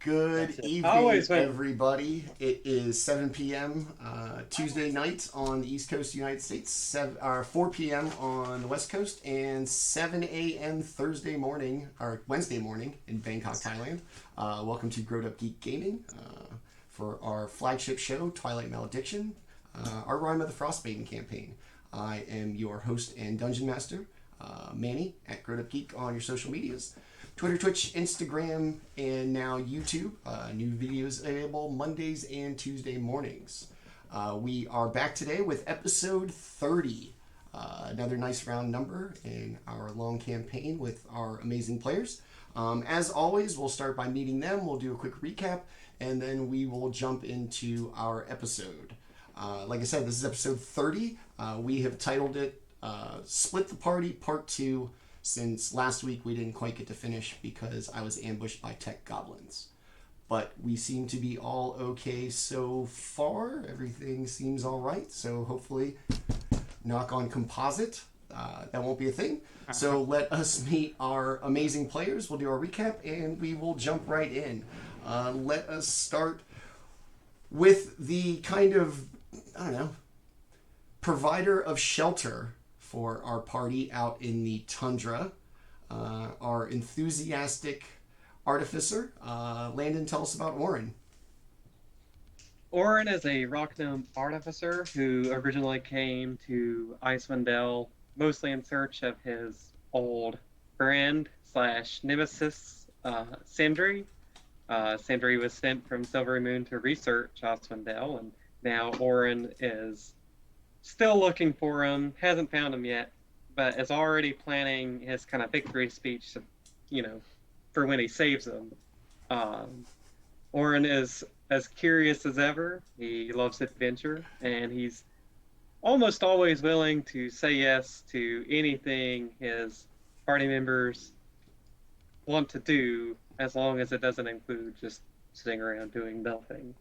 Good evening, Always win. everybody. It is 7 p.m. Tuesday night on the East Coast of the United States, 4 p.m. on the West Coast, and 7 a.m. Thursday morning, or Wednesday morning in Bangkok, Thailand. Welcome to GrowedUpGeek Gaming for our flagship show, Twilight Malediction, our Rime of the Frostmaiden campaign. I am your host and dungeon master, Manny, at GrowedUpGeek on your social medias. Twitter, Twitch, Instagram, and now YouTube. New videos available Mondays and Tuesday mornings. We are back today with episode 30. Another nice round number in our long campaign with our amazing players. As always, we'll start by meeting them. We'll do a quick recap, and then we will jump into our episode. Like I said, this is episode 30. We have titled it Split the Party Part 2. Since last week we didn't quite get to finish because I was ambushed by tech goblins. But we seem to be all okay so far. Everything seems all right. So hopefully, knock on composite, that won't be a thing. So let us meet our amazing players. We'll do our recap and we will jump right in. Let us start with the kind of, I don't know, provider of shelter for our party out in the tundra, our enthusiastic artificer. Landon, tell us about Orryn. Orryn is a rock gnome artificer who originally came to Icewind Dale mostly in search of his old friend slash nemesis, Sindri. Sindri was sent from Silvery Moon to research Icewind Dale, and now Orryn is still looking for him, hasn't found him yet, but is already planning his kind of victory speech, for when he saves him. Orryn is as curious as ever. He loves adventure, and he's almost always willing to say yes to anything his party members want to do, as long as it doesn't include just sitting around doing nothing.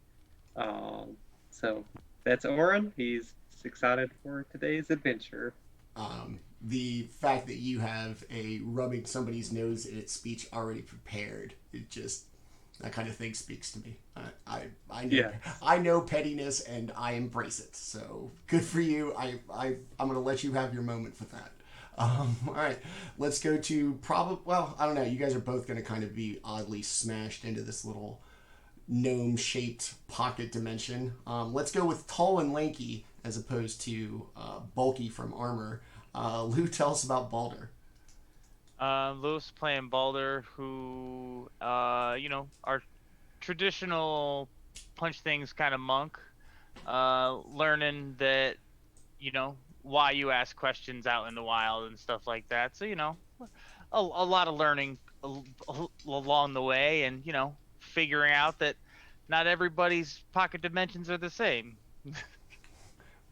So that's Orryn. He's excited for today's adventure. The fact that you have a rubbing somebody's nose in its speech already prepared, it just, that kind of thing speaks to me. I know, Yeah. I know pettiness and I embrace it. So good for you. I'm going to let you have your moment for that. All right, let's go to well, I don't know. You guys are both going to kind of be oddly smashed into this little gnome-shaped pocket dimension. Let's go with tall and lanky as opposed to bulky from armor. Lou, tell us about Baldr. Lou's playing Baldr, who, our traditional punch things kind of monk, learning that, why you ask questions out in the wild and stuff like that. So, a lot of learning along the way, and, figuring out that not everybody's pocket dimensions are the same.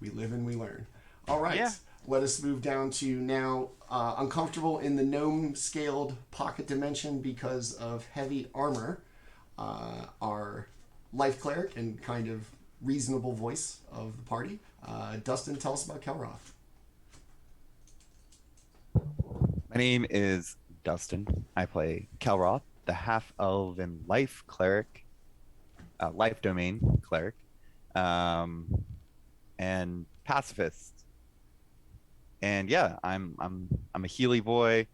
We live and we learn. All right. Yeah. Let us move down to now uncomfortable in the gnome scaled pocket dimension because of heavy armor. Our life cleric and kind of reasonable voice of the party. Dustin, tell us about Kelroth. My name is Dustin. I play Kelroth, the half-elven life cleric, life domain cleric, and pacifist. And yeah, I'm a Healy boy.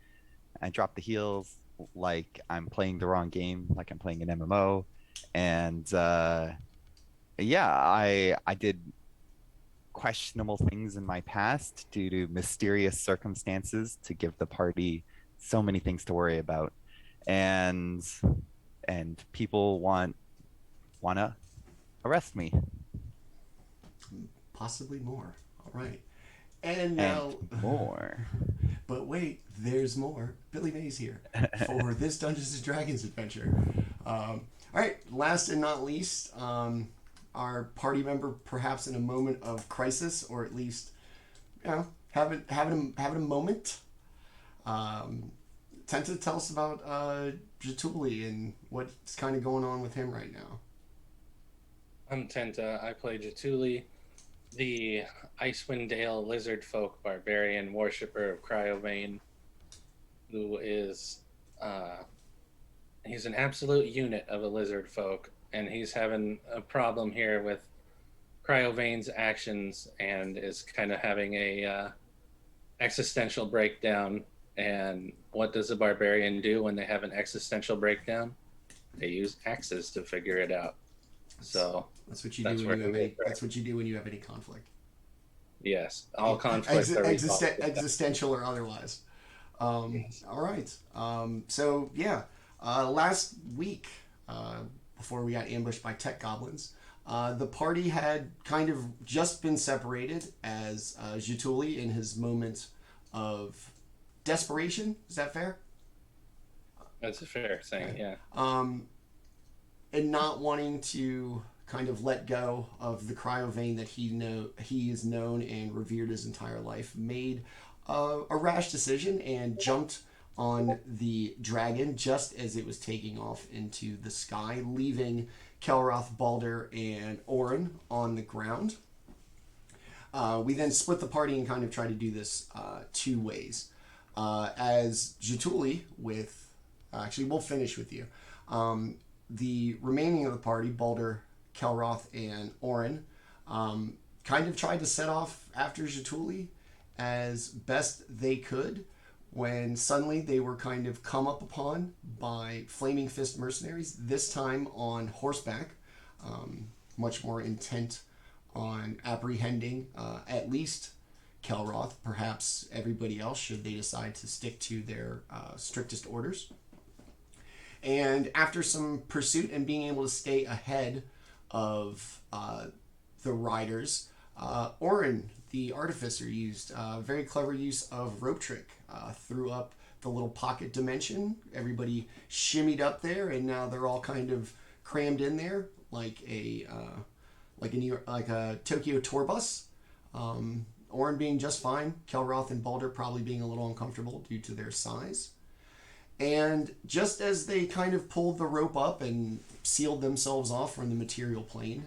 I drop the heals like I'm playing the wrong game, like I'm playing an MMO. And yeah, I did questionable things in my past due to mysterious circumstances to give the party so many things to worry about. And people wanna arrest me. Possibly more. All right. And now more. But wait, there's more. Billy Mays here for this Dungeons and Dragons adventure. All right, last and not least, our party member, perhaps in a moment of crisis, or at least, having a moment. Tenta, tell us about Jaatuuli and what's kind of going on with him right now. I'm Tenta. I play Jaatuuli, the Icewind Dale lizard folk barbarian worshipper of Cryovane, who is he's an absolute unit of a lizard folk, and he's having a problem here with Cryovane's actions, and is kind of having a existential breakdown. And what does a barbarian do when they have an existential breakdown? They use axes to figure it out. So that's what you that's do where when you have we any. try. That's what you do when you have any conflict. Yes, all conflicts are resolved with that. Existential or otherwise. Yes. All right. So yeah, last week, before we got ambushed by tech goblins, the party had kind of just been separated as Jaatuuli, in his moment of desperation. Is that fair? That's a fair thing, yeah. And not wanting to kind of let go of the Cryovane that he is known and revered his entire life, made a rash decision and jumped on the dragon just as it was taking off into the sky, leaving Kelroth, Baldr, and Orryn on the ground. We then split the party and kind of tried to do this two ways. As Jaatuuli with... actually, we'll finish with you. The remaining of the party, Baldr, Kelroth, and Orryn, kind of tried to set off after Jaatuuli as best they could, when suddenly they were kind of come up upon by Flaming Fist mercenaries, this time on horseback, much more intent on apprehending at least Kelroth, perhaps everybody else should they decide to stick to their strictest orders. And after some pursuit and being able to stay ahead of the riders, Orryn, the artificer, used a very clever use of rope trick. Threw up the little pocket dimension. Everybody shimmied up there, and now they're all kind of crammed in there like a Tokyo tour bus. Orryn being just fine. Kelroth and Baldr probably being a little uncomfortable due to their size. And just as they kind of pulled the rope up and sealed themselves off from the material plane,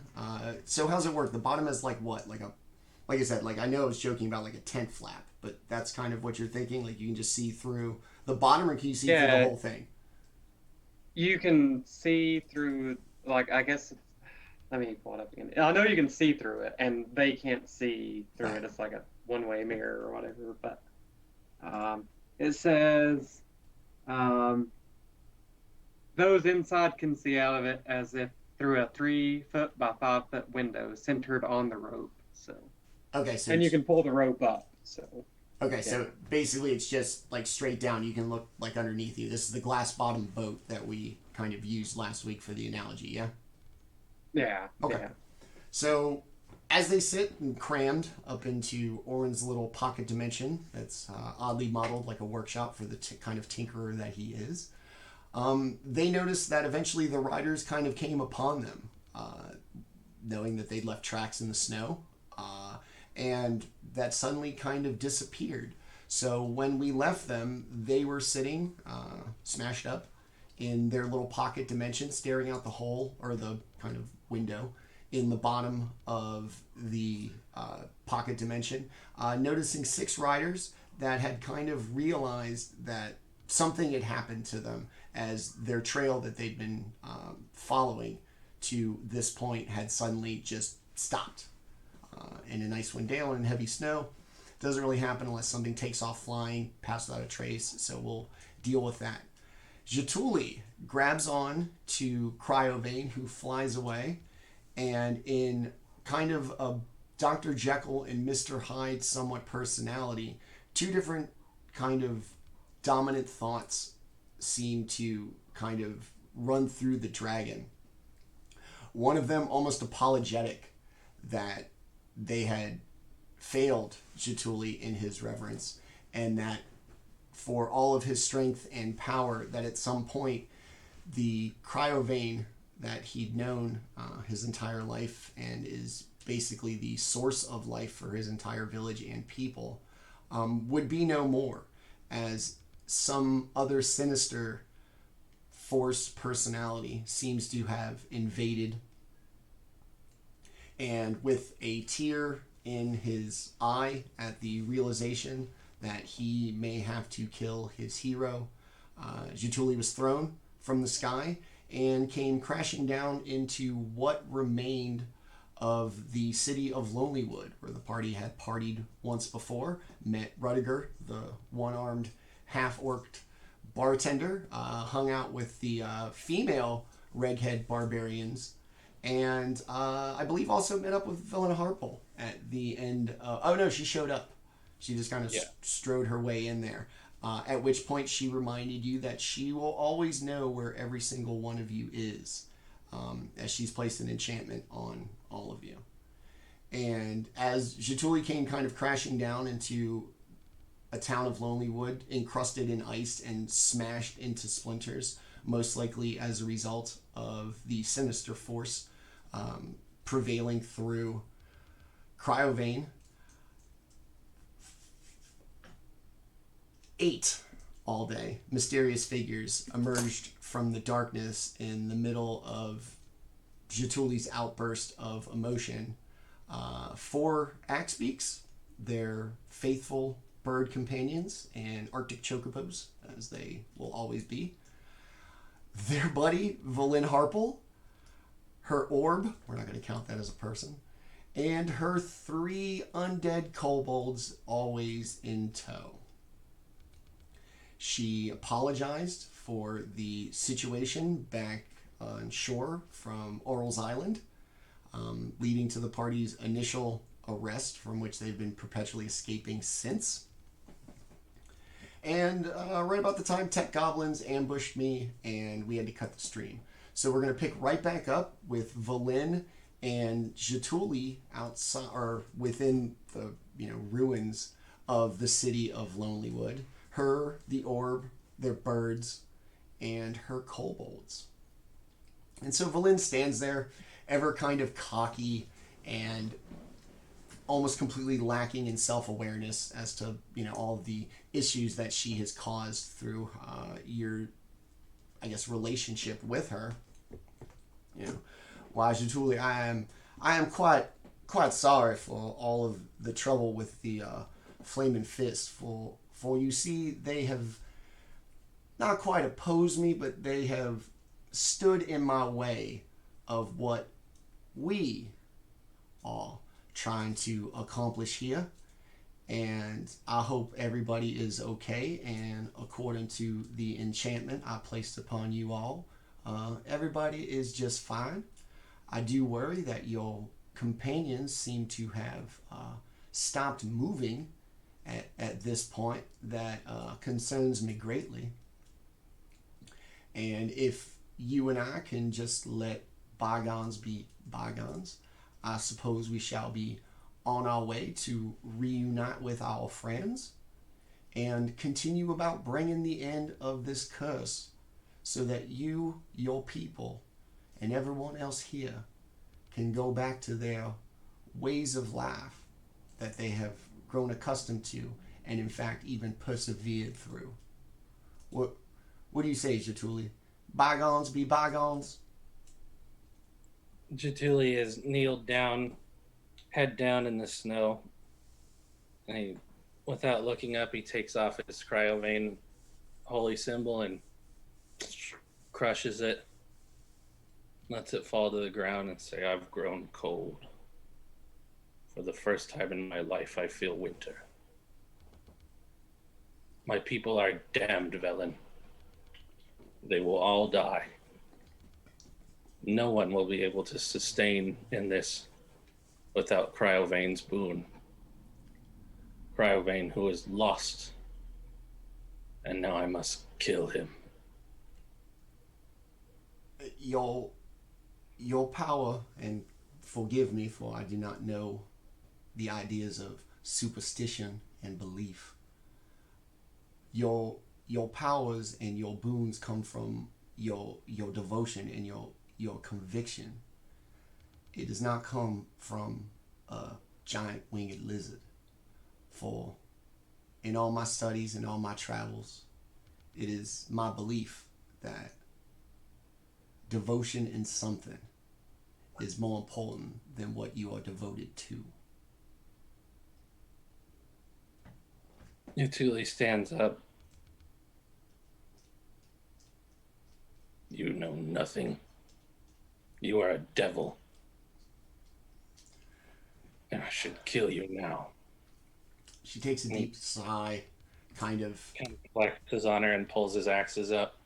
so how's it work? The bottom is like what? Like I said, I know I was joking about like a tent flap, but that's kind of what you're thinking? Like you can just see through the bottom, or can you see through the whole thing? You can see through, I guess, let me pull it up again. I know you can see through it, and they can't see through it. It's like a one-way mirror or whatever, but it says... those inside can see out of it as if through a 3-foot by 5-foot window centered on the rope. So okay, so and you can pull the rope up. So okay, yeah. So basically it's just like straight down. You can look like underneath you. This is the glass bottom boat that we kind of used last week for the analogy. Yeah. Yeah. Okay. Yeah. So as they sit and crammed up into Orryn's little pocket dimension that's oddly modeled like a workshop for the kind of tinkerer that he is, they noticed that eventually the riders kind of came upon them, knowing that they'd left tracks in the snow, and that suddenly kind of disappeared. So when we left them, they were sitting smashed up in their little pocket dimension, staring out the hole or the kind of window in the bottom of the pocket dimension, noticing 6 riders that had kind of realized that something had happened to them as their trail that they'd been following to this point had suddenly just stopped. In an Icewind Dale and heavy snow, doesn't really happen unless something takes off flying, passed without a trace, so we'll deal with that. Jaatuuli grabs on to Cryovane, who flies away, and in kind of a Dr. Jekyll and Mr. Hyde somewhat personality, 2 different kind of dominant thoughts seem to kind of run through the dragon. One of them almost apologetic that they had failed Jaatuuli in his reverence, and that for all of his strength and power, that at some point the Cryovane that he'd known his entire life and is basically the source of life for his entire village and people, would be no more, as some other sinister force personality seems to have invaded. And with a tear in his eye at the realization that he may have to kill his hero, Jaatuuli was thrown from the sky and came crashing down into what remained of the city of Lonelywood, where the party had partied once before, met Rudiger, the one-armed, half-orced bartender, hung out with the female Reghead barbarians, and I believe also met up with Villain Harple at the end. Oh no, she showed up. She just kind of strode her way in there. At which point she reminded you that she will always know where every single one of you is, as she's placed an enchantment on all of you. And as Jaatuuli came kind of crashing down into a town of Lonelywood, encrusted in ice and smashed into splinters, most likely as a result of the sinister force prevailing through Cryovane, 8 all day mysterious figures emerged from the darkness in the middle of Jaatuuli's outburst of emotion. 4 Axebeaks, their faithful bird companions and Arctic chocobos, as they will always be. Their buddy, Villain Harple, her orb, we're not going to count that as a person, and her 3 undead kobolds always in tow. She apologized for the situation back on shore from Orryl's Island, leading to the party's initial arrest, from which they've been perpetually escaping since. And right about the time tech goblins ambushed me and we had to cut the stream. So we're going to pick right back up with Valin and Jaatuuli outside, or within the ruins of the city of Lonelywood. Her, the orb, their birds, and her kobolds. And so Valin stands there, ever kind of cocky and almost completely lacking in self-awareness as to all of the issues that she has caused through your, I guess, relationship with her. Why, Jaatuuli, I am quite sorry for all of the trouble with the Flaming Fist. For you see, they have not quite opposed me, but they have stood in my way of what we are trying to accomplish here. And I hope everybody is okay, and according to the enchantment I placed upon you all, everybody is just fine. I do worry that your companions seem to have stopped moving at this point. That concerns me greatly. And if you and I can just let bygones be bygones, I suppose we shall be on our way to reunite with our friends and continue about bringing the end of this curse, so that you, your people, and everyone else here can go back to their ways of life that they have grown accustomed to and in fact even persevered through. What do you say, Jaatuuli? Bygones be bygones? Jaatuuli is kneeled down, head down in the snow, and he, without looking up, he takes off his Cryovane holy symbol and crushes it, lets it fall to the ground, and say, "I've grown cold. For the first time in my life, I feel winter. My people are damned, Velen. They will all die. No one will be able to sustain in this without Cryovane's boon. Cryovane, who is lost, and now I must kill him." Your power, and forgive me for I do not know the ideas of superstition and belief. Your powers and your boons come from your devotion and your conviction. It does not come from a giant winged lizard. For in all my studies and all my travels, it is my belief that devotion in something is more important than what you are devoted to. Jaatuuli stands up. nothing. You are a devil. And I should kill you now. She takes a deep sigh, kind of. And flexes on her and pulls his axes up.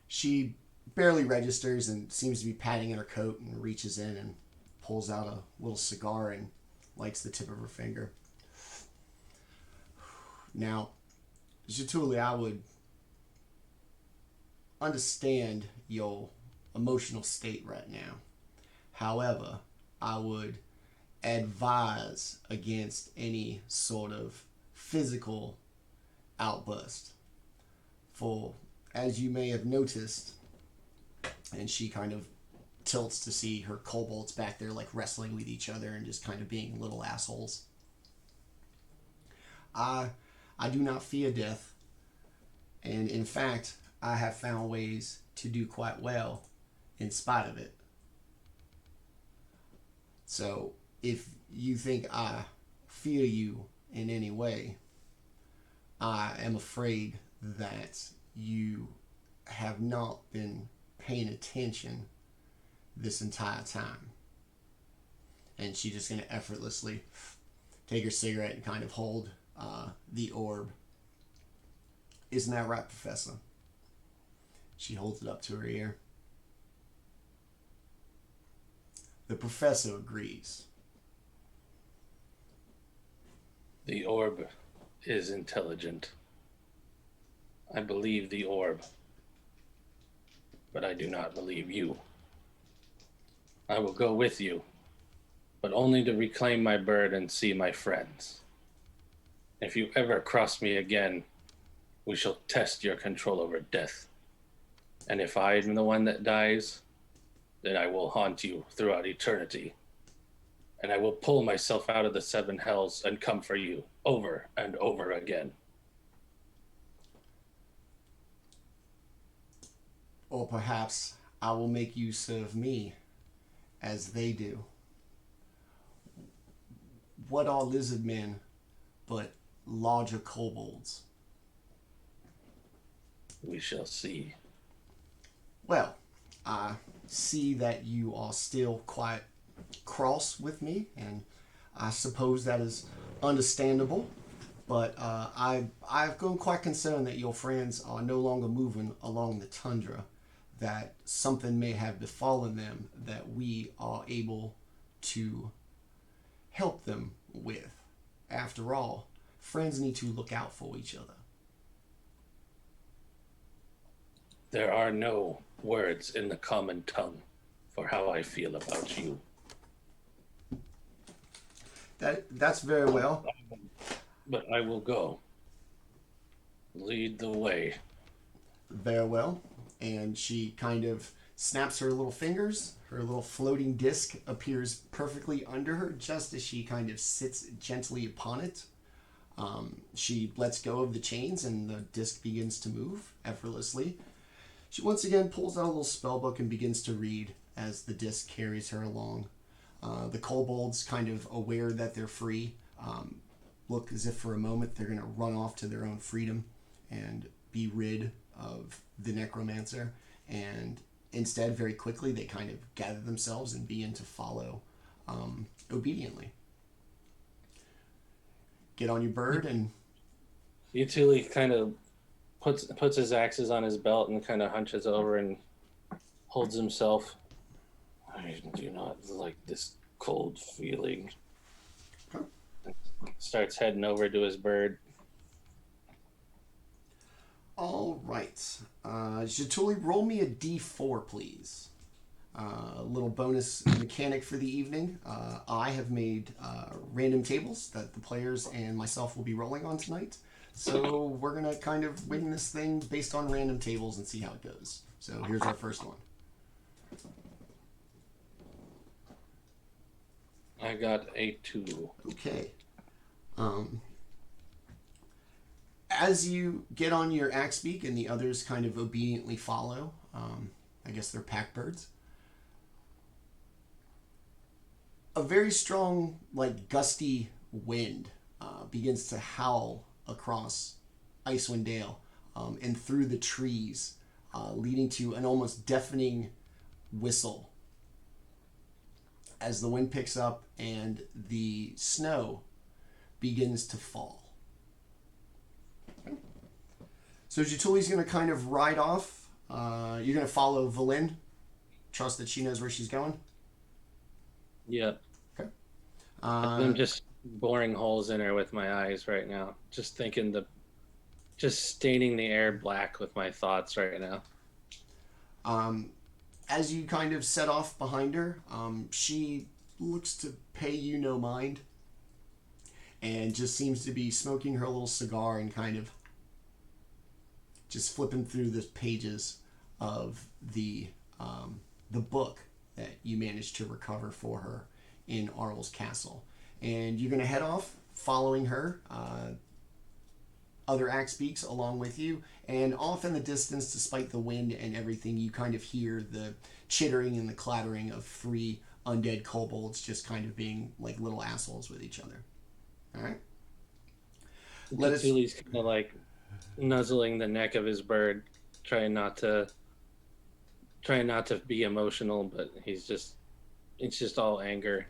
She barely registers and seems to be patting at her coat and reaches in and pulls out a little cigar and lights the tip of her finger. Now, Jaatuuli, I would understand your emotional state right now. However, I would advise against any sort of physical outburst. For, as you may have noticed, and she kind of tilts to see her kobolds back there like wrestling with each other and just kind of being little assholes. I do not fear death, and in fact, I have found ways to do quite well in spite of it. So, if you think I fear you in any way, I am afraid that you have not been paying attention this entire time. And she's just going to effortlessly take her cigarette and kind of hold the orb. Isn't that right, Professor? She holds it up to her ear. The professor agrees. The orb is intelligent. I believe the orb, but I do not believe you. I will go with you, but only to reclaim my bird and see my friends. If you ever cross me again, we shall test your control over death. And if I am the one that dies, then I will haunt you throughout eternity. And I will pull myself out of the seven hells and come for you over and over again. Or perhaps I will make you serve me as they do. What are lizard men but larger kobolds? We shall see. Well, I see that you are still quite cross with me, and I suppose that is understandable. But I've grown quite concerned that your friends are no longer moving along the tundra, that something may have befallen them that we are able to help them with. After all, friends need to look out for each other. There are no words in the common tongue for how I feel about you. That's very well. But I will go. Lead the way. Very well. And she kind of snaps her little fingers. Her little floating disc appears perfectly under her just as she kind of sits gently upon it. She lets go of the chains and the disc begins to move effortlessly. She once again pulls out a little spell book and begins to read as the disc carries her along. The kobolds, kind of aware that they're free, look as if for a moment they're going to run off to their own freedom and be rid of the necromancer. And instead, very quickly, they kind of gather themselves and begin to follow obediently. Get on your bird and... Jaatuuli kind of puts his axes on his belt and kind of hunches over and holds himself. I do not like this cold feeling. Huh? Starts heading over to his bird. All right. Jaatuuli, roll me a d4, please. A little bonus mechanic for the evening. I have made random tables that the players and myself will be rolling on tonight. So we're going to kind of win this thing based on random tables and see how it goes. So here's our first one. I got a 2. Okay. As you get on your axe beak and the others kind of obediently follow, I guess they're pack birds, a very strong, like, gusty wind begins to howl across Icewind Dale. and through the trees, leading to an almost deafening whistle as the wind picks up and the snow begins to fall. So Jaatuli's going to kind of ride off. You're going to follow Valin. Trust that she knows where she's going. Yeah. Okay. I'm just boring holes in her with my eyes right now. Just staining the air black with my thoughts right now. As you kind of set off behind her, she looks to pay you no mind and just seems to be smoking her little cigar and kind of just flipping through the pages of the book that you managed to recover for her in Arl's castle. And you're going to head off following her. Other axe speaks along with you, and off in the distance, despite the wind and everything, you kind of hear the chittering and the clattering of 3 undead kobolds just kind of being like little assholes with each other. All right. Jaatuli's kind of like nuzzling the neck of his bird, trying not to be emotional, but it's just all anger.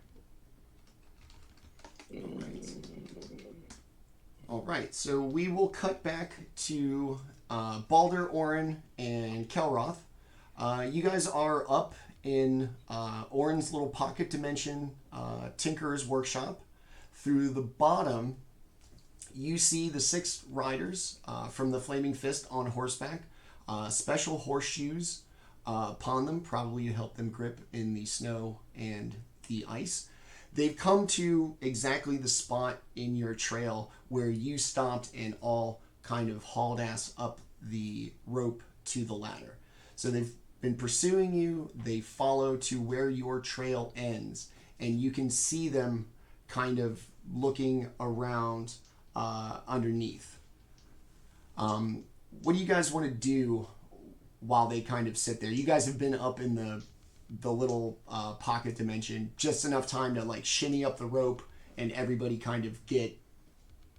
All right, so we will cut back to Baldr, Orryn, and Kelroth. You guys are up in Orryn's little pocket dimension Tinkerer's workshop. Through the bottom, you see the 6 riders from the Flaming Fist on horseback. Special horseshoes upon them, probably to help them grip in the snow and the ice. They've come to exactly the spot in your trail where you stopped and all kind of hauled ass up the rope to the ladder. So they've been pursuing you. They follow to where your trail ends, and you can see them kind of looking around underneath. What do you guys want to do while they kind of sit there? You guys have been up in the little pocket dimension just enough time to like shimmy up the rope and everybody kind of get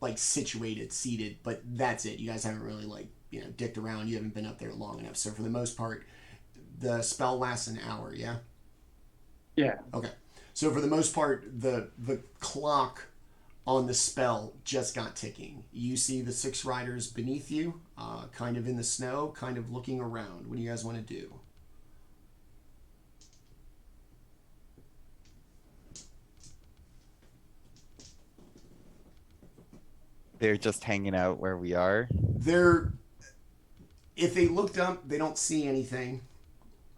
like situated, seated, but that's it. You guys haven't really like, dicked around. You haven't been up there long enough. So for the most part, the spell lasts an hour, yeah? Yeah. Okay. So for the most part, the clock on the spell just got ticking. You see the 6 riders beneath you, kind of in the snow, kind of looking around. What do you guys want to do? They're just hanging out where we are. If they looked up, they don't see anything.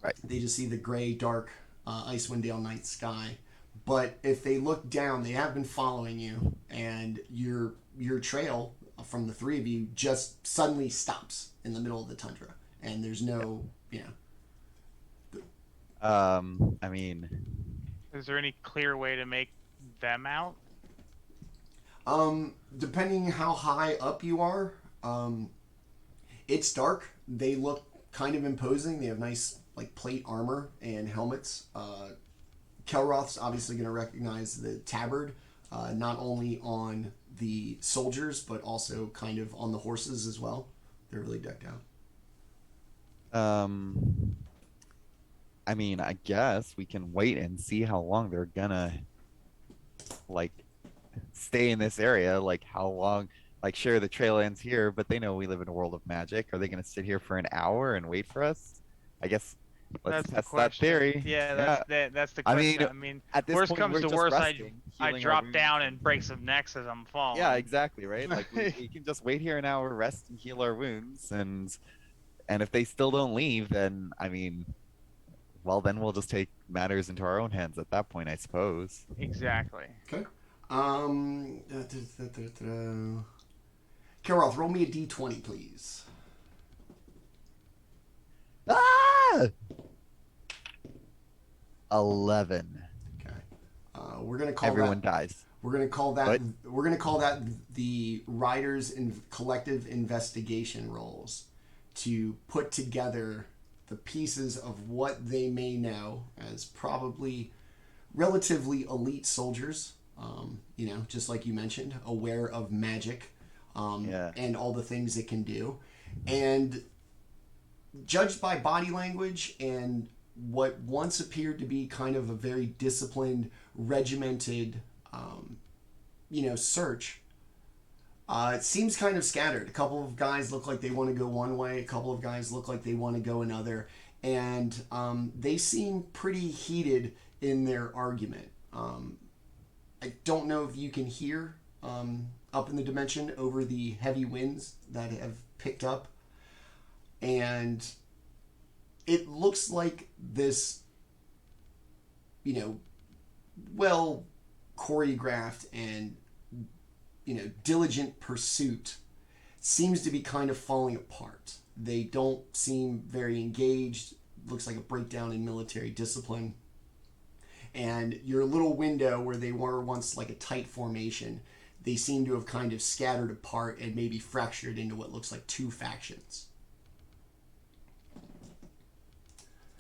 Right. They just see the gray, dark Icewind Dale night sky. But if they look down, they have been following you, and your trail from the 3 of you just suddenly stops in the middle of the tundra, and there's no, I mean, Is there any clear way to make them out? Depending how high up you are, it's dark. They look kind of imposing. They have nice like plate armor and helmets. Kelroth's obviously going to recognize the tabard, not only on the soldiers, but also kind of on the horses as well. They're really decked out. I mean, I guess we can wait and see how long they're gonna like stay in this area. Like how long? Like sure, the trail ends here, but they know we live in a world of magic. Are they gonna sit here for an hour and wait for us? I guess let's test that theory. Yeah, that's the I question. mean, at this worst point, comes we're to just worst, resting, I healing our drop wounds. down and break some necks as I'm falling. Yeah, exactly, right? Like we can just wait here an hour, rest and heal our wounds, and if they still don't leave, then I mean, well, then we'll just take matters into our own hands at that point, I suppose. Exactly. Okay. Kelroth, roll me a d20, please. Ah! 11. Okay. We're gonna call Everyone that. dies. We're gonna call that. What? We're gonna call that the writers' collective investigation rolls to put together the pieces of what they may know as probably relatively elite soldiers. Just like you mentioned, aware of magic, Yeah. and all the things it can do. And judged by body language and what once appeared to be kind of a very disciplined, regimented, search, it seems kind of scattered. A couple of guys look like they want to go one way. A couple of guys look like they want to go another. And they seem pretty heated in their argument. I don't know if you can hear up in the dimension over the heavy winds that have picked up. And it looks like this, well choreographed and, diligent pursuit seems to be kind of falling apart. They don't seem very engaged. Looks like a breakdown in military discipline. And your little window where they were once like a tight formation, they seem to have kind of scattered apart and maybe fractured into what looks like two factions.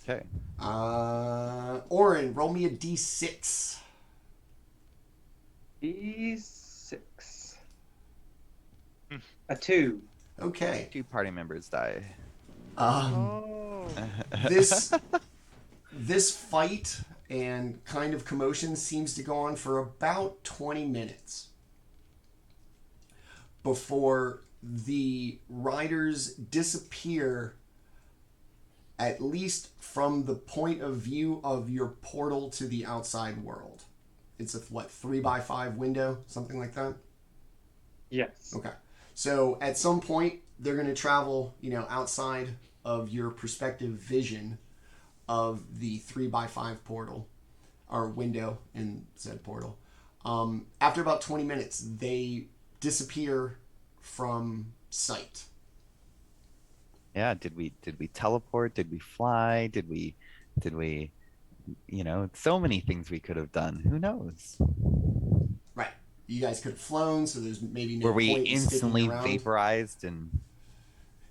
Okay. Orryn, roll me a d6. D6. A 2. Okay. 2 party members die. Oh. This fight and kind of commotion seems to go on for about 20 minutes before the riders disappear, at least from the point of view of your portal to the outside world. It's a 3x5 window, something like that? Yes. Okay. So at some point they're going to travel, outside of your perspective vision of the 3x5 portal or window in said portal. After about 20 minutes, they disappear from sight. Yeah, did we teleport? Did we fly? Did we so many things we could have done. Who knows? Right. You guys could have flown, so there's maybe no Were we point in instantly sticking around. vaporized and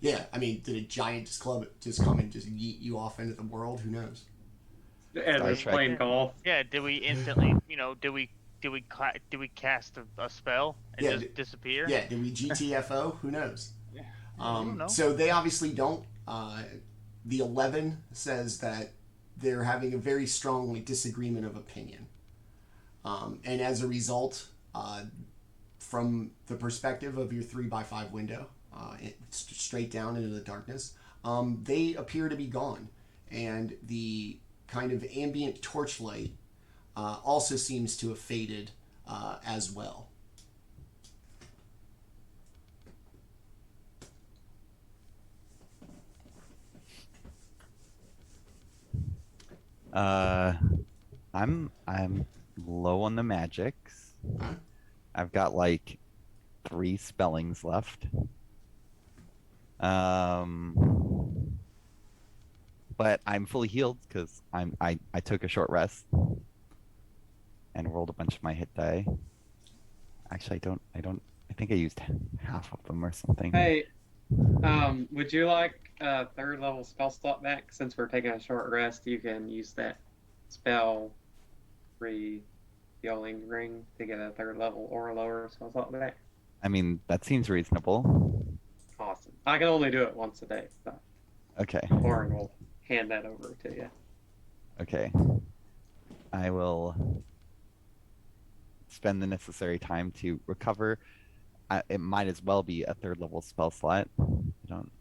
Yeah, I mean, did a giant just come and just yeet you off into the world? Who knows? And Star was Trek. playing golf. Yeah, did we instantly, did we cast a spell and Yeah, just disappear? Yeah, did we GTFO? Who knows? Yeah. I don't know. So they obviously don't. The 11 says that they're having a very strong disagreement of opinion. And as a result, from the perspective of your 3x5 window, straight down into the darkness, they appear to be gone. And the kind of ambient torchlight also seems to have faded as well. I'm low on the magics. I've got like 3 spellings left. But I'm fully healed because I took a short rest and rolled a bunch of my hit die. Actually, I think I used half of them or something. Hey, would you like a 3rd level spell slot back? Since we're taking a short rest, you can use that spell re-healing ring to get a 3rd level or lower spell slot back. I mean, that seems reasonable. Awesome. I can only do it once a day, but Okay. Orryn will hand that over to you. Okay. I will spend the necessary time to recover. It might as well be a 3rd level spell slot. I don't.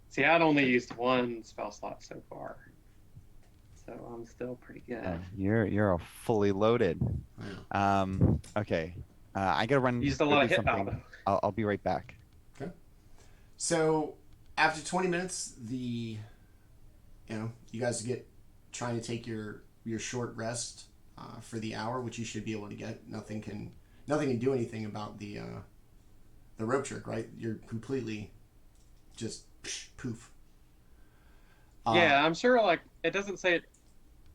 See, I'd only used 1 spell slot so far, so I'm still pretty good. You're fully loaded. Okay. I gotta run. Used a lot of hit die. I'll be right back. Okay. So after 20 minutes, you guys get trying to take your short rest for the hour, which you should be able to get. Nothing can do anything about the rope trick, right? You're completely just poof. Yeah, I'm sure. Like, it doesn't say it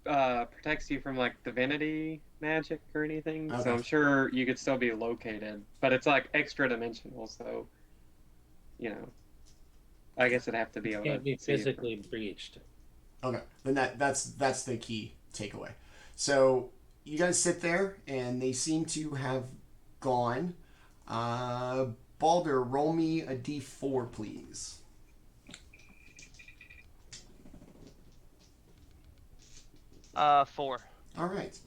protects you from like divinity magic or anything, Okay. so I'm sure you could still be located. But it's like extra dimensional, so I guess it'd have to be able Can't to be see it. physically breached. Okay, then that's the key. takeaway. So you guys sit there, and they seem to have gone. Baldr, roll me a d4, please. Four. All right.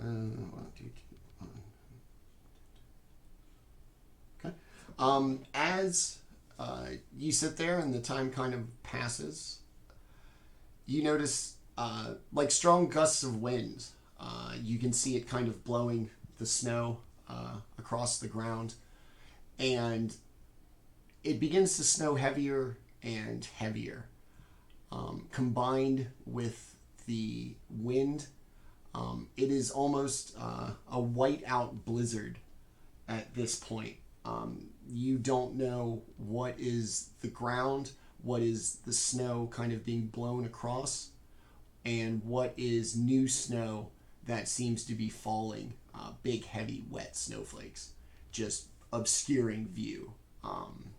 1, 2, 3, 1. Okay. As you sit there and the time kind of passes, you notice like strong gusts of wind. You can see it kind of blowing the snow across the ground, and it begins to snow heavier and heavier, combined with the wind. It is almost a white-out blizzard at this point. You don't know what is the ground, what is the snow kind of being blown across, and what is new snow that seems to be falling. Big, heavy, wet snowflakes, just obscuring view. And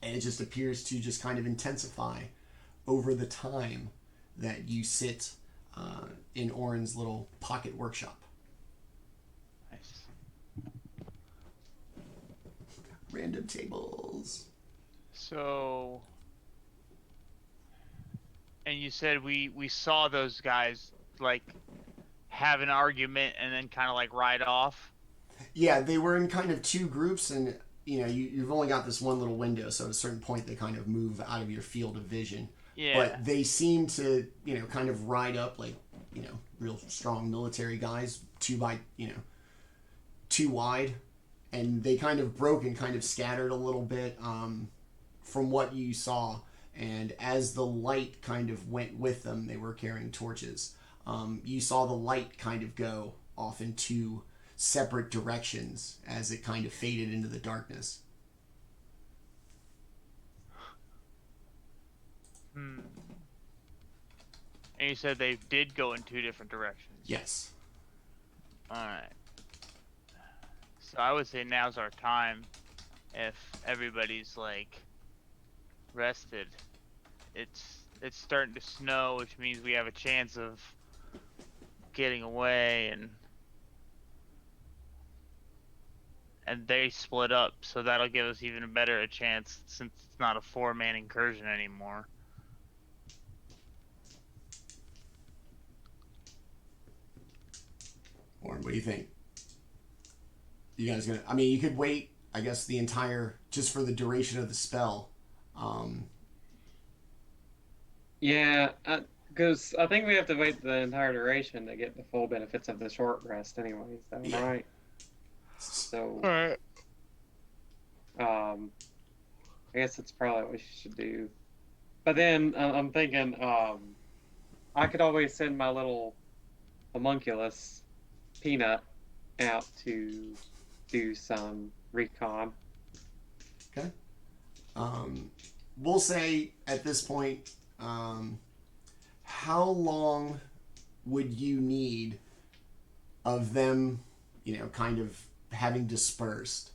it just appears to just kind of intensify over the time that you sit in Orryn's little pocket workshop. Nice. Random tables. So, and you said we saw those guys like have an argument and then kind of like ride off. Yeah, they were in kind of two groups, and you've only got this one little window, so at a certain point they kind of move out of your field of vision. Yeah. But they seem to, kind of ride up like, real strong military guys, two wide, and they kind of broke and kind of scattered a little bit from what you saw. And as the light kind of went with them, they were carrying torches. You saw the light kind of go off in two separate directions as it kind of faded into the darkness. And you said they did go in two different directions. Yes. Alright. So I would say now's our time. If everybody's like rested. It's starting to snow, which means we have a chance of getting away, and they split up, so that'll give us even a better chance since it's not a 4-man incursion anymore. Orryn, what do you think? You guys gonna? I mean, you could wait. I guess the entire just for the duration of the spell. Yeah, because I think we have to wait the entire duration to get the full benefits of the short rest, anyways. Though, Yeah. right? So, Alright. I guess that's probably what we should do. But then I'm thinking, I could always send my little homunculus, Peanut, out to do some recon. Okay. We'll say at this point, how long would you need of them, kind of having dispersed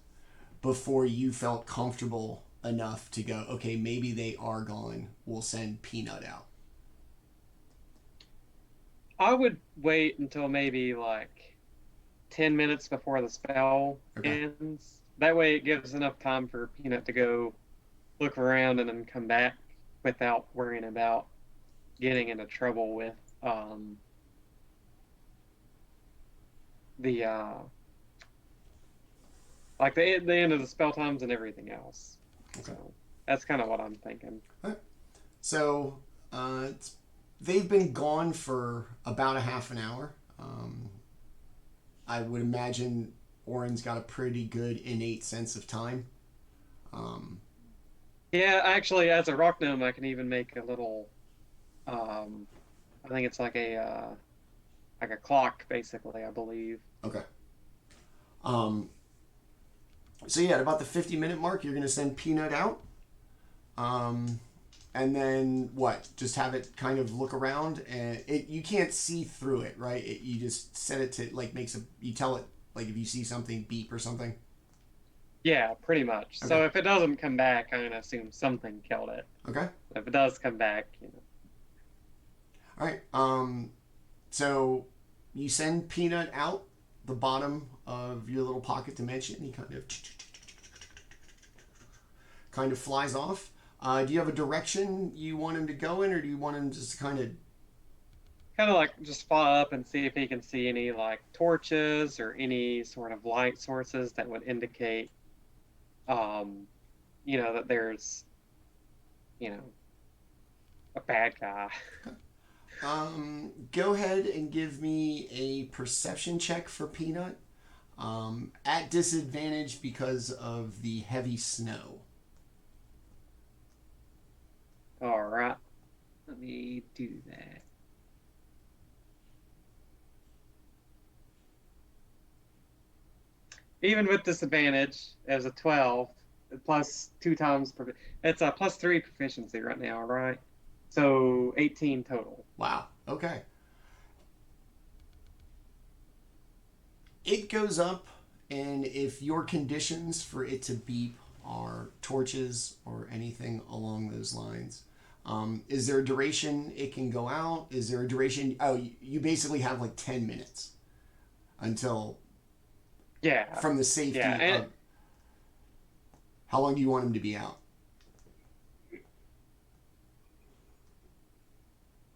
before you felt comfortable enough to go, okay, maybe they are gone. We'll send Peanut out. I would wait until maybe like 10 minutes before the spell ends. That way it gives enough time for Peanut to go look around and then come back without worrying about getting into trouble with the end of the spell times and everything else. Okay. So that's kind of what I'm thinking. So they've been gone for about a half an hour. I would imagine Orryn's got a pretty good innate sense of time. Yeah, actually, as a rock gnome, I can even make a little. I think it's like a clock, basically. I believe. Okay. So yeah, at about the 50-minute mark, you're gonna send Peanut out. And then what? Just have it kind of look around, and you can't see through it, right? You just set it to like you tell it like if you see something beep or something. Yeah, pretty much. Okay. So if it doesn't come back, I'm gonna assume something killed it. Okay. If it does come back, All right. So you send Peanut out the bottom of your little pocket dimension. He kind of flies off. Do you have a direction you want him to go in, or do you want him just kind of like just fly up and see if he can see any like torches or any sort of light sources that would indicate, that there's, a bad guy. Go ahead and give me a perception check for Peanut. At disadvantage because of the heavy snow. All right, let me do that. Even with disadvantage, it was a 12 plus 2 times. It's a plus 3 proficiency right now, right? So 18 total. Wow. Okay. It goes up, and if your conditions for it to beep are torches or anything along those lines, is there a duration it can go out? Is there a duration? Oh, you basically have like 10 minutes until. Yeah. From the safety of. How long do you want him to be out?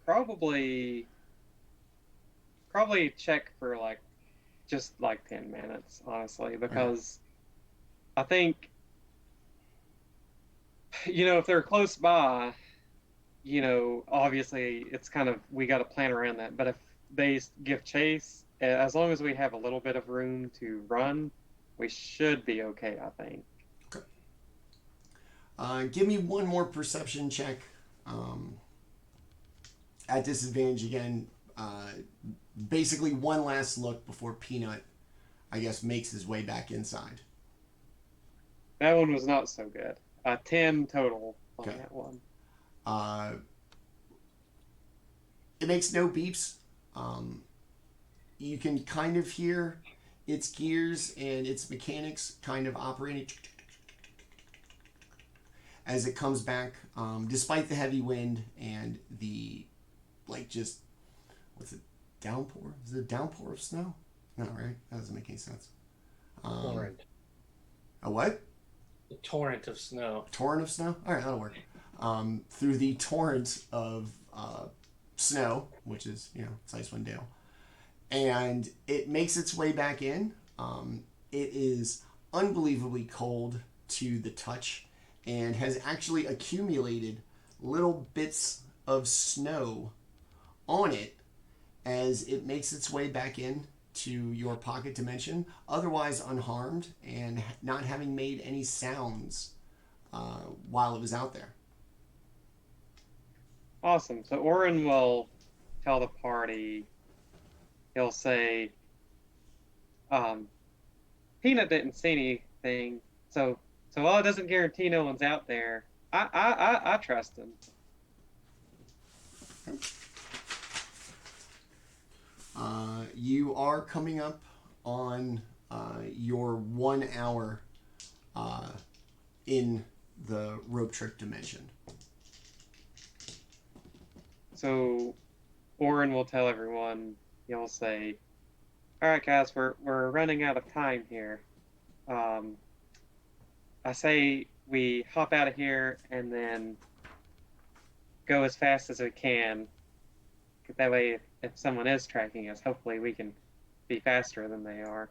Probably check for just 10 minutes, honestly, because I think, if they're close by, obviously it's kind of, we got to plan around that. But if they give chase, as long as we have a little bit of room to run, we should be okay, I think. Okay. Give me one more perception check. At disadvantage again. Basically one last look before Peanut, I guess, makes his way back inside. That one was not so good. 10 total on that one. It makes no beeps. You can kind of hear its gears and its mechanics kind of operating as it comes back, despite the heavy wind and the, what's it, downpour? Is it a downpour of snow? No, right? That doesn't make any sense. Torrent. A what? A torrent of snow. Torrent of snow? All right, that'll work. Through the torrent of snow, which is, it's Icewind Dale. And it makes its way back in. It is unbelievably cold to the touch and has actually accumulated little bits of snow on it as it makes its way back in to your pocket dimension, otherwise unharmed and not having made any sounds while it was out there. Awesome. So Orryn will tell the party, he'll say, Peanut didn't see anything, so while it doesn't guarantee no one's out there, I trust him. You are coming up on your 1 hour in the rope trick dimension. So Orryn will tell everyone, he'll say, all right, guys, we're running out of time here. I say we hop out of here and then go as fast as we can. That way, if someone is tracking us, hopefully we can be faster than they are.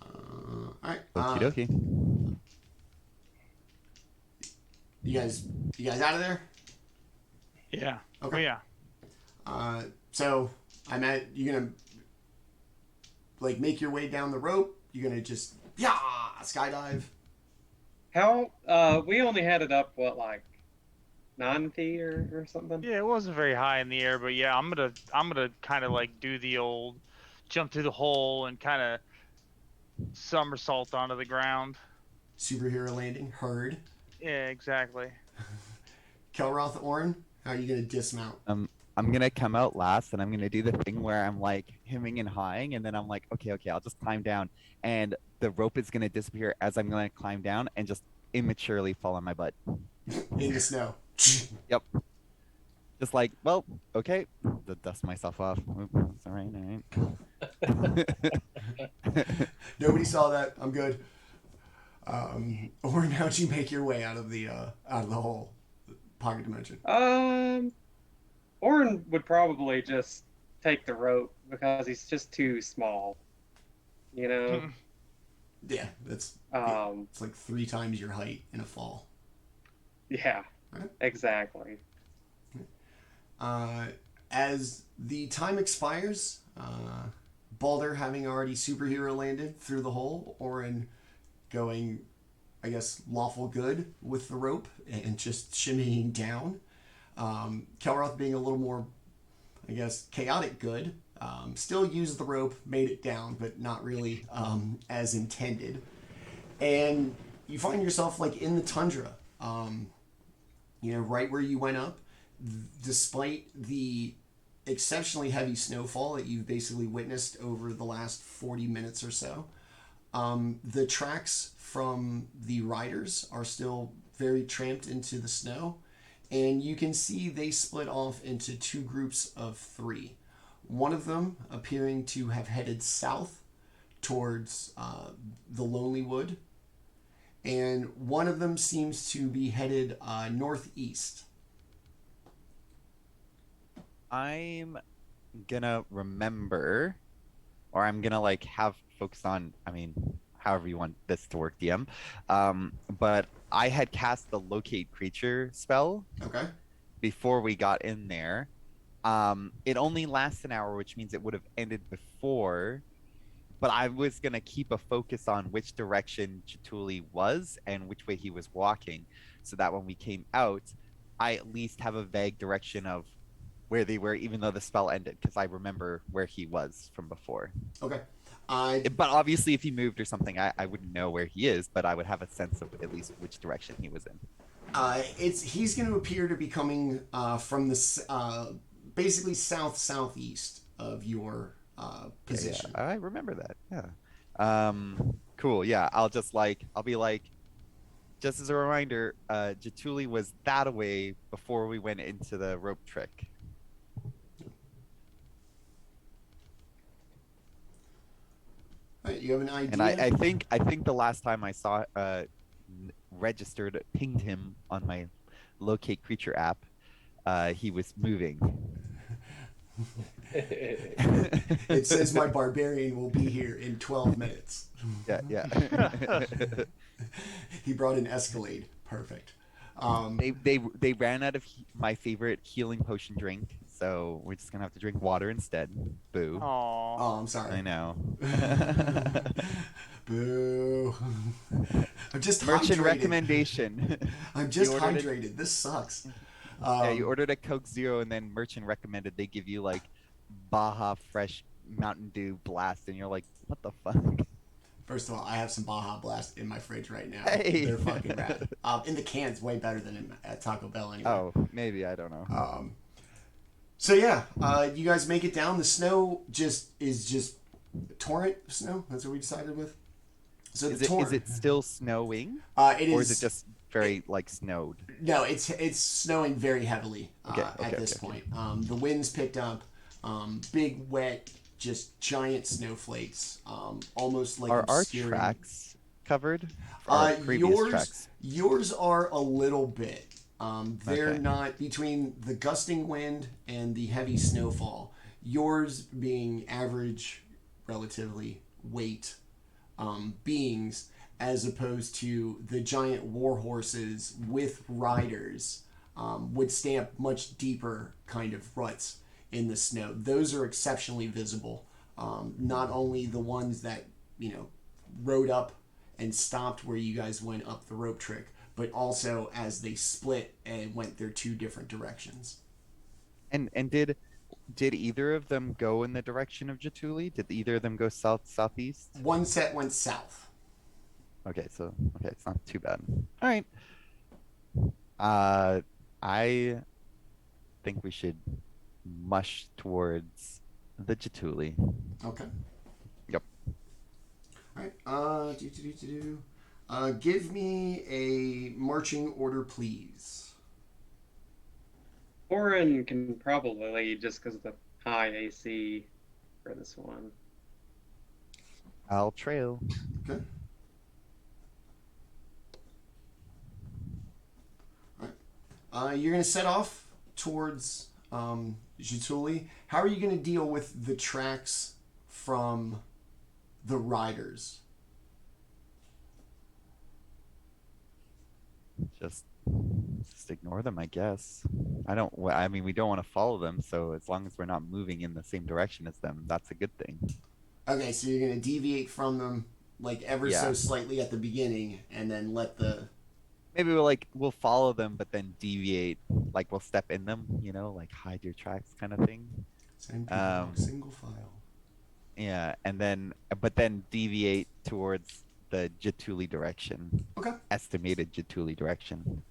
All right. Okie dokie. You guys out of there? Yeah. Okay. Oh, yeah. So you're gonna make your way down the rope. You're gonna just skydive. How we only had it up 9 feet or something? Yeah, it wasn't very high in the air, but yeah, I'm gonna kind of do the old jump through the hole and kind of somersault onto the ground. Superhero landing. Heard. Yeah, exactly. Kelroth, Orryn, how are you gonna dismount? I'm gonna come out last, and I'm gonna do the thing where I'm hemming and hawing, and then I'm okay, I'll just climb down, and the rope is gonna disappear as I'm gonna climb down, and just immaturely fall on my butt. In the snow. Yep. Just like, well, okay. Dust myself off. Oop, that's all right. All right. Nobody saw that. I'm good. Orryn, how'd you make your way out of the hole, pocket dimension? Orryn would probably just take the rope because he's just too small. You know? Yeah, it's Um, it's like 3 times your height in a fall. yeah, Right. exactly. As the time expires, Baldr having already superhero landed through the hole, Orryn going, I guess, lawful good with the rope and just shimmying down. Kelroth being a little more, I guess, chaotic good. Still used the rope, made it down, but not really as intended. And you find yourself like in the tundra, right where you went up, despite the exceptionally heavy snowfall that you've basically witnessed over the last 40 minutes or so. The tracks from the riders are still very tramped into the snow, and you can see they split off into 2 groups of 3. One of them appearing to have headed south towards the Lonely Wood, and one of them seems to be headed northeast. I'm gonna remember, or I'm gonna like have focus on, I mean, however you want this to work, DM. But I had cast the locate creature spell Okay. before we got in there. It only lasts an hour, which means it would have ended before. But I was gonna keep a focus on which direction Jaatuuli was and which way he was walking, so that when we came out, I at least have a vague direction of where they were, even though the spell ended, because I remember where he was from before. Okay. But obviously, if he moved or something, I wouldn't know where he is, but I would have a sense of at least which direction he was in. He's going to appear to be coming from the basically southeast of your position. Yeah, I remember that. Yeah. Cool. Yeah, I'll be like, just as a reminder, Jaatuuli was that way before we went into the rope trick. Right, you have an idea? And I think the last time I saw pinged him on my locate creature app, he was moving. It says my barbarian will be here in 12 minutes. Yeah. He brought an Escalade. Perfect. They ran out of my favorite healing potion drink, so we're just gonna have to drink water instead. Boo. Aww. Oh, I'm sorry. I know. Boo. I'm just Merchant hydrated. recommendation. I'm just You ordered hydrated. This sucks. Yeah, you ordered a Coke Zero, and then merchant recommended they give you like Baja Fresh Mountain Dew Blast, and you're like, what the fuck? First of all, I have some Baja Blast in my fridge right now. Hey. They're fucking rad. In the can's way better than at Taco Bell anyway. Oh, maybe, I don't know. So yeah, you guys make it down. The snow is just torrent snow. That's what we decided with. So Is it still snowing? It is. Or is it just very like snowed? No, it's snowing very heavily Okay, at this point. The wind's picked up. Big wet, just giant snowflakes. Almost like Are our obscuring. tracks covered? Our previous tracks. Yours are a little bit. They're Okay. not, between the gusting wind and the heavy snowfall. Yours being average, relatively weight beings, as opposed to the giant war horses with riders would stamp much deeper kind of ruts in the snow. Those are exceptionally visible. Not only the ones that rode up and stopped where you guys went up the rope trick, but also as they split and went their 2 different directions. And did either of them go in the direction of Jaatuuli? Did either of them go southeast? One set went south. Okay, it's not too bad. All right. I think we should mush towards the Jaatuuli. Okay. Yep. All right. Give me a marching order, please. Orryn can probably lead just because of the high AC for this one. I'll trail. Okay. You're going to set off towards Jaatuuli. How are you going to deal with the tracks from the riders? Just ignore them, I guess. I mean, we don't want to follow them, so as long as we're not moving in the same direction as them, that's a good thing. Okay, so you're going to deviate from them like ever so slightly at the beginning, and then let the... Maybe we'll follow them, but then deviate. Like we'll step in them, like hide your tracks kind of thing. Single file. Yeah, but then deviate towards the Jaatuuli direction. Okay. Estimated Jaatuuli direction.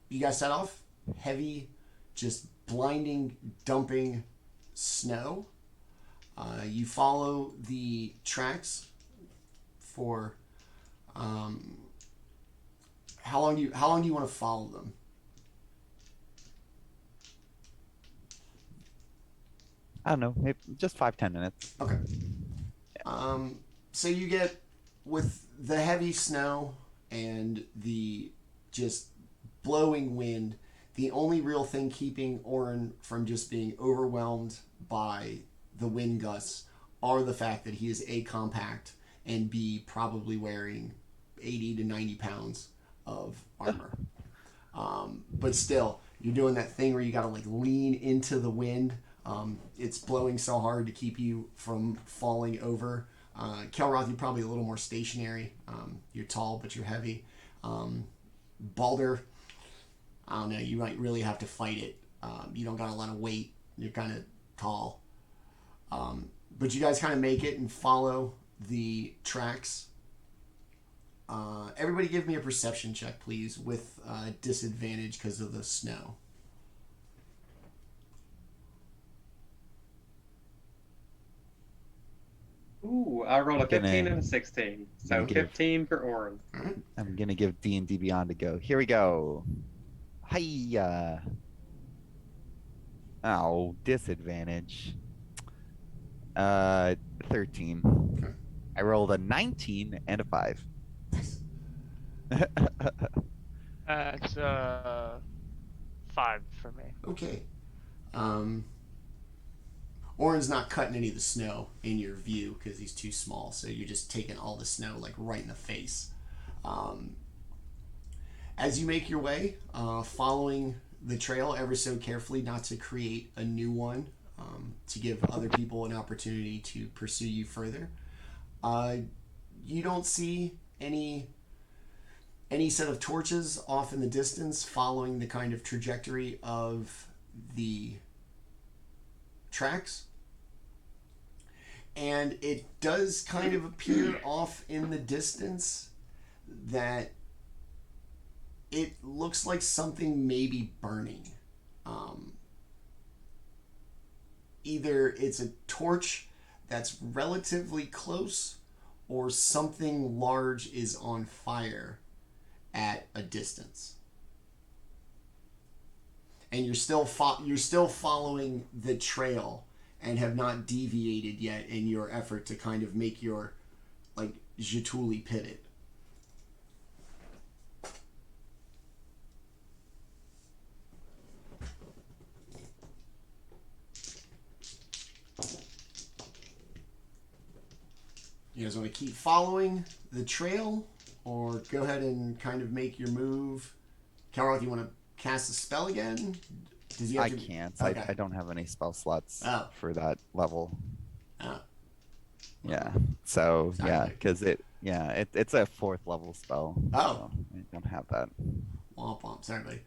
You guys set off. Heavy, just blinding, dumping snow. You follow the tracks for how long do you want to follow them? I don't know, maybe just 5-10 minutes. Okay. So you get, with the heavy snow and the just blowing wind, the only real thing keeping Orryn from just being overwhelmed by the wind gusts are the fact that he is A, compact, and B, probably wearing 80 to 90 pounds of armor. But still, you're doing that thing where you gotta like lean into the wind. It's blowing so hard to keep you from falling over. Kelroth, you're probably a little more stationary. You're tall, but you're heavy. Baldr, I don't know, you might really have to fight it. You don't got a lot of weight. You're kind of tall. But you guys kind of make it and follow the tracks. Everybody give me a perception check, please, with disadvantage because of the snow. Ooh, I rolled a 15 and a 16. So 15 for Orryn. Right. I'm gonna give D&D Beyond a go. Here we go. Hiya. Oh, disadvantage. 13. Okay. I rolled a 19 and a 5. Nice. That's 5 for me. Okay. Orryn's not cutting any of the snow in your view because he's too small, so you're just taking all the snow like right in the face. As you make your way, following the trail ever so carefully, not to create a new one, to give other people an opportunity to pursue you further, you don't see any set of torches off in the distance following the kind of trajectory of the tracks. And it does kind of appear off in the distance that it looks like something may be burning. Either it's a torch that's relatively close, or something large is on fire at a distance. And you're still following the trail and have not deviated yet in your effort to kind of make your like Jaatuuli pivot. You guys want to keep following the trail, or go ahead and kind of make your move? Kelroth, you want to cast a spell again? Does he have to... can't. Okay. I don't have any spell slots Oh. for that level. Oh. Yeah. So Sorry. yeah, because it's a 4th level spell. Oh. So I don't have that. Womp womp. Sorry, buddy.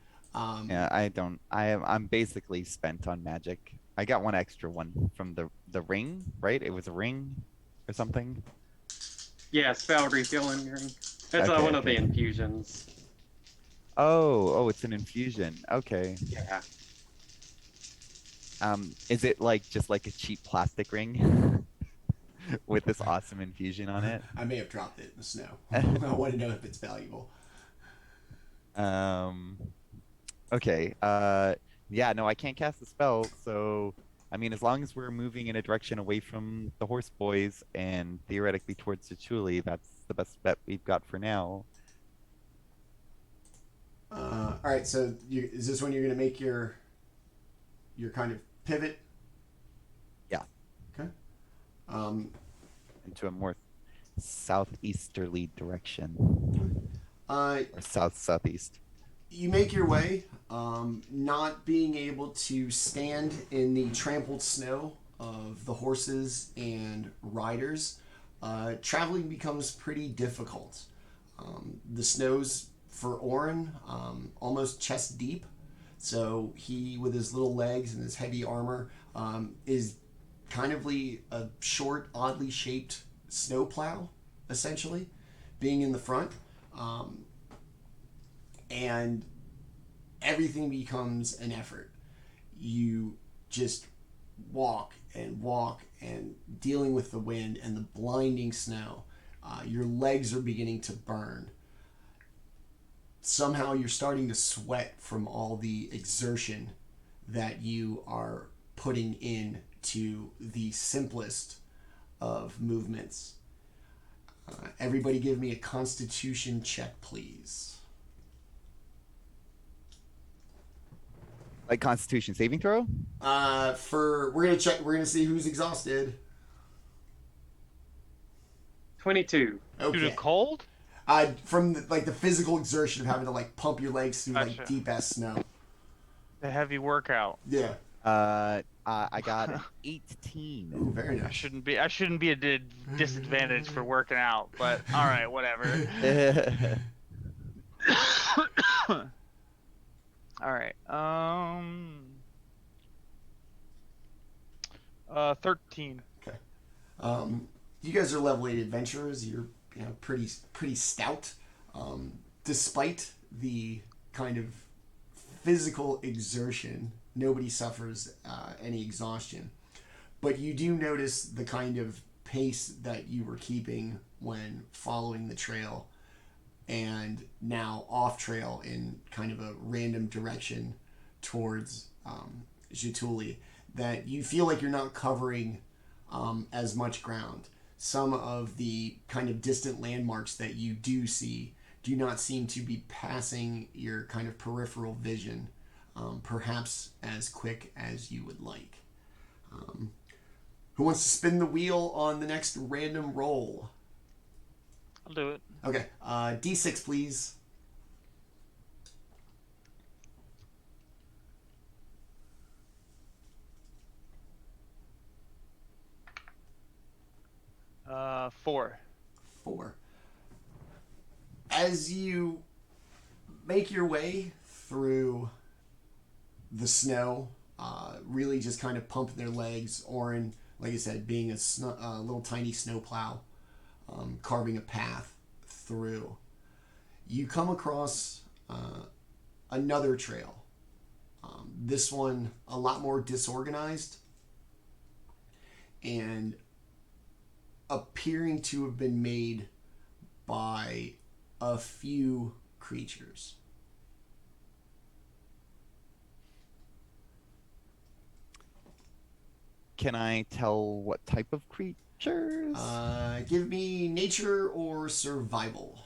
Yeah, I don't. I'm basically spent on magic. I got one extra one from the ring, right? It was a ring or something. Yeah, spell refueling ring. That's Okay, one of the okay. infusions. Oh, it's an infusion. Okay. Yeah. Is it just like a cheap plastic ring with this awesome infusion on it? I may have dropped it in the snow. I want to know if it's valuable. Um. Okay. Yeah. No, I can't cast the spell. So, I mean, as long as we're moving in a direction away from the horse boys and theoretically towards Jaatuuli, that's the best bet we've got for now. All right. So is this when you're going to make your kind of pivot? Yeah. Okay. Um, Into a more southeasterly direction uh, or southeast. you make your way, not being able to stand in the trampled snow of the horses and riders. Traveling becomes pretty difficult. The snow's for Orryn almost chest deep, so he, with his little legs and his heavy armor, is kind of a short, oddly shaped snowplow, essentially, being in the front. And everything becomes an effort. You just walk and dealing with the wind and the blinding snow. Your legs are beginning to burn. Somehow you're starting to sweat from all the exertion that you are putting in to the simplest of movements. Everybody give me a constitution check, please. Like Constitution saving throw? We're gonna check. We're gonna see who's exhausted. 22. Due to Okay. cold? From the physical exertion of having to pump your legs through Gotcha. deep ass snow. The heavy workout. Yeah. I got an 18. Ooh, very I nice. shouldn't be a disadvantage for working out, but all right, whatever. All right. 13. Okay. You guys are level 8 adventurers. You're pretty stout. Despite the kind of physical exertion, nobody suffers any exhaustion. But you do notice the kind of pace that you were keeping when following the trail, and now off trail in kind of a random direction towards Jaatuuli, that you feel like you're not covering as much ground. Some of the kind of distant landmarks that you do see do not seem to be passing your kind of peripheral vision, perhaps as quick as you would like. Who wants to spin the wheel on the next random roll? I'll do it. Okay, D6, please. Four. 4. As you make your way through the snow, really just kind of pumping their legs, Orryn, like I said, being a little tiny snowplow, carving a path through, you come across another trail. This one a lot more disorganized and appearing to have been made by a few creatures. Can I tell what type of creatures? Give me nature or survival.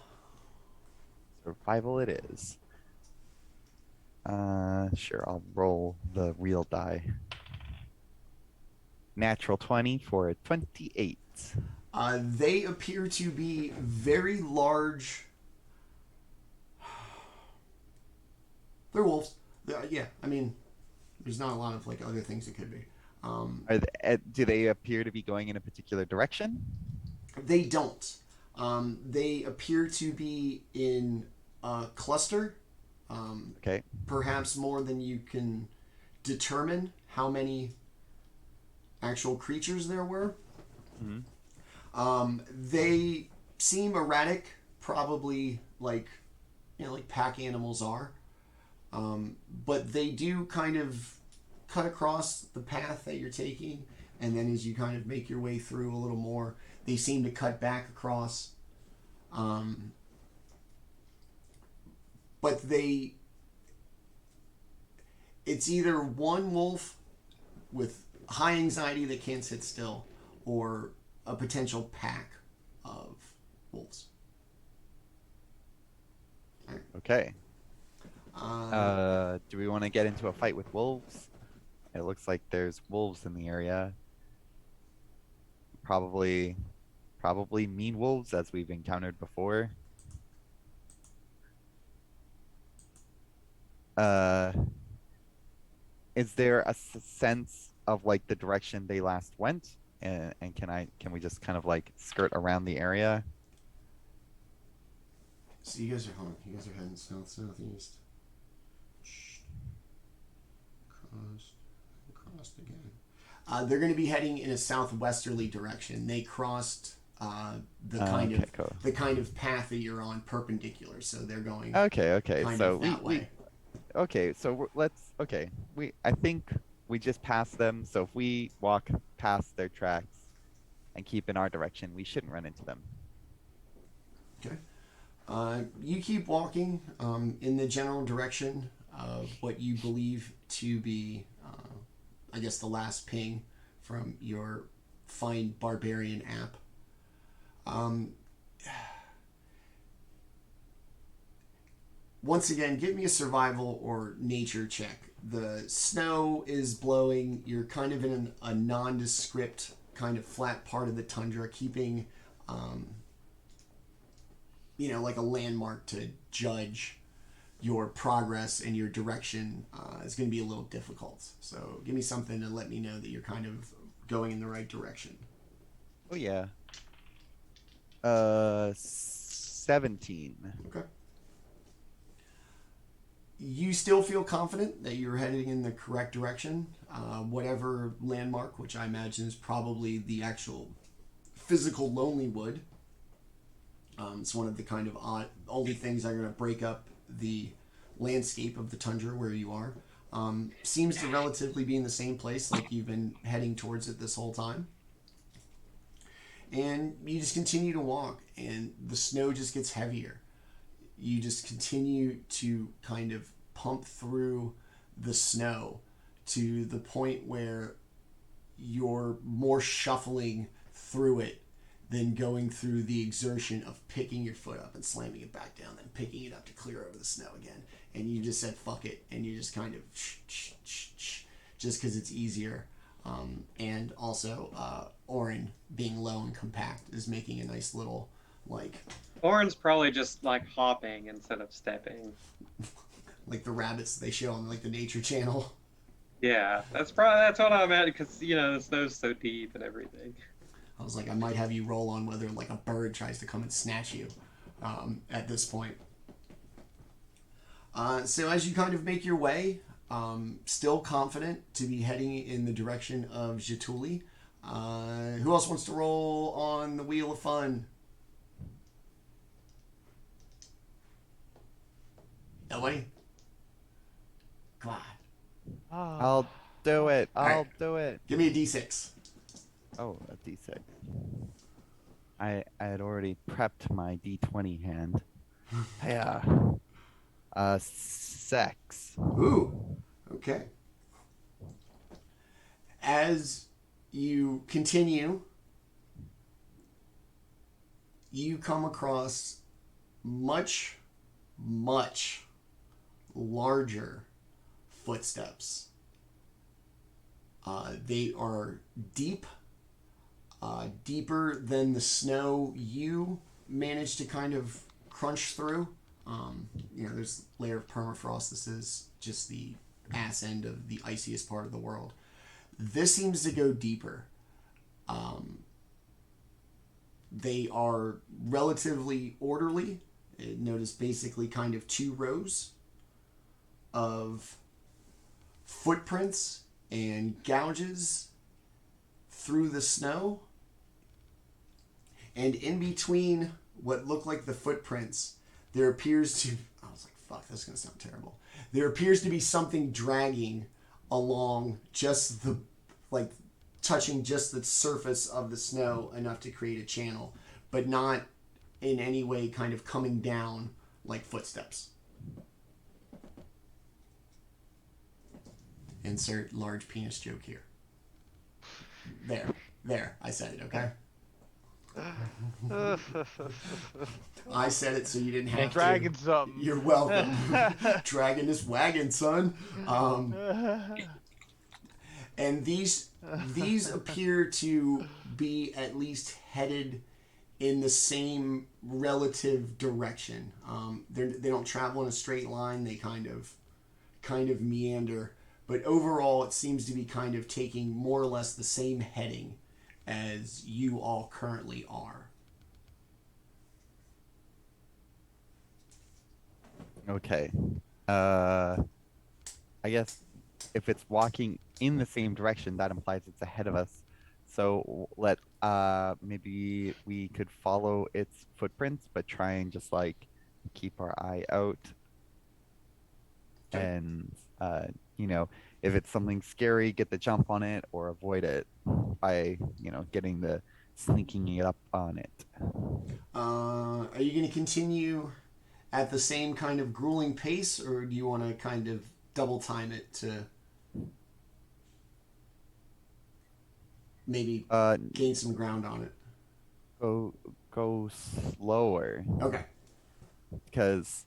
Survival it is. Sure, I'll roll the real die. Natural 20 for a 28. They appear to be very large. They're wolves. Yeah, I mean, there's not a lot of other things it could be. Do they appear to be going in a particular direction? They don't. They appear to be in a cluster. Okay. Perhaps more than you can determine how many actual creatures there were. Mm-hmm. They seem erratic, probably like pack animals are. But they do kind of cut across the path that you're taking, and then as you kind of make your way through a little more, they seem to cut back across. but it's either one wolf with high anxiety that can't sit still, or a potential pack of wolves. Okay. Do we want to get into a fight with wolves? It looks like there's wolves in the area. Probably mean wolves, as we've encountered before. Is there a sense of like the direction they last went? And can we just kind of like skirt around the area? So you guys are heading southeast. Crossed again. They're going to be heading in a southwesterly direction. They crossed the kind of path that you're on perpendicular, so they're going Okay. kind So of that way. I think we just passed them. So if we walk past their tracks and keep in our direction, we shouldn't run into them. Okay. You keep walking in the general direction of what you believe to be, I guess, the last ping from your Find Barbarian app. Once again, give me a survival or nature check. The snow is blowing. You're kind of in a nondescript kind of flat part of the tundra, keeping, like a landmark to judge your progress and your direction is going to be a little difficult. So give me something to let me know that you're kind of going in the right direction. Oh yeah. 17. Okay. You still feel confident that you're heading in the correct direction. Whatever landmark, which I imagine is probably the actual physical lonely wood. It's one of the kind of only things that are going to break up the landscape of the tundra where you are. Seems to relatively be in the same place, like you've been heading towards it this whole time. And you just continue to walk, and the snow just gets heavier. You just continue to kind of pump through the snow to the point where you're more shuffling through it than going through the exertion of picking your foot up and slamming it back down, then picking it up to clear over the snow again. And you just said, fuck it. And you just kind of just because it's easier. And also, Orryn, being low and compact, is making a nice little, Orryn's probably just, hopping instead of stepping. like the rabbits they show on, the Nature Channel. Yeah, that's what I'm at, because, the snow's so deep and everything. I was like, I might have you roll on whether, a bird tries to come and snatch you at this point. So as you kind of make your way, still confident to be heading in the direction of Jaatuuli. Who else wants to roll on the Wheel of Fun? Nobody? Come on. I'll do it. I'll do it. Give me a D6. Oh, a D6. I had already prepped my D20 hand. Yeah. 6. Ooh. Okay. As you continue, you come across much, much larger footsteps. They are deep, deeper than the snow you managed to kind of crunch through. There's a layer of permafrost. This is just the ass end of the iciest part of the world. This seems to go deeper. They are relatively orderly. Notice basically kind of 2 rows of footprints and gouges through the snow. And in between what look like the footprints, there appears to... I was like, fuck, that's going to sound terrible. There appears to be something dragging along just the... touching just the surface of the snow enough to create a channel, but not in any way kind of coming down like footsteps. Insert large penis joke here. There. I said it, okay? I said it so you didn't have and dragging to. something. You're welcome. Dragging this wagon, son. And these appear to be at least headed in the same relative direction. They don't travel in a straight line. They kind of meander. But overall, it seems to be kind of taking more or less the same heading as you all currently are. Okay. I guess if it's walking in the same direction, that implies it's ahead of us. So maybe we could follow its footprints, but try and just like keep our eye out. Okay. And if it's something scary, get the jump on it or avoid it by getting the sneaking it up on it. Are you going to continue at the same kind of grueling pace, or do you want to kind of double time it to maybe gain some ground on it? Go slower. Okay. Because,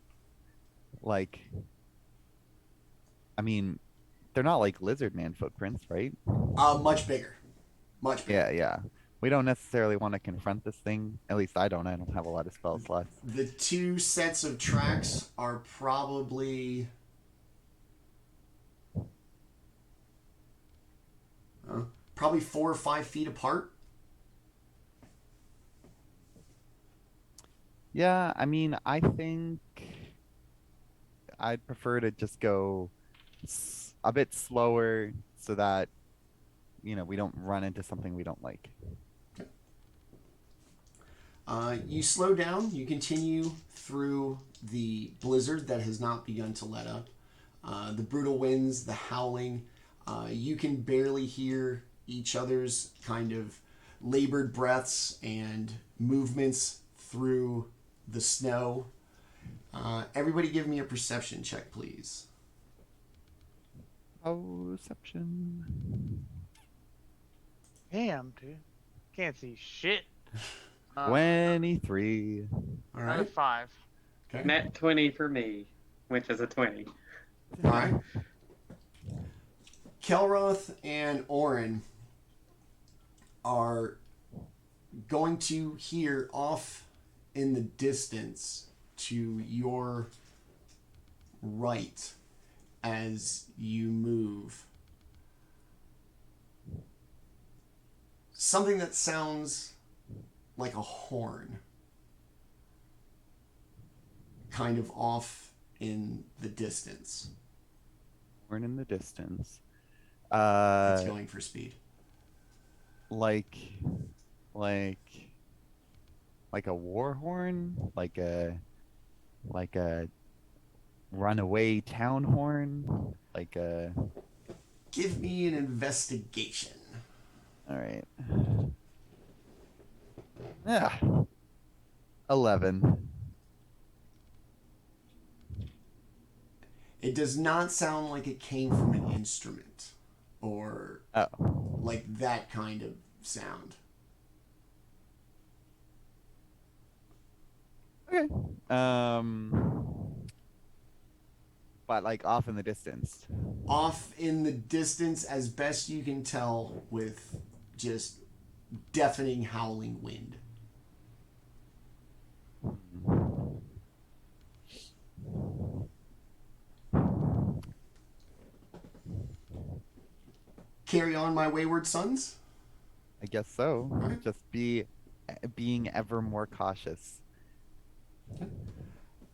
they're not like lizard man footprints, right? Much bigger. Much bigger. Yeah. We don't necessarily want to confront this thing. At least I don't. I don't have a lot of spell slots. The two sets of tracks are probably probably 4 or 5 feet apart. Yeah, I think I'd prefer to just go a bit slower so that we don't run into something we don't like. You slow down. You continue through the blizzard that has not begun to let up. The brutal winds, the howling. You can barely hear each other's kind of labored breaths and movements through the snow. Everybody give me a perception check, please. Perception. Damn, dude. Can't see shit. 23. All Out right. of 5. Okay. Nat 20 for me, which is a 20. All right. Kelroth and Orryn are going to hear off in the distance to your right as you move something that sounds like a horn kind of off in the distance. Horn in the distance. It's going for speed. Like a war horn, like a runaway town horn, like a. Give me an investigation. All right. Yeah. 11. It does not sound like it came from an instrument or like that kind of sound. Okay. But like off in the distance. Off in the distance, as best you can tell, with just deafening howling wind. Carry on, my wayward sons. I guess so. Right. Just being ever more cautious.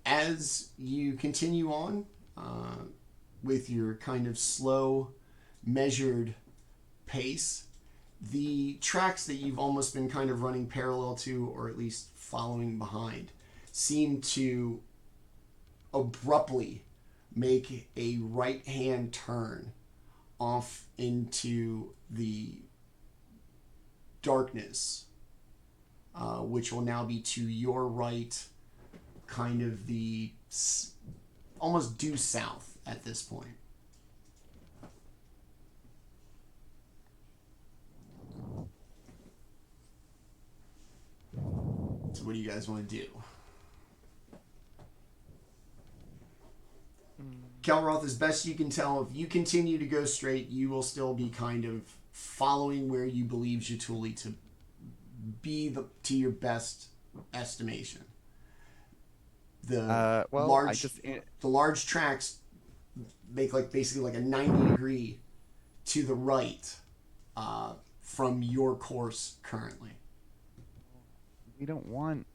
As you continue on with your kind of slow, measured pace, the tracks that you've almost been kind of running parallel to, or at least following behind, seem to abruptly make a right-hand turn off into the darkness, which will now be to your right, kind of the almost due south at this point. So what do you guys want to do? Kelroth, as best you can tell, if you continue to go straight, you will still be kind of following where you believe Jaatuuli to be to your best estimation. The large tracks make like basically like a 90-degree to the right from your course currently. We don't want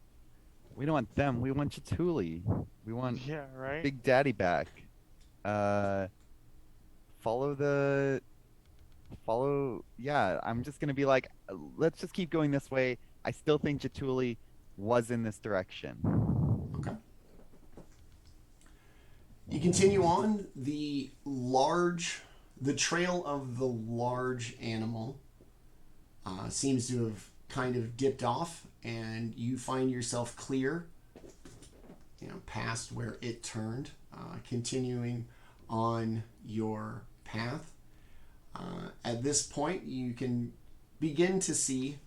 them. We want Jaatuuli. We want right. Big Daddy back. Yeah, I'm just gonna be like, let's just keep going this way. I still think Jaatuuli was in this direction. Okay. You continue on. The trail of the large animal seems to have kind of dipped off, and you find yourself clear, past where it turned, continuing on your path. At this point, you can begin to see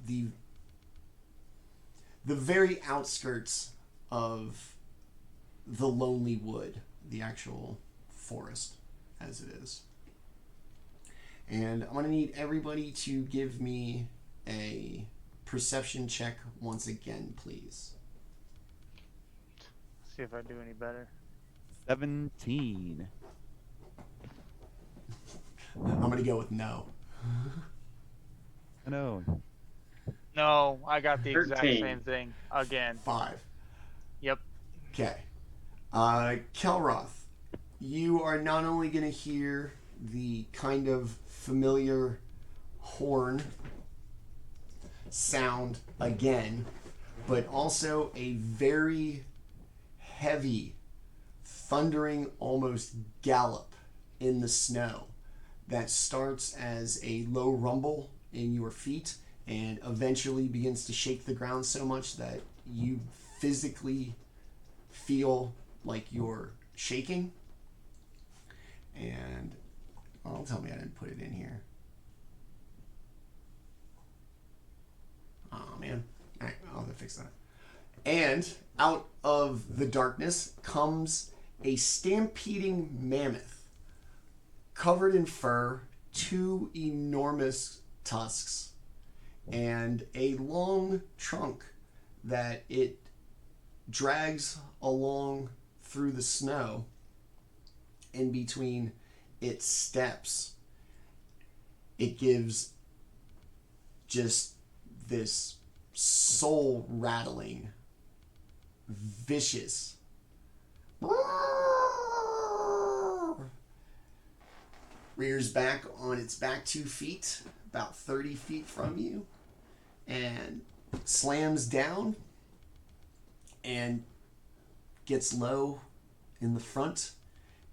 the very outskirts of the lonely wood, the actual forest as it is. And I'm going to need everybody to give me a perception check once again, please. See if I do any better. 17. I'm going to go with no. No. No, I got the exact 13. same thing again. 5. Yep. Okay. Kelroth, you are not only going to hear the kind of familiar horn sound again, but also a very heavy, thundering, almost gallop in the snow that starts as a low rumble in your feet and eventually begins to shake the ground so much that you physically feel like you're shaking. And don't tell me I didn't put it in here. Oh man. Alright, I'll have to fix that. And out of the darkness comes a stampeding mammoth covered in fur, 2 enormous tusks, and a long trunk that it drags along through the snow in between its steps. It gives just this soul rattling, vicious rears back on its back 2 feet, about 30 feet from you, and slams down and gets low in the front,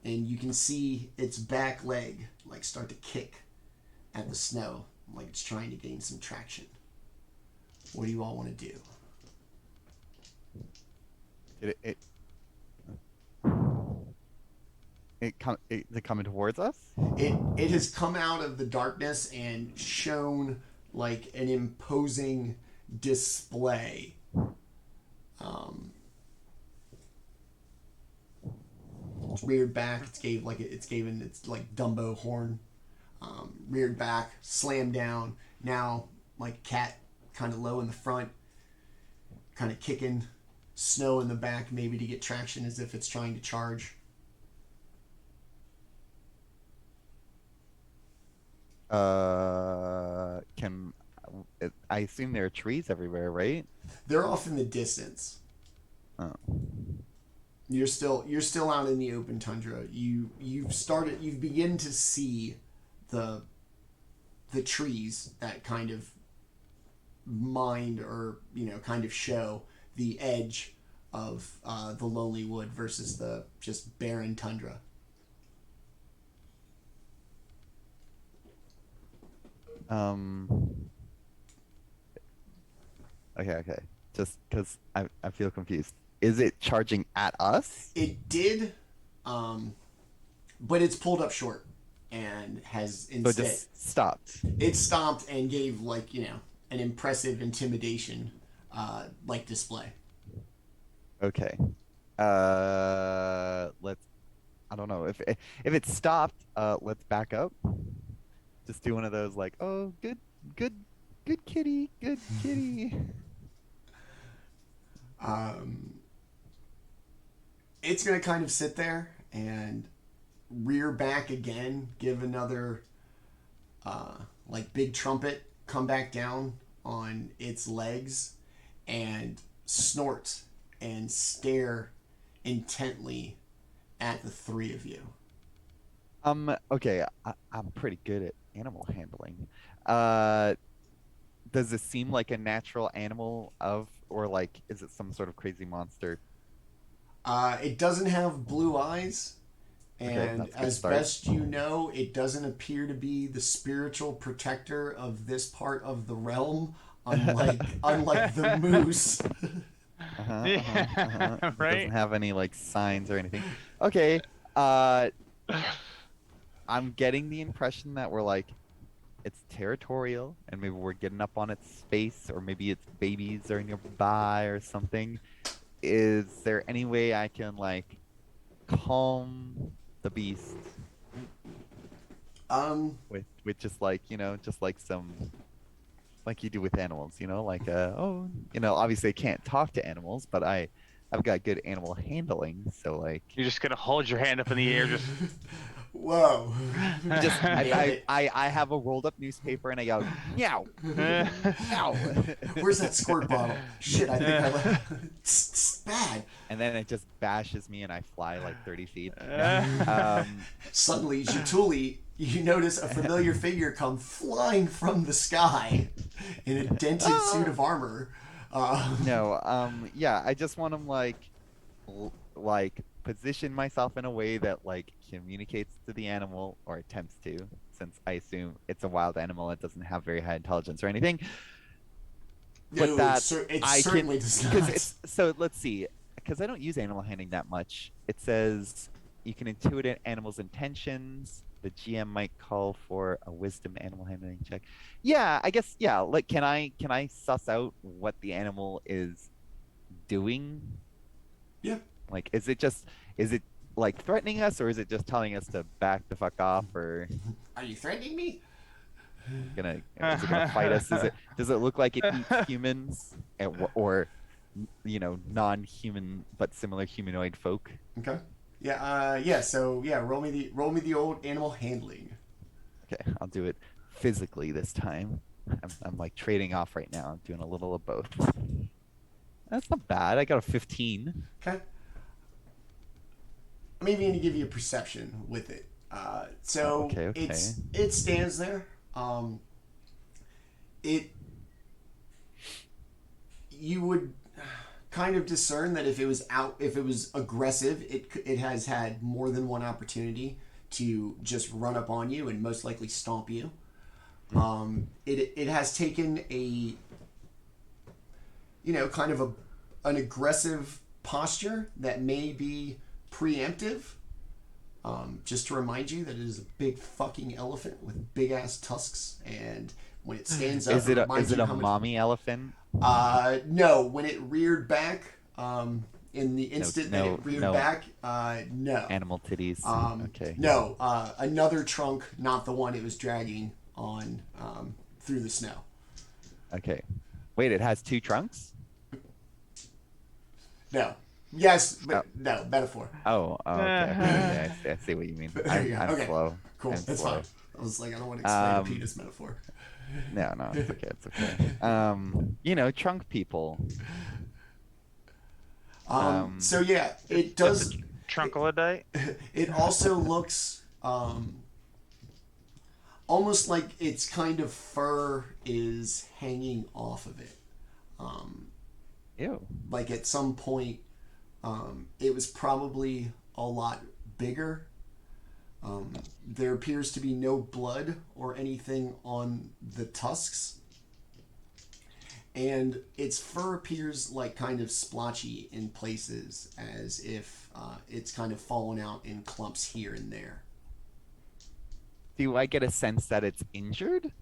and you can see its back leg like start to kick at the snow like it's trying to gain some traction. What do you all want to do? Is it coming towards us? It has come out of the darkness and shown like an imposing display. It's reared back. It's given its like Dumbo horn. Reared back, slammed down. Now like cat, kind of low in the front, kind of kicking snow in the back, maybe to get traction as if it's trying to charge. I assume there are trees everywhere, right? They're off in the distance. Oh. You're still out in the open tundra. You've begun to see the trees that kind of mind or kind of show the edge of the lonely wood versus the just barren tundra. Okay. Just because I feel confused. Is it charging at us? It did, but it's pulled up short and has instead. So it just stopped. It stopped and gave an impressive intimidation like display. Okay. Let's. I don't know if it's stopped. Let's back up. Just do one of those like, oh, good, good, good kitty, good kitty. It's gonna kind of sit there and rear back again, give another like big trumpet, come back down on its legs, and snort and stare intently at the three of you. Okay, I'm pretty good at animal handling. Does it seem like a natural animal or like, is it some sort of crazy monster? It doesn't have blue eyes, and that's a good as start. best you know, it doesn't appear to be the spiritual protector of this part of the realm, unlike the moose. It Right? doesn't have any like signs or anything. Okay, I'm getting the impression that we're like, it's territorial, and maybe we're getting up on its space, or maybe its babies are nearby or something. Is there any way I can like calm the beast with just like, just like some, like you do with animals, like oh, obviously I can't talk to animals, but I've got good animal handling, so like You're just gonna hold your hand up in the air, just Whoa. just Nailed it. I have a rolled up newspaper and I go meow meow Where's that squirt bottle? Shit, I think I left. It's bad. and then it just bashes me and I fly like 30 feet. Suddenly, Jaatuuli, you notice a familiar figure come flying from the sky in a dented suit of armor. Yeah, I just want to like position myself in a way that like communicates to the animal, or attempts to, since I assume it's a wild animal, it doesn't have very high intelligence or anything. But No, that it I certainly can, does because not. it's so. Let's see, because I don't use animal handling that much. It says you can intuit an animal's intentions. The GM might call for a wisdom animal handling check. Yeah, I guess. Yeah, like can I suss out what the animal is doing? Yeah. Like, is it like threatening us, or is it just telling us to back the fuck off, or Are you threatening me? is it gonna fight us? Does it look like it eats humans, or non-human but similar humanoid folk? Okay. Yeah. So yeah, roll me the old animal handling. Okay, I'll do it physically this time. I'm like trading off right now. I'm doing a little of both. That's not bad. I got a 15. Okay. I'm even going to give you a perception with it. So Okay. it stands there. You would kind of discern that if it was aggressive, it has had more than one opportunity to just run up on you and most likely stomp you. It has taken a kind of an aggressive posture that may be preemptive. Just to remind you that it is a big fucking elephant with big ass tusks, and when it stands up, Is it a mommy elephant? No. When it reared back, in the instant that it reared back, no. Animal titties. Okay. No. Another trunk, not the one it was dragging on through the snow. Okay. Wait, it has two trunks? No. Yes, but no, metaphor. Oh, okay. I see what you mean. I'm Okay. slow. Cool, I'm that's slow. fine. I was like, I don't want to explain a penis metaphor. No, it's okay. It's okay. Trunk people. So yeah, it does. Trunklodite. It also looks almost like its kind of fur is hanging off of it. Ew. Like at some point, it was probably a lot bigger. There appears to be no blood or anything on the tusks. And its fur appears like kind of splotchy in places, as if it's kind of fallen out in clumps here and there. Do I get a sense that it's injured?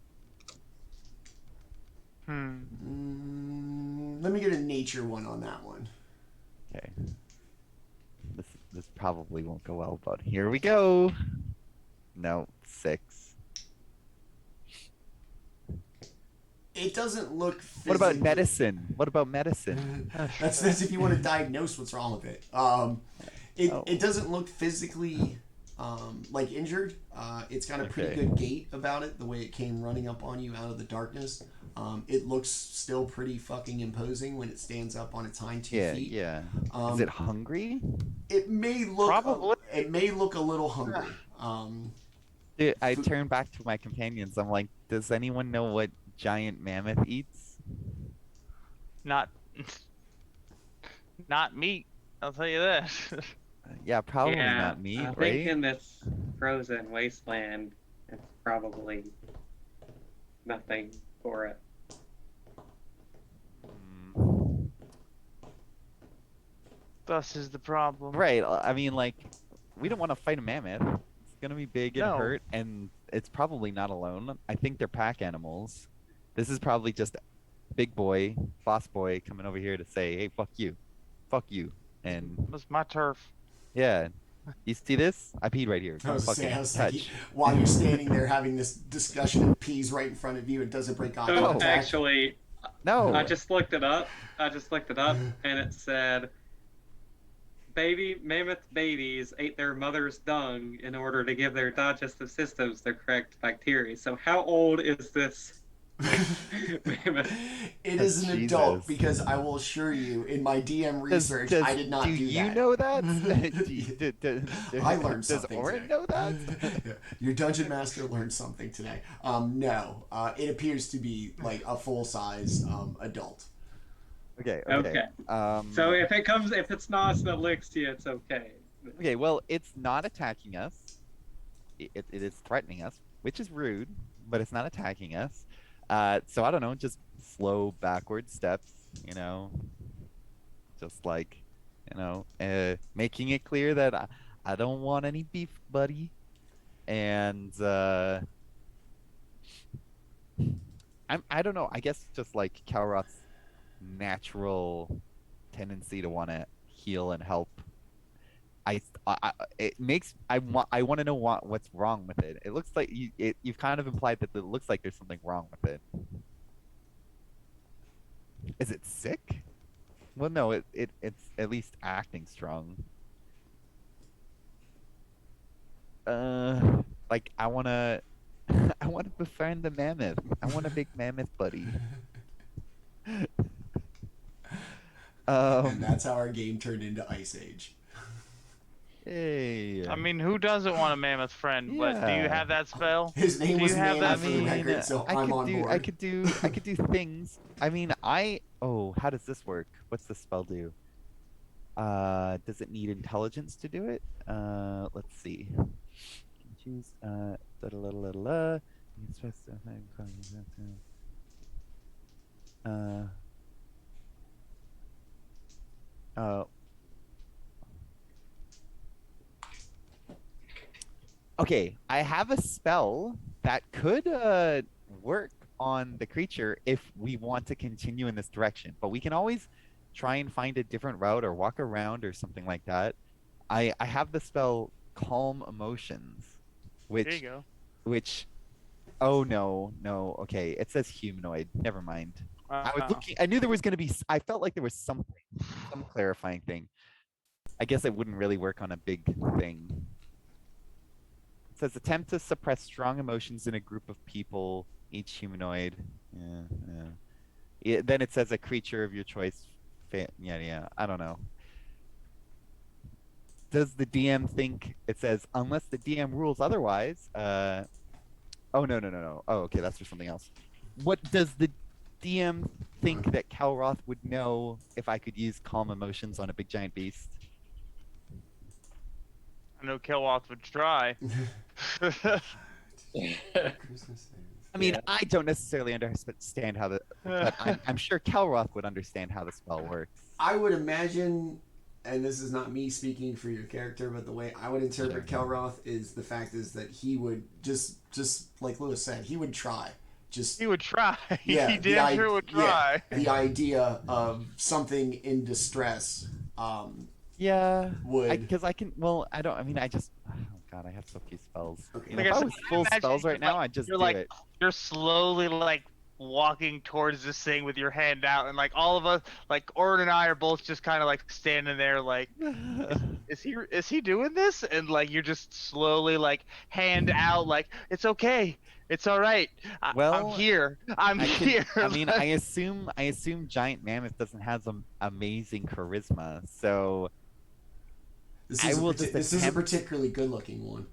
Let me get a nature one on that one. Okay. This probably won't go well, but here we go. No, 6. It doesn't look physically... What about medicine? What about medicine? That's if you want to diagnose what's wrong with it. It doesn't look physically like injured. It's got a pretty good gait about it, the way it came running up on you out of the darkness. It looks still pretty fucking imposing when it stands up on its hind 2 feet. Yeah. Is it hungry? It may look Probably. It may look a little hungry. Dude, I turn back to my companions. I'm like, does anyone know what giant mammoth eats? Not meat. I'll tell you that. Yeah, probably not meat, I right? think in this frozen wasteland, it's probably nothing for it. Thus is the problem. Right. I mean, like, we don't want to fight a mammoth. It's gonna be big and No. hurt, and it's probably not alone. I think they're pack animals. This is probably just big boy, boss boy, coming over here to say, "Hey, fuck you, and That's my turf. yeah." You see this? I peed right here. I was Fucking like, touch. while you're standing there having this discussion of peas right in front of you, it doesn't break eye So contact. actually, No. I just looked it up. And it said, baby mammoth babies ate their mother's dung in order to give their digestive systems the correct bacteria. So how old is this mammoth? It is an Jesus. adult, because I will assure you, in my DM research, I did not do that. Do you know that? I learned Does something Orryn today. know that? Your dungeon master learned something today. No, it appears to be like a full-size adult. Okay. So if it's Nos that licks you, it's okay. Okay, well, it's not attacking us. It is threatening us, which is rude, but it's not attacking us. So I don't know, just slow backward steps, just like, making it clear that I don't want any beef, buddy. And I don't know, I guess just like Kelroth's natural tendency to want to heal and help. I want to know what's wrong with it. It looks like you've kind of implied that it looks like there's something wrong with it. Is it sick? Well, no, it's at least acting strong. Like I wanna befriend the mammoth. I want a big mammoth buddy. And that's how our game turned into Ice Age. Hey. I mean, who doesn't want a mammoth friend? But do you Yeah. have that spell? His name Do was you have Manny that? for the record, so I'm on board. I could do things. I mean, how does this work? What's the spell do? Does it need intelligence to do it? Let's see. Choose okay, I have a spell that could work on the creature if we want to continue in this direction, but we can always try and find a different route or walk around or something like that. I have the spell Calm Emotions, There you go. oh no, okay, it says humanoid. Never mind. I was looking. I knew there was going to be. I felt like there was some clarifying thing. I guess it wouldn't really work on a big thing. It says attempt to suppress strong emotions in a group of people, each humanoid. Yeah. Then it says a creature of your choice. Yeah. I don't know. Does the DM think it says unless the DM rules otherwise? Oh no. Oh, okay, that's for something else. What does the DM think that Kelroth would know if I could use calm emotions on a big giant beast? I know Kelroth would try. I mean, I don't necessarily understand how but I'm sure Kelroth would understand how the spell works. I would imagine, and this is not me speaking for your character, but the way I would interpret Kelroth is the fact is that he would just like Lewis said, he would try. just He would try. Yeah, He damn sure would try. the idea of something in distress Yeah, would. because I can. Well, I don't. I mean, I just. Oh God, I have so few spells. Okay. You know, Like if I I said, was I full imagine spells you right could, now, like, I'd just you're do like it. you're slowly like walking towards this thing with your hand out, and like all of us, like Orryn and I are both just kind of like standing there, like, is he doing this? And like you're just slowly like hand out, like it's okay, it's all right. I'm Well, here. I'm I can. here. I mean, I assume giant mammoth doesn't have some amazing charisma, so I will just This is a attempt. particularly good-looking one.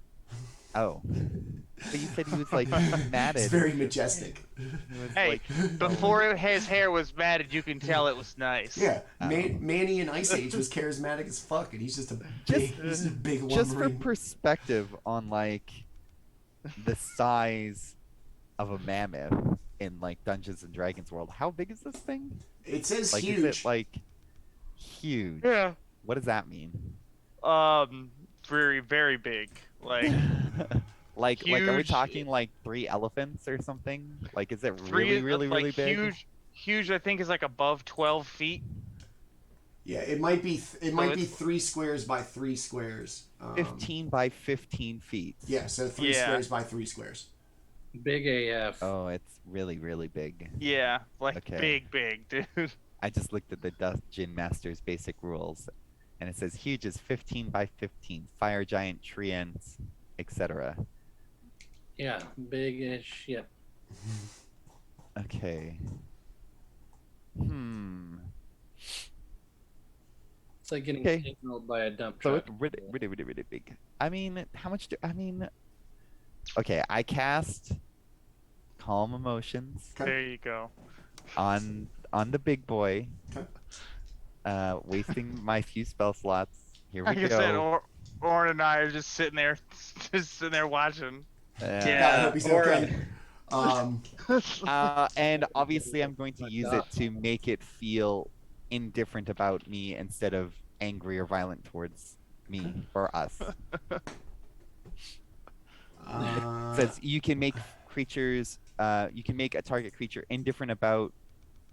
Oh, but you said he was like It's matted. very majestic. He was, Hey, like, before his hair was matted, you can tell it was nice. Yeah, Oh. Manny in Ice Age was charismatic as fuck, and he's just a big just for lumbering. perspective on like the size of a mammoth in like Dungeons and Dragons world, how big is this thing? It says Like, huge. is it like huge? Yeah. What does that mean? Very, very big. Like like are we huge- talking like 3 elephants or something? Like, is it three, really like big? huge. I think is like above 12 feet. Yeah, it might be. It might be it's- 3 squares by 3 squares. 15 by 15 feet. Yeah, so 3 Yeah. squares by 3 squares. Big AF. Oh, it's really big. Yeah, like Okay. big, dude. I just looked at the Dungeon Master's basic rules, and it says huge is 15 by 15, fire giant, tree ants, etc. Yeah, big-ish. Yep. Okay. It's like getting Okay. signaled by a dump So truck. it's really big. I mean, how much do I mean? Okay, I cast Calm Emotions Okay. There you go. on the big boy. Okay. Wasting my few spell slots. Here we Like I go. said, Orryn and I are just sitting there watching. God, I Yeah, hope he's Orryn. okay. And obviously, I'm going to use it to make it feel indifferent about me instead of angry or violent towards me or us. It says you can make creatures. You can make a target creature indifferent about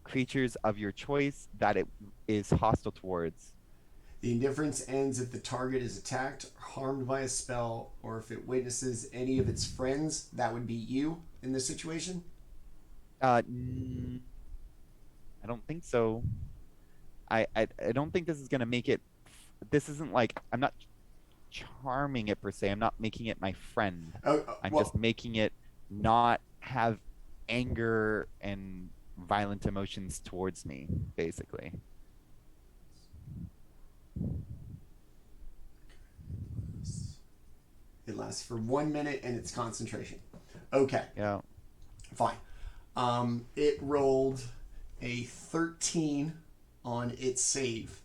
creatures of your choice that it is hostile towards. The indifference ends if the target is attacked, harmed by a spell, or if it witnesses any of its friends. That would be you in this situation. I don't think so. I don't think this is gonna make it. This isn't like I'm not charming it per se. I'm not making it my friend. I'm Well, just making it not have anger and violent emotions towards me, basically. it lasts for 1 minute and it's concentration. Okay, Yeah. fine. It rolled a 13 on its save.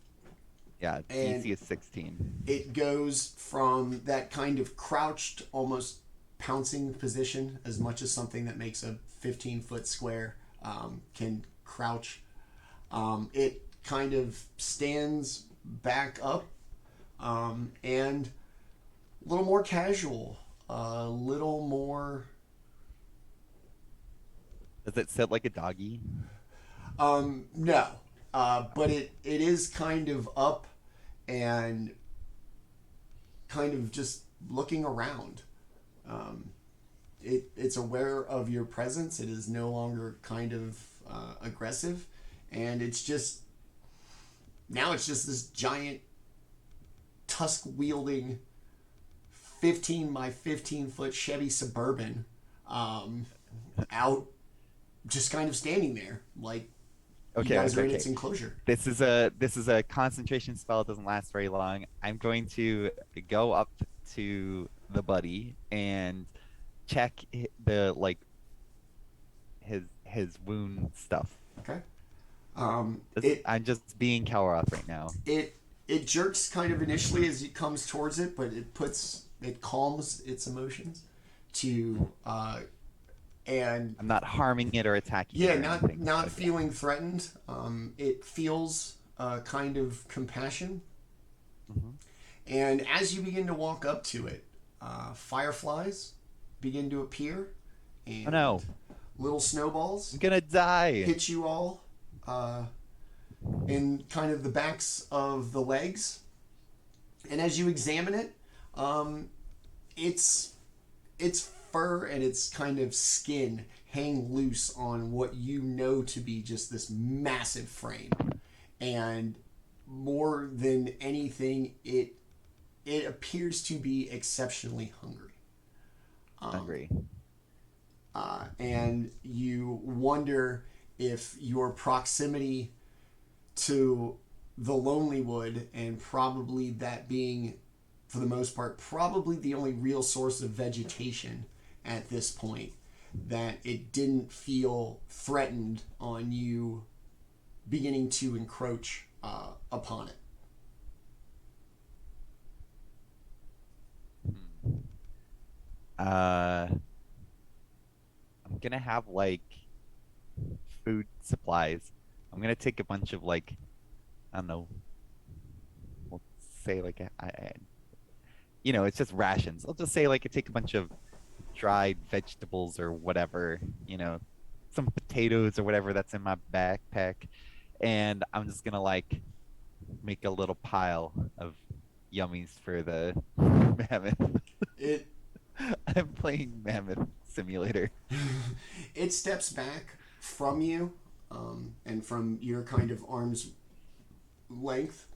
Yeah. And- DC is 16. It goes from that kind of crouched, almost pouncing position, as much as something that makes a 15-foot square can crouch. It kind of stands back up and a little more casual, a little more. Does it sit like a doggy? No, but it is kind of up and kind of just looking around. It's aware of your presence. It is no longer kind of aggressive, and it's just this giant tusk wielding 15 by 15 foot Chevy Suburban out, just kind of standing there like you guys are in its enclosure. This is a concentration spell. It doesn't last very long. I'm going to go up to the buddy and check his wound stuff. Okay. I'm just being Kelroth right now. It jerks kind of initially as it comes towards it, but it calms its emotions to and I'm not harming it or attacking it. yeah, or anything. not Okay. feeling threatened. It feels kind of compassion, Mhm. and as you begin to walk up to it, fireflies begin to appear, and Oh, no. little snowballs I'm gonna die. hit you all in kind of the backs of the legs. And as you examine it, its fur and its kind of skin hang loose on what you know to be just this massive frame. And more than anything, it appears to be exceptionally hungry. Hungry. And you wonder if your proximity to the Lonely Wood, and probably that being, for the most part, probably the only real source of vegetation at this point, that it didn't feel threatened on you beginning to encroach upon it. I'm gonna have like food supplies. I'm gonna take a bunch of like, I don't know, we'll say like it's just rations. I'll just say like I take a bunch of dried vegetables or whatever, some potatoes or whatever that's in my backpack, and I'm just gonna like make a little pile of yummies for the mammoth. It I'm playing Mammoth Simulator. it steps back from you, and from your kind of arm's length,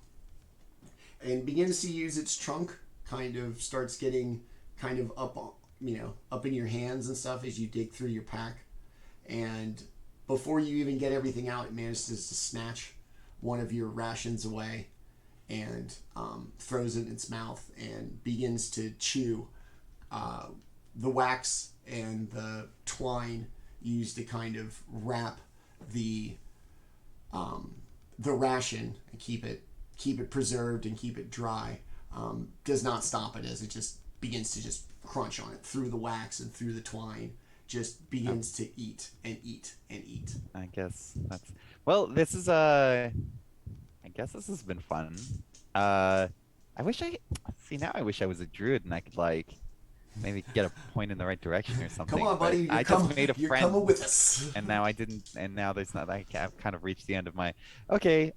and begins to use its trunk. Kind of starts getting kind of up in your hands and stuff as you dig through your pack. And before you even get everything out, it manages to snatch one of your rations away and throws it in its mouth and begins to chew the wax and the twine used to kind of wrap the ration and keep it preserved and keep it dry. Does not stop it as it just begins to just crunch on it through the wax and through the twine. Just begins to eat and eat and eat. I guess that's well. This is I guess this has been fun. I wish I wish I was a druid and I could like maybe get a point in the right direction or something. Come on, buddy. I just made a you're friend, coming with us. and now I didn't, and now there's not. I've kind of reached the end of my. Okay.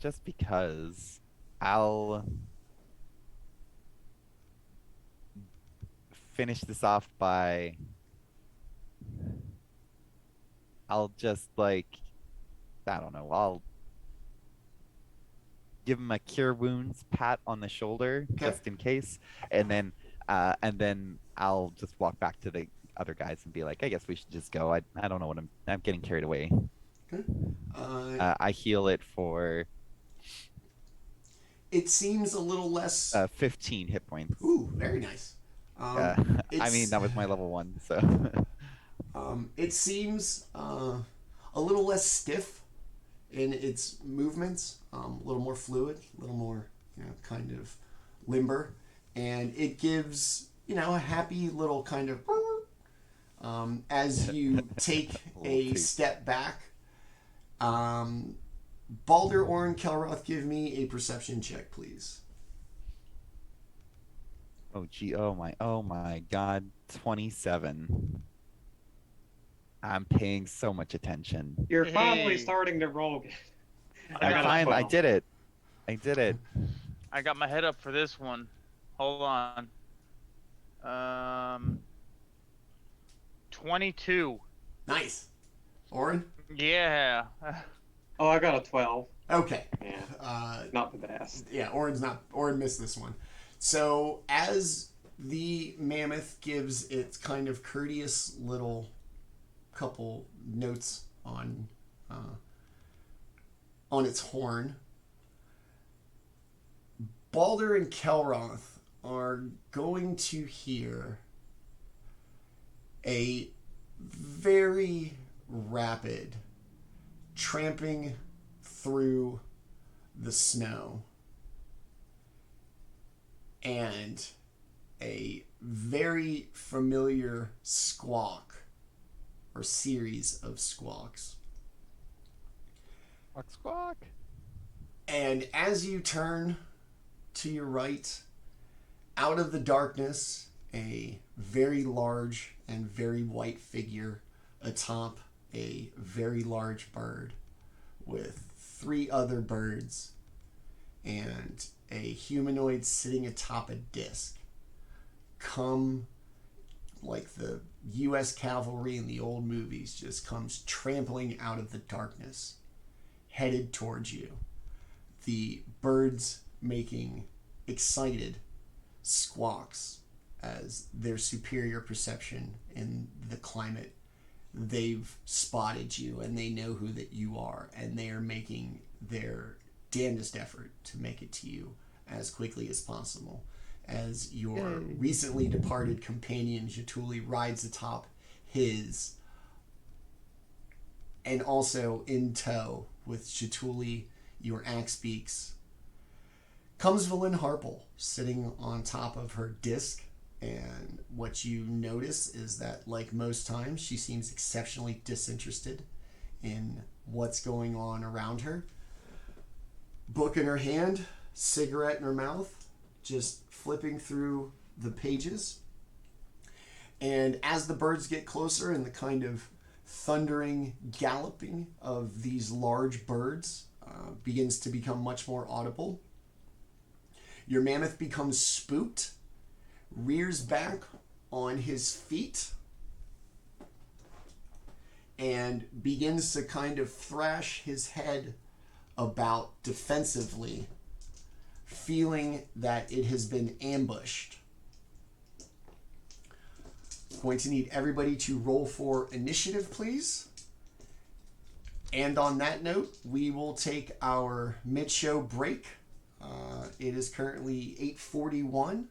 Just because I'll finish this off by. I'll just like, I don't know. I'll give him a cure wounds pat on the shoulder just in case, and then I'll just walk back to the other guys and be like, I guess we should just go. I don't know what I'm getting carried away. Okay. I heal it for. It seems a little less. 15 hit points. Ooh, very nice. I mean, that was my level 1, so. It seems a little less stiff in its movements, a little more fluid, a little more, kind of limber, and it gives, a happy little kind of as you take a step back. Baldr, Orryn, Kelroth, give me a perception check, please. Oh gee, oh my God, 27. I'm paying so much attention. You're finally Hey. starting to roll again. I did it. I did it. I got my head up for this one. Hold on. 22. Nice. Orryn? Yeah. Oh, I got a 12. Okay. Yeah, not the best. Yeah, Orryn missed this one. So as the mammoth gives its kind of courteous little couple notes on its horn, Baldr and Kelroth are going to hear a very rapid tramping through the snow and a very familiar squawk or series of squawks. Squawk, squawk. And as you turn to your right, out of the darkness a very large and very white figure atop a very large bird with 3 other birds and a humanoid sitting atop a disc come like the U.S. cavalry in the old movies, just comes trampling out of the darkness, headed towards you. The birds making excited squawks as their superior perception in the climate. They've spotted you and they know who that you are, and they are making their damnedest effort to make it to you as quickly as possible. As your recently departed companion Jaatuuli rides atop his, and also in tow with Jaatuuli, your axe beaks, comes Valen Harple sitting on top of her disc. And what you notice is that, like most times, she seems exceptionally disinterested in what's going on around her. Book in her hand, cigarette in her mouth, just flipping through the pages. And as the birds get closer and the kind of thundering galloping of these large birds begins to become much more audible, your mammoth becomes spooked, rears back on his feet, and begins to kind of thrash his head about defensively, feeling that it has been ambushed. Going to need everybody to roll for initiative, please. And on that note, we will take our mid-show break. It is currently 8:41.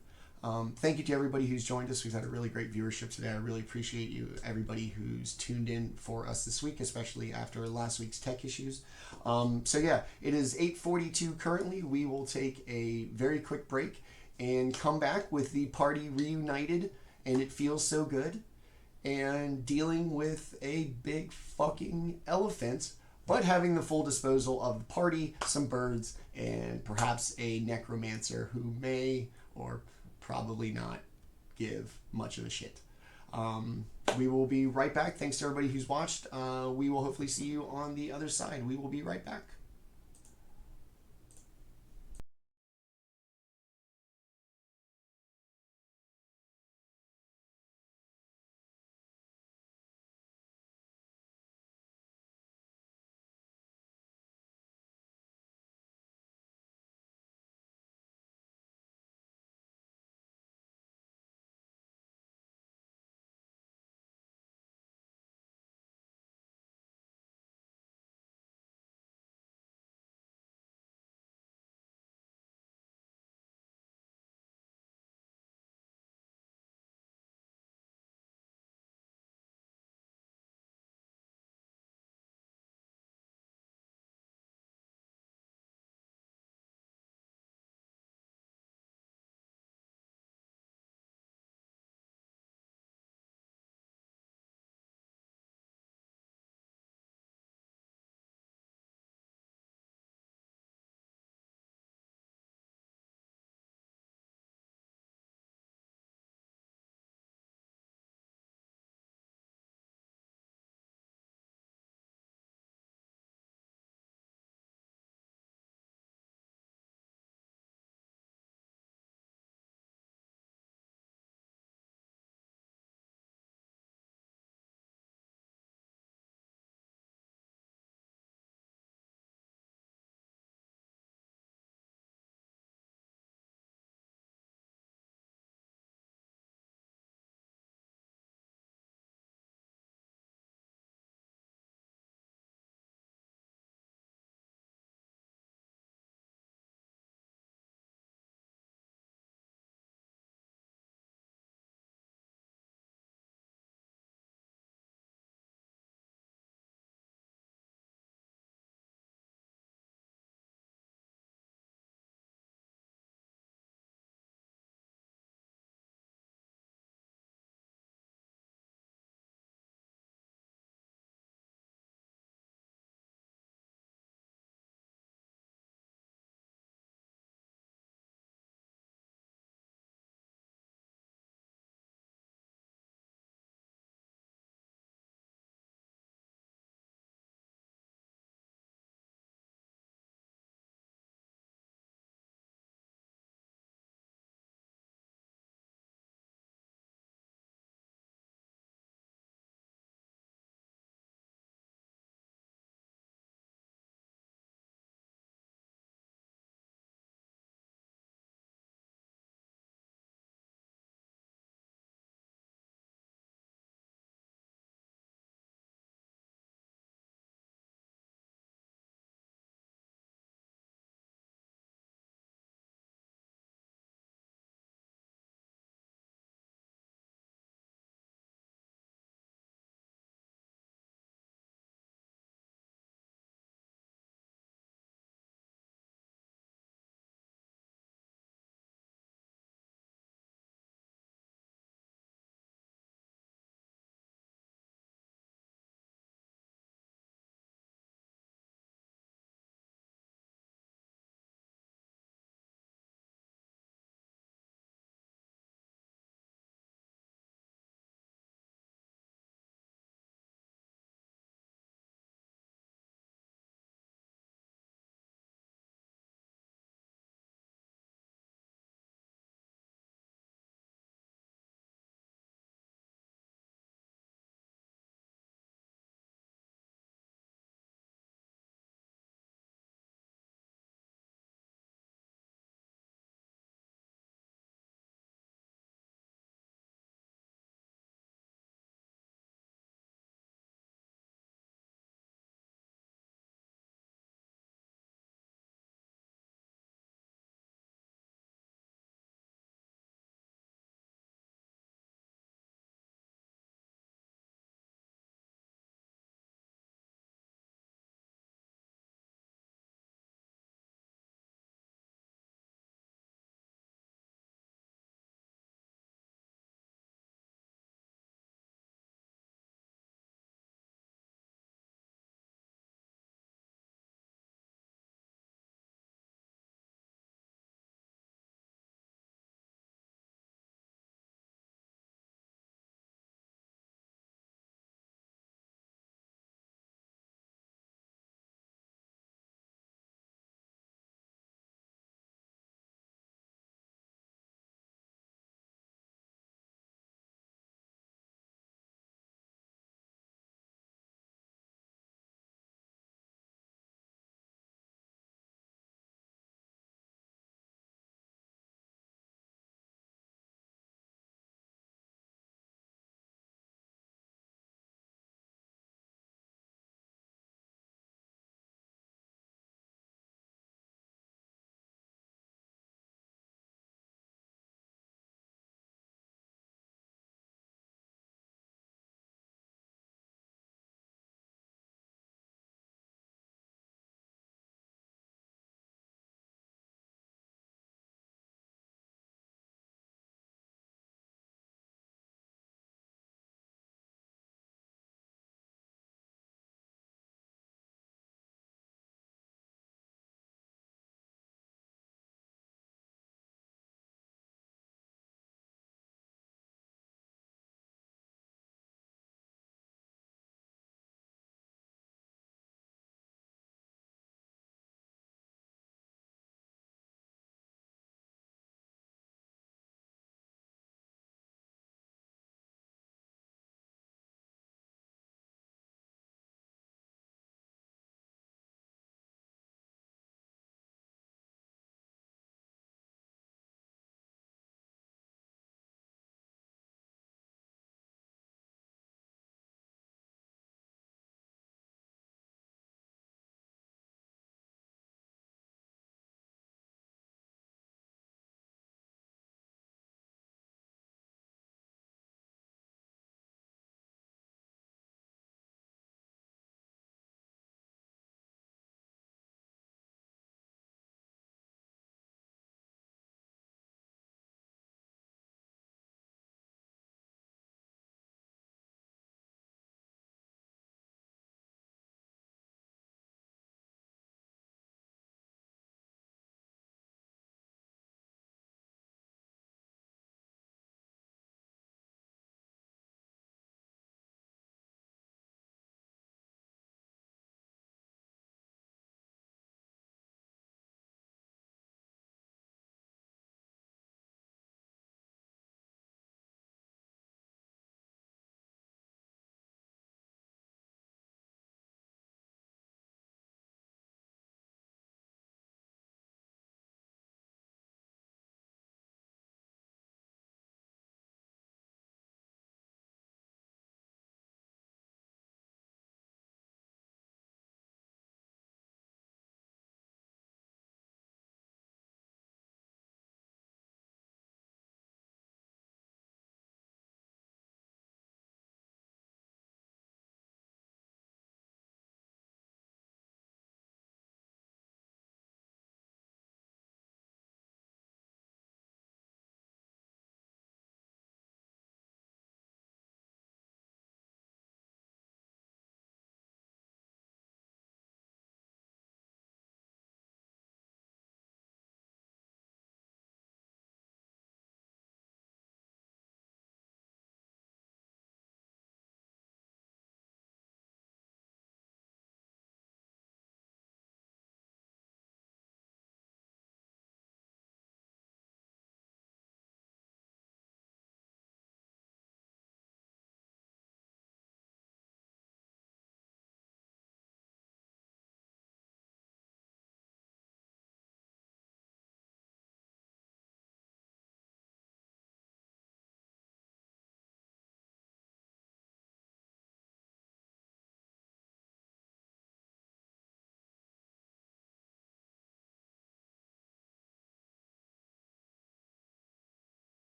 Thank you to everybody who's joined us. We've had a really great viewership today. I really appreciate you, everybody who's tuned in for us this week, especially after last week's tech issues. So yeah, it is 8:42 currently. We will take a very quick break and come back with the party reunited, and it feels so good, and dealing with a big fucking elephant, but having the full disposal of the party, some birds, and perhaps a necromancer who may or probably not give much of a shit. We will be right back. Thanks to everybody who's watched. We will hopefully see you on the other side. We will be right back.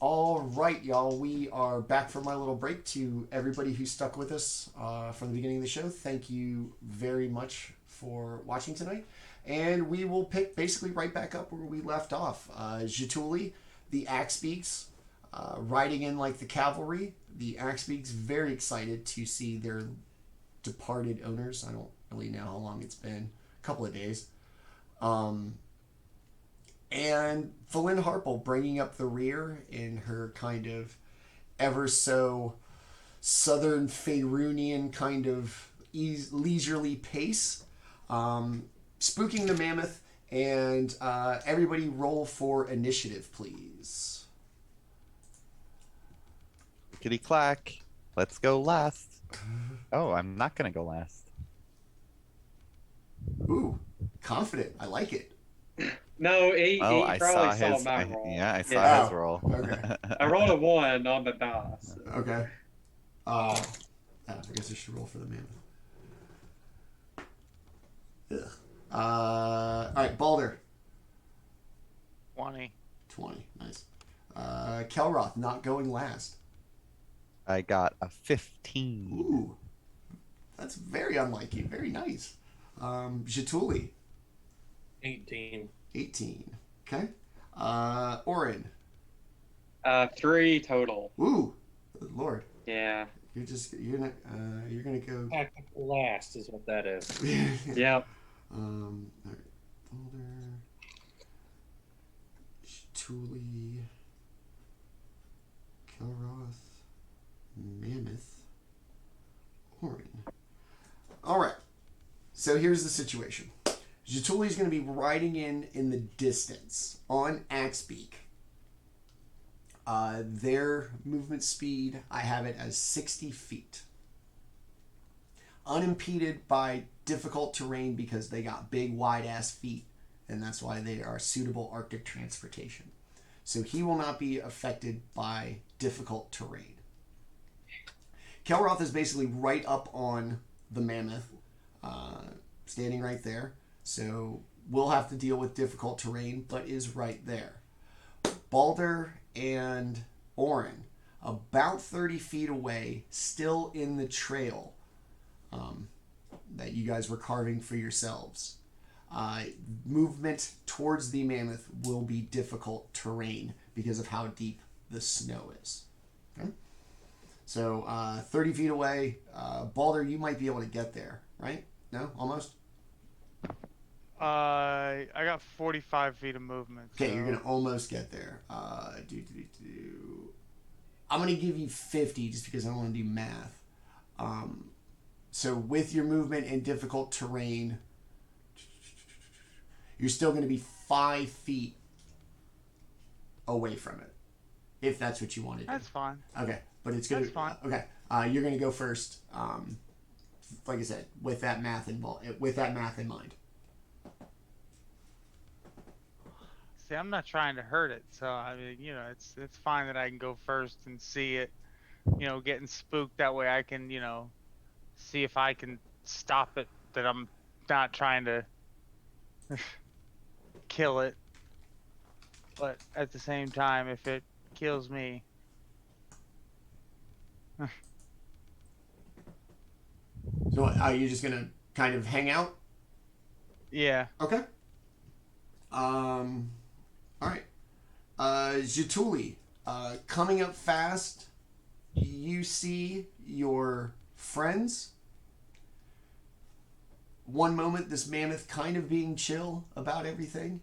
All right, y'all. We are back from my little break. To everybody who stuck with us from the beginning of the show, thank you very much for watching tonight. And we will pick basically right back up where we left off. Jaatuuli, the Axe Beaks, riding in like the cavalry. The Axe Beaks very excited to see their departed owners. I don't really know how long it's been. A couple of days. And Falin Harple bringing up the rear in her kind of ever so southern Faerunian kind of leisurely pace. Spooking the mammoth, and everybody roll for initiative, please. Kitty clack. Let's go last. Oh, I'm not gonna go last. Ooh, confident. I like it. No, he I probably saw saw his. my roll. I saw Yeah. his roll. Okay. I rolled a 1 on the dice. Okay. I guess I should roll for the mammoth. Ugh. All right, Baldr. 20. 20. Nice. Kelroth not going last. I got a 15. Ooh. That's very unlike you. Very nice. Jaatuuli. 18. 18. Okay. Orryn. 3 total. Ooh. Good Lord. Yeah. You're gonna go. Tactical last is what that is. Yep. All right. Baldr. Jaatuuli. Kelroth. Mammoth. Orryn. All right. So here's the situation. Jaatuuli is going to be riding in the distance on Axebeak. Their movement speed, I have it as 60 feet. Unimpeded by difficult terrain because they got big, wide-ass feet, and that's why they are suitable Arctic transportation. So he will not be affected by difficult terrain. Kelroth is basically right up on the mammoth, standing right there. So we'll have to deal with difficult terrain, but is right there. Baldr and Orryn, about 30 feet away, still in the trail that you guys were carving for yourselves. Movement towards the mammoth will be difficult terrain because of how deep the snow is. Okay? So 30 feet away, Baldr, you might be able to get there, right? No? Almost? I got 45 feet of movement. Okay, so... you're going to almost get there. I'm going to give you 50 just because I don't want to do math. So with your movement in difficult terrain, you're still going to be 5 feet away from it, if that's what you want to do. That's fine. Okay, but it's going to... That's fine. Okay, you're going to go first, like I said, with that math in mind. See, I'm not trying to hurt it, so I mean, it's fine that I can go first and see it, getting spooked. That way I can, see if I can stop it. That I'm not trying to kill it, but at the same time, if it kills me, So are you just going to kind of hang out? yeah. Okay. All right. Jaatuuli, coming up fast, you see your friends. One moment, this mammoth kind of being chill about everything,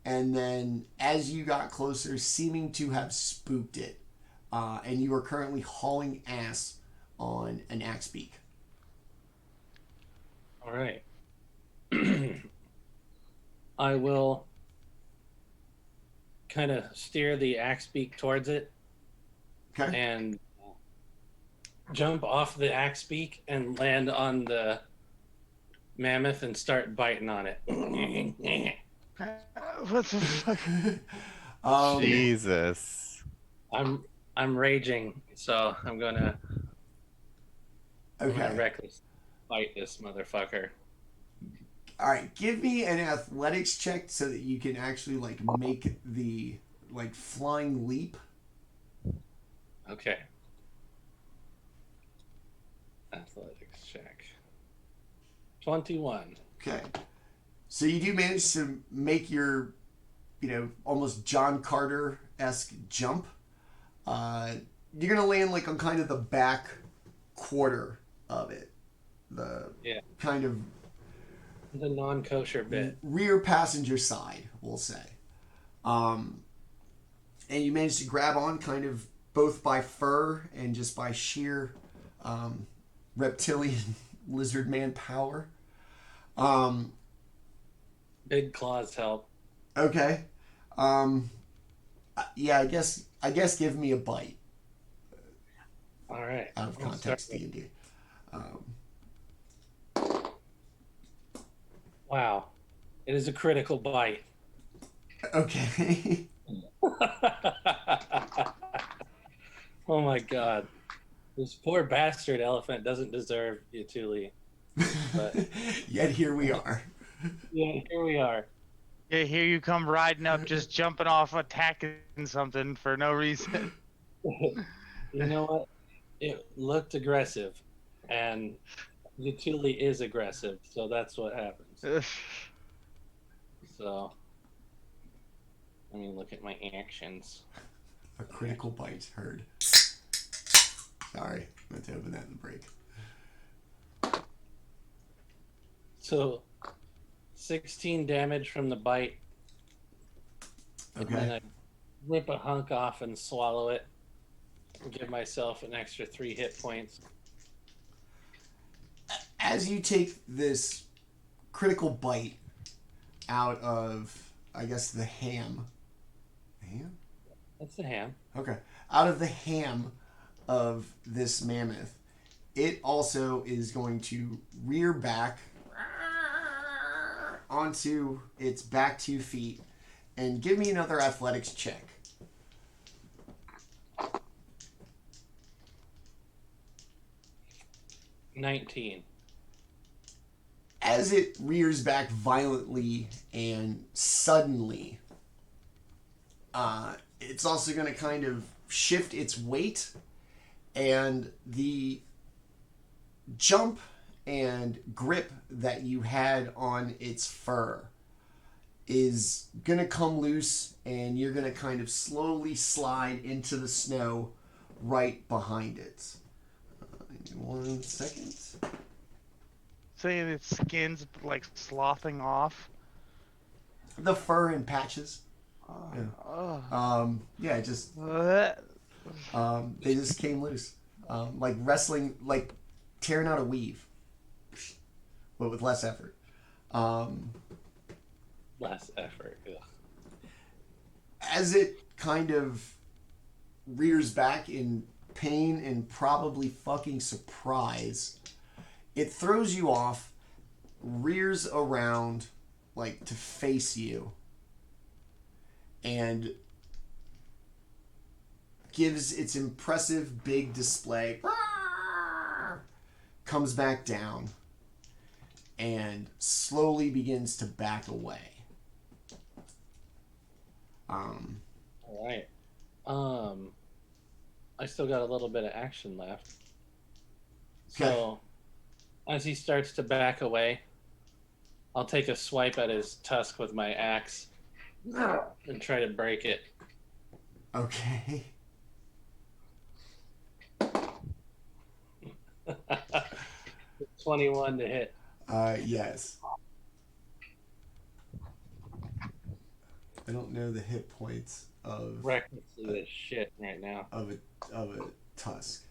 and then as you got closer, seeming to have spooked it, and you are currently hauling ass on an axe beak. All right. I will kind of steer the axe beak towards it Okay. and jump off the axe beak and land on the mammoth and start biting on it. What the fuck? Jesus. I'm raging, so I'm gonna Okay. reckless fight this motherfucker. All right, give me an athletics check so that you can actually make the flying leap Okay. Athletics check. 21. Okay. So you do manage to make your, almost John Carter-esque jump. You're gonna land like on kind of the back quarter of it. The kind of the non-kosher bit. Rear passenger side, we'll say. And you manage to grab on kind of both by fur and just by sheer reptilian lizard man power. Big claws help. Okay. Yeah, I guess give me a bite. All right. Out of context, D&D. Wow. It is a critical bite. Okay. Oh my god. This poor bastard elephant doesn't deserve Jaatuuli. But yet here we are. yeah, here we are. Yeah, here you come riding up, just jumping off, attacking something for no reason. You know what? It looked aggressive, and Jaatuuli is aggressive, so that's what happens. So, let me look at my actions. A critical bite heard. Sorry, I meant to open that in the break. So, 16 damage from the bite. Okay. And then I rip a hunk off and swallow it. And give myself an extra 3 hit points. As you take this critical bite out of, I guess, the ham. Ham? That's the ham. Okay. Out of the ham of this mammoth, it also is going to rear back onto its back 2 feet and give me another athletics check. $19. As it rears back violently and suddenly, it's also going to kind of shift its weight, and the jump and grip that you had on its fur is going to come loose, and you're going to kind of slowly slide into the snow right behind it. 1 second. Say its skin's like sloughing off. The fur in patches. Yeah, just they just came loose, like wrestling, like tearing out a weave, but with less effort. Less effort. Ugh. As it kind of rears back in pain and probably fucking surprise, it throws you off, rears around like to face you, and gives its impressive big display, comes back down, and slowly begins to back away. All right. I still got a little bit of action left. So, as he starts to back away, I'll take a swipe at his tusk with my axe and try to break it. Okay. 21 to hit. Yes. I don't know the hit points of Recklessly as shit right now. of a tusk.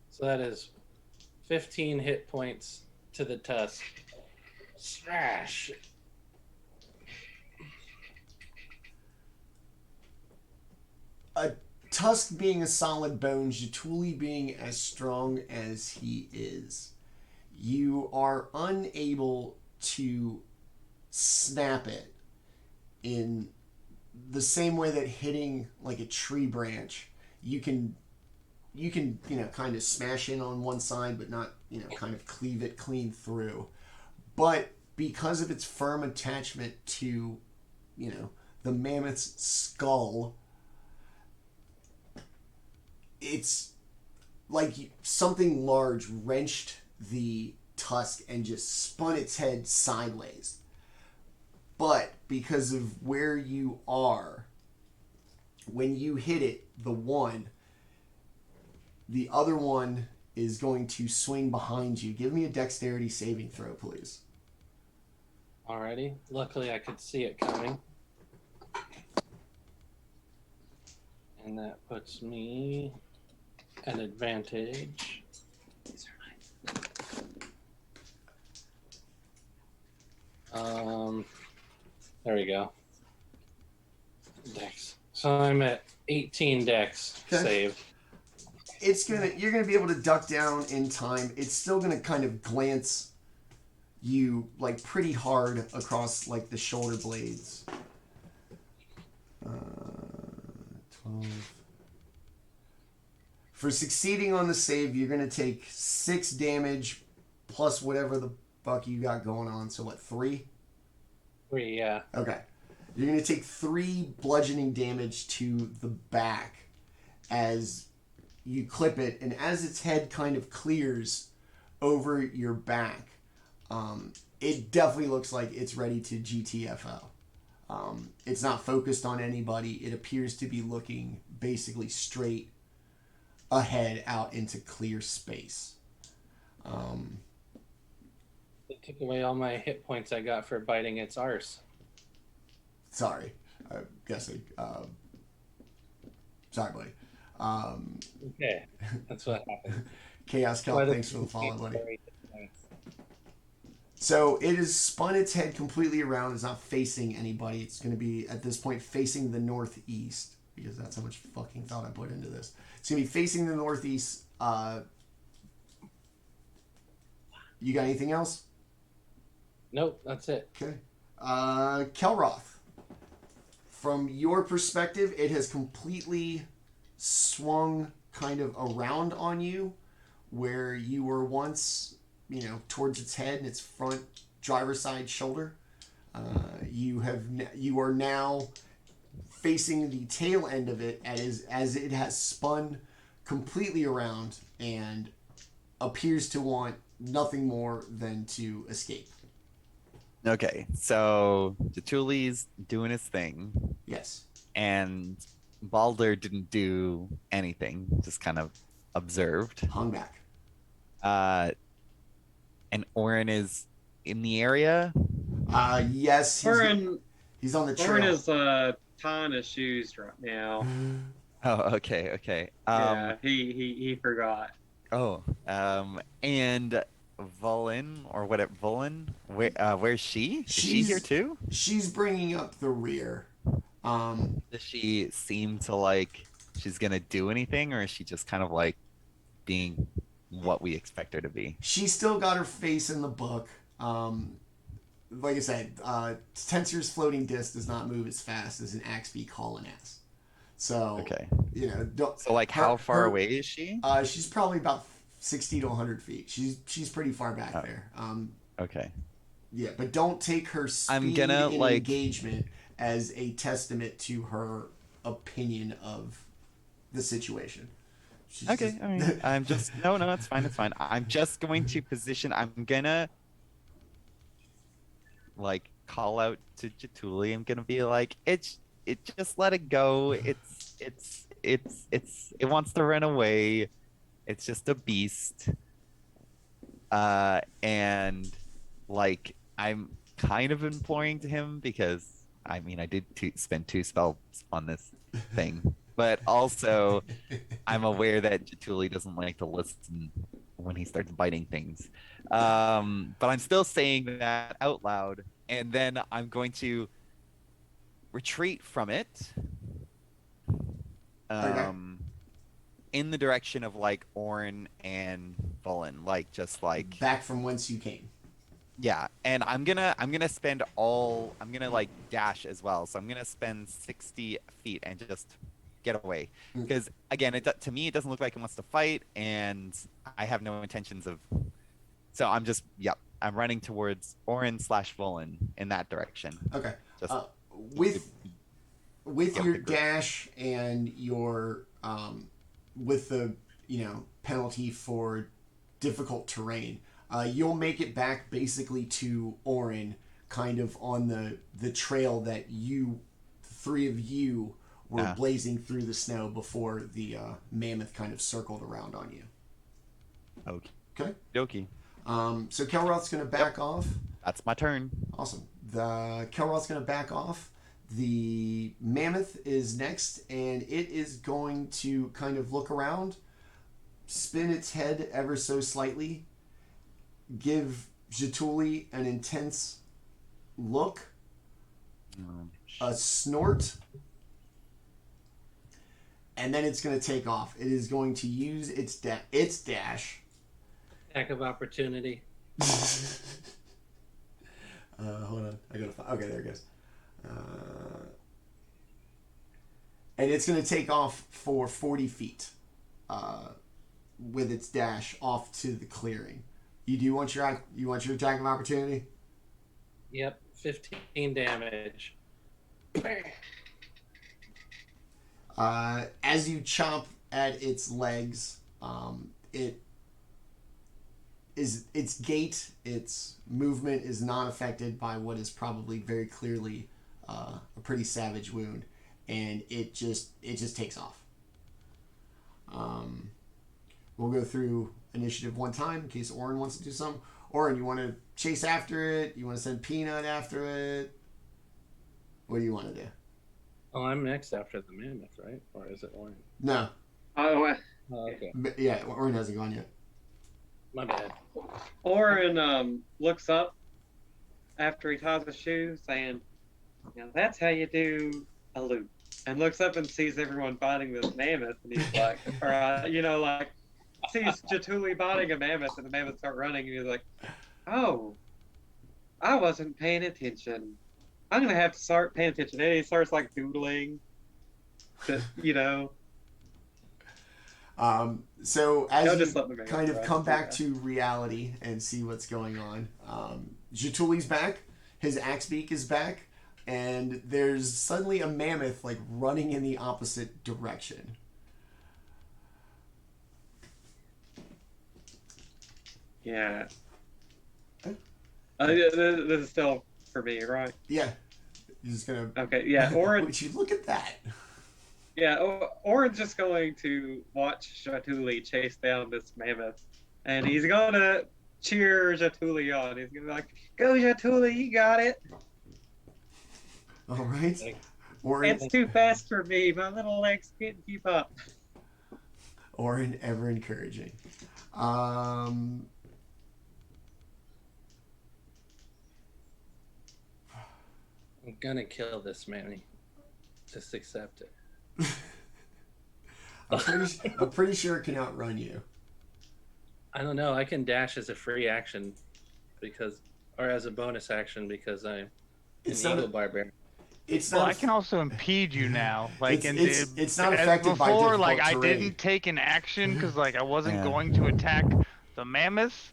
So that is 15 hit points to the tusk. Smash! A tusk being a solid bone, Jaatuuli being as strong as he is, you are unable to snap it in the same way that hitting like a tree branch, you can kind of smash in on one side but not kind of cleave it clean through. but because of its firm attachment to, the mammoth's skull, it's like something large wrenched the tusk and just spun its head sideways. But because of where you are, when you hit it, the other one is going to swing behind you. Give me a dexterity saving throw, please. Alrighty. Luckily, I could see it coming. And that puts me at advantage. These are mine. There we go. Dex. So I'm at 18 dex save. You're gonna be able to duck down in time. It's still gonna kind of glance you like pretty hard across like the shoulder blades. 12. For succeeding on the save, you're gonna take 6 damage plus whatever the fuck you got going on. So what, 3? 3, yeah. Okay. You're gonna take 3 bludgeoning damage to the back as you clip it, and as its head kind of clears over your back, it definitely looks like it's ready to GTFO. It's not focused on anybody. It appears to be looking basically straight ahead out into clear space. It took away all my hit points I got for biting its arse. Sorry. I'm guessing. Sorry, buddy. Okay, that's what happened. Chaos Kelp, thanks for the follow, buddy. So it has spun its head completely around. It's not facing anybody. It's going to be, at this point, facing the northeast, because that's how much fucking thought I put into this. It's going to be facing the northeast. You got anything else? Nope, that's it. Okay. Kelroth. From your perspective, it has completely swung kind of around on you, where you were once, towards its head and its front driver's side shoulder. You are now facing the tail end of it as it has spun completely around and appears to want nothing more than to escape. Okay, so Jaatuli's doing his thing. Yes. And Baldr didn't do anything, just kind of observed. Hung back. And Orryn is in the area? Yes. Orryn he's on the trail. Orryn is tying his shoes right now. Oh, okay. Yeah, he forgot. Oh, and Vulin, or whatever, Vulin, where's she? Is she here too? She's bringing up the rear. Does she seem to like she's gonna do anything, or is she just kind of like being what we expect her to be? She's still got her face in the book. Like I said, Tensor's floating disc does not move as fast as an axe beak hauling ass. So, okay. So like how far away is she? She's probably about 60 to 100 feet. She's pretty far back there. Okay. Yeah, but don't take her speed and engagement as a testament to her opinion of the situation. Okay, all right. I'm just no, it's fine. I'm just going to position. I'm gonna like call out to Jaatuuli. I'm gonna be like, it just let it go. It wants to run away. It's just a beast. And like I'm kind of imploring to him, because I mean I did spend 2 spells on this thing, but also I'm aware that Jaatuuli doesn't like to listen when he starts biting things. But I'm still saying that out loud, and then I'm going to retreat from it. Okay. In the direction of like Orryn and Vulin, like just like back from whence you came. Yeah, and I'm gonna like dash as well. So I'm gonna spend 60 feet and just get away, because again, to me it doesn't look like it wants to fight, and I have no intentions of. So I'm just I'm running towards Orryn / Volan in that direction. Okay. Just With get your the group. dash and your with the penalty for difficult terrain, you'll make it back basically to Orryn, kind of on the trail that three of you were blazing through the snow before the mammoth kind of circled around on you. Okay. Dokie. So Kelroth's going to back off. That's my turn. Awesome. The Kelroth's going to back off. The mammoth is next, and it is going to kind of look around, spin its head ever so slightly, give Jaatuuli an intense look, a snort, and then it's going to take off. It is going to use its dash. Attack of opportunity. Hold on. I gotta find. Okay, there it goes. And it's going to take off for 40 feet with its dash off to the clearing. You want your attack of opportunity? Yep, 15 damage. As you chomp at its legs, its gait, its movement is not affected by what is probably very clearly a pretty savage wound, and it just takes off. We'll go through initiative one time in case Orryn wants to do something. Orryn, you want to chase after it? You want to send Peanut after it? What do you want to do? Oh, I'm next after the mammoth, right? Or is it Orryn? No. Oh, Okay. Yeah, Orryn hasn't gone yet. My bad. Orryn looks up after he ties his shoe, saying, "Now that's how you do a loop." And looks up and sees everyone biting this mammoth, and he's like, sees Jaatuuli biting a mammoth, and the mammoth start running, and he's like, "Oh, I wasn't paying attention. I'm gonna have to start paying attention." And he starts like doodling, So as just you let the mammoth kind of run, come back yeah. to reality and see what's going on, Jaatuuli's back, his axe beak is back, and there's suddenly a mammoth like running in the opposite direction. Yeah. This is still for me, right? Yeah, you're just gonna. Okay, yeah. Orryn, Would you look at that? yeah. Orryn's just going to watch Jaatuuli chase down this mammoth, and he's gonna cheer Jaatuuli on. He's gonna be like, "Go, Jaatuuli, you got it." All right, Orryn. It's too fast for me. My little legs can't keep up. Orryn, ever encouraging. I'm gonna kill this Manny. Just accept it. I'm pretty sure it can outrun you. I don't know. I can dash as a free action or as a bonus action because I'm It's an not eagle barbarian. It's Well, not. I can also impede you now. Like, it's not affected by before. difficult Like, I terrain. didn't take an action because like I wasn't Yeah. going to attack the mammoth.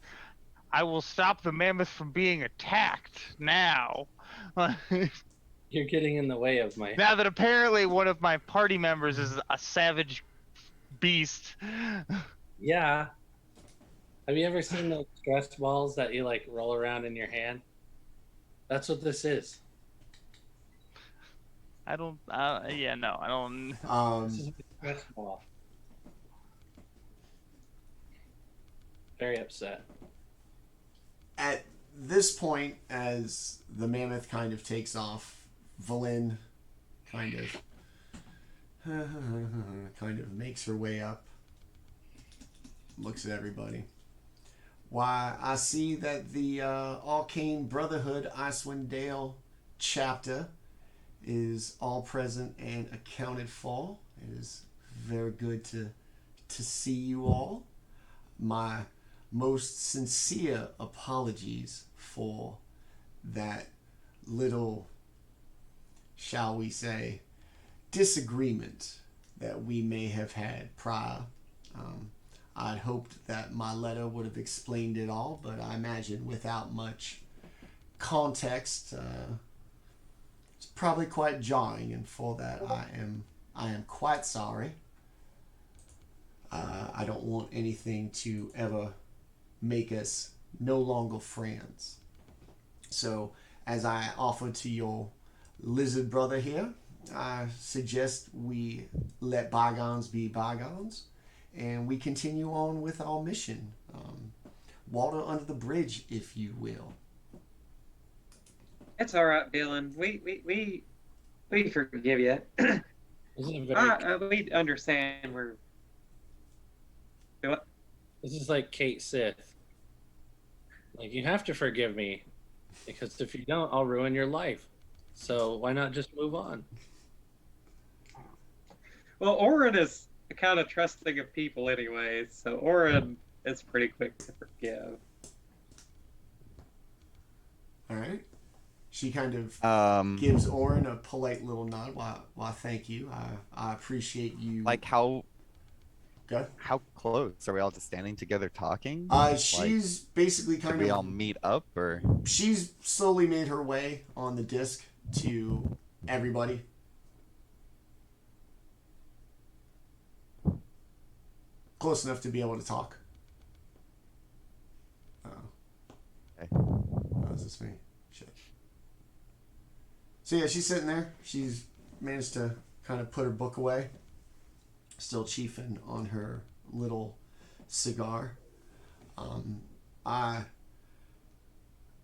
I will stop the mammoth from being attacked now. You're getting in the way of my. Now that apparently one of my party members is a savage beast. Yeah. Have you ever seen those stress balls that you like roll around in your hand? That's what this is. I don't. Yeah, no, I don't. This is a stress ball. Very upset. At this point, as the mammoth kind of takes off, Valin kind of makes her way up, looks at everybody. Why, I see that the Arcane Brotherhood Icewind Dale chapter is all present and accounted for. It is very good to see you all. My most sincere apologies for that little, shall we say, disagreement that we may have had prior. I'd hoped that my letter would have explained it all, but I imagine without much context, it's probably quite jarring, and for that I am quite sorry. I don't want anything to ever make us no longer friends. So, as I offer to your lizard brother here, I suggest we let bygones be bygones, and we continue on with our mission. Water under the bridge, if you will. It's all right, Dylan. We forgive you. This is very, We understand we're. What? this is like Kate Sith. Like, you have to forgive me, because if you don't, I'll ruin your life. So why not just move on? Well, Orryn is kind of trusting of people anyway, so Orryn is pretty quick to forgive. All right. She kind of gives Orryn a polite little nod. Why, thank you. I appreciate you. Like how Go. how close are we all just standing together talking? She's basically kind Did we of. all meet up or? She's slowly made her way on the disc to everybody. Close enough to be able to talk. Okay. Oh, is this me? Shit. So yeah, she's sitting there. She's managed to kind of put her book away. Still chiefing on her little cigar. I'm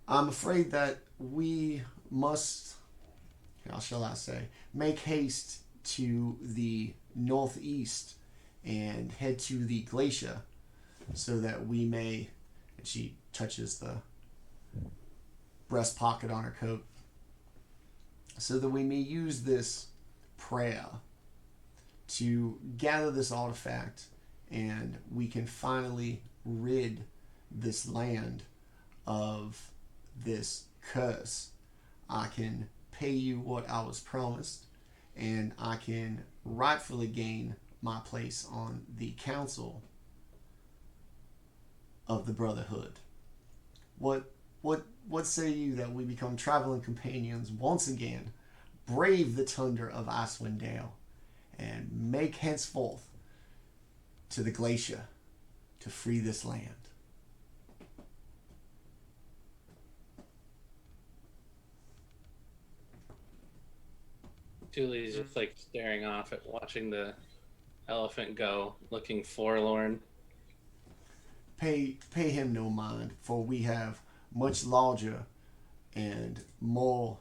afraid that we must, how shall I say, make haste to the northeast and head to the glacier so that we may, and she touches the breast pocket on her coat, so that we may use this prayer to gather this artifact and we can finally rid this land of this curse. I can pay you what I was promised, and I can rightfully gain my place on the council of the Brotherhood. What say you that we become traveling companions once again, brave the tundra of Icewind Dale, and make henceforth to the glacier to free this land? Julie's just like staring off at watching the elephant go, looking forlorn. Pay him no mind, for we have much larger and more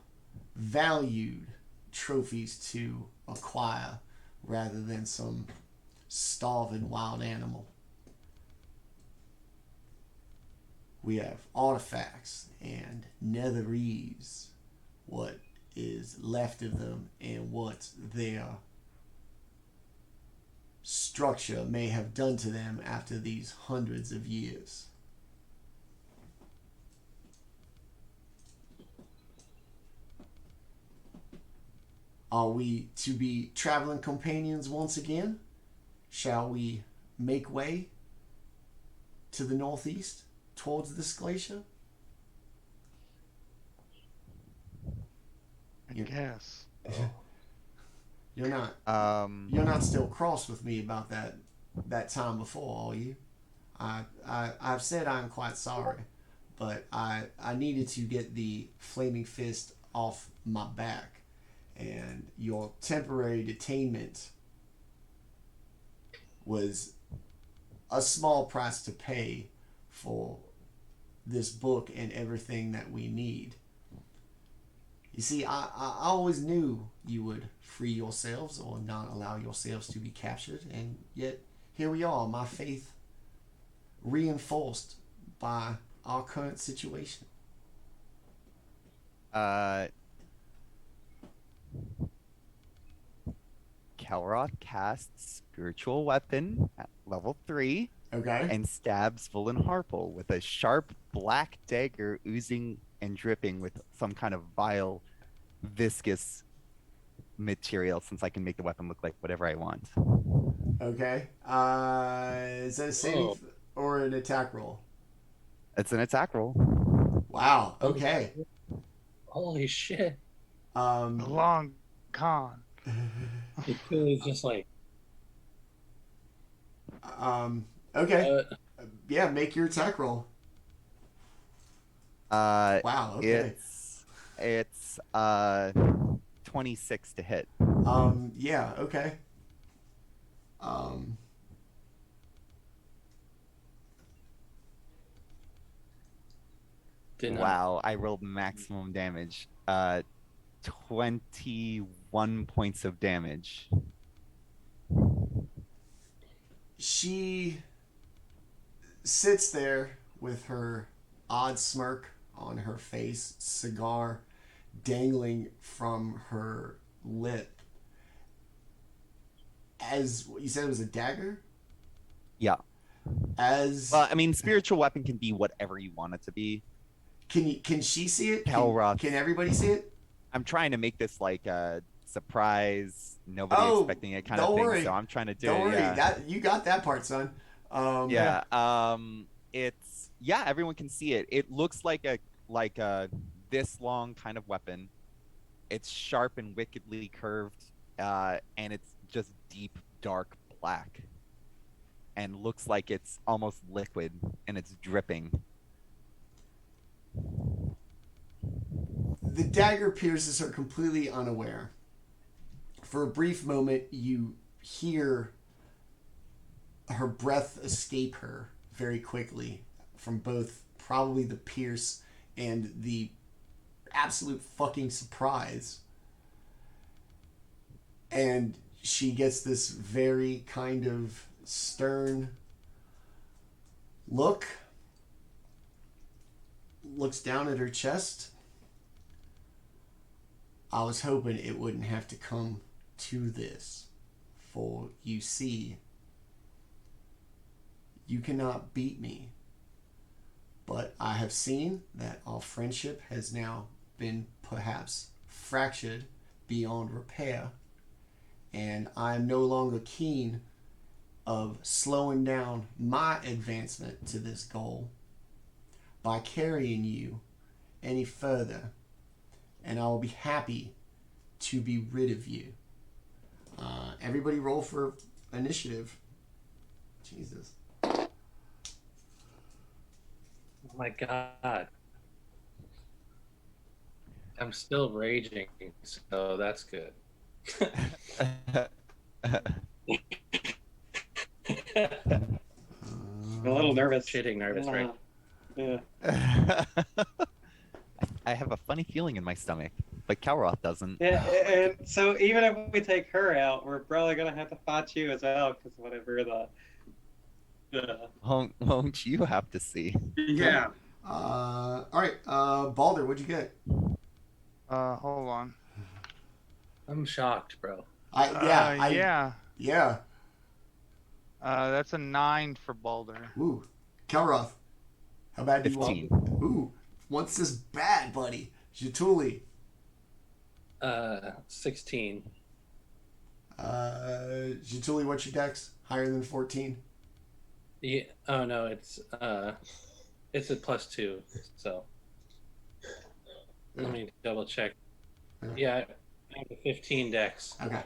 valued trophies to acquire rather than some starving wild animal. We have artifacts and netherese, what is left of them and what their structure may have done to them after these hundreds of years. Are we to be traveling companions once again? Shall we make way to the northeast towards this glacier? I guess. You're not still cross with me about that time before, are you? I've said I'm quite sorry, but I needed to get the flaming fist off my back, and your temporary detainment was a small price to pay for this book and everything that we need. You see, I always knew you would free yourselves or not allow yourselves to be captured, and yet here we are, my faith reinforced by our current situation. Kelroth casts Spiritual Weapon at level 3 Okay. and stabs Vulin Harple with a sharp black dagger oozing and dripping with some kind of vile, viscous material, since I can make the weapon look like whatever I want. Okay. Is that a saving or an attack roll? It's an attack roll. Wow. Okay. Holy shit. Long con. Jaatuuli's just like, Okay. Yeah, make your attack roll. Wow. Okay. It's 26 to hit. Yeah. Okay. Wow, I rolled maximum damage. 21 points of damage. She sits there with her odd smirk on her face, cigar dangling from her lip. As you said, it was a dagger? Yeah. As I mean, spiritual weapon can be whatever you want it to be. Can she see it? Kelroth. Can everybody see it? I'm trying to make this like a surprise, nobody expecting it kind of thing. Worry. So I'm trying to do Don't it. worry, Yeah. that you got that part, son. It's everyone can see it. It looks like a this long kind of weapon. It's sharp and wickedly curved, and it's just deep dark black, and looks like it's almost liquid and it's dripping. The dagger pierces her completely unaware. For a brief moment, you hear her breath escape her very quickly from both probably the pierce and the absolute fucking surprise. And she gets this very kind of stern look, looks down at her chest. I was hoping it wouldn't have to come to this, for you see, you cannot beat me. But I have seen that our friendship has now been perhaps fractured beyond repair, and I am no longer keen of slowing down my advancement to this goal by carrying you any further, and I will be happy to be rid of you. Everybody roll for initiative. Jesus. oh my god. I'm still raging, so that's good. I'm a little nervous. Shitting nervous right Yeah. I have a funny feeling in my stomach, but Kelroth doesn't. Yeah, and so even if we take her out, we're probably gonna have to fight you as well, because whatever the Won't you have to see? yeah. All right, Baldr, what'd you get? Hold on. I'm shocked, bro. Yeah. That's a 9 for Baldr. Ooh, Kelroth, how bad do you 15. want? Ooh, what's this bad, buddy? Jaatuuli. 16. Jaatuuli, what's your dex? Higher than 14? Yeah. Oh no, it's a +2. So let me double check. Yeah, I have a 15 dex. Okay.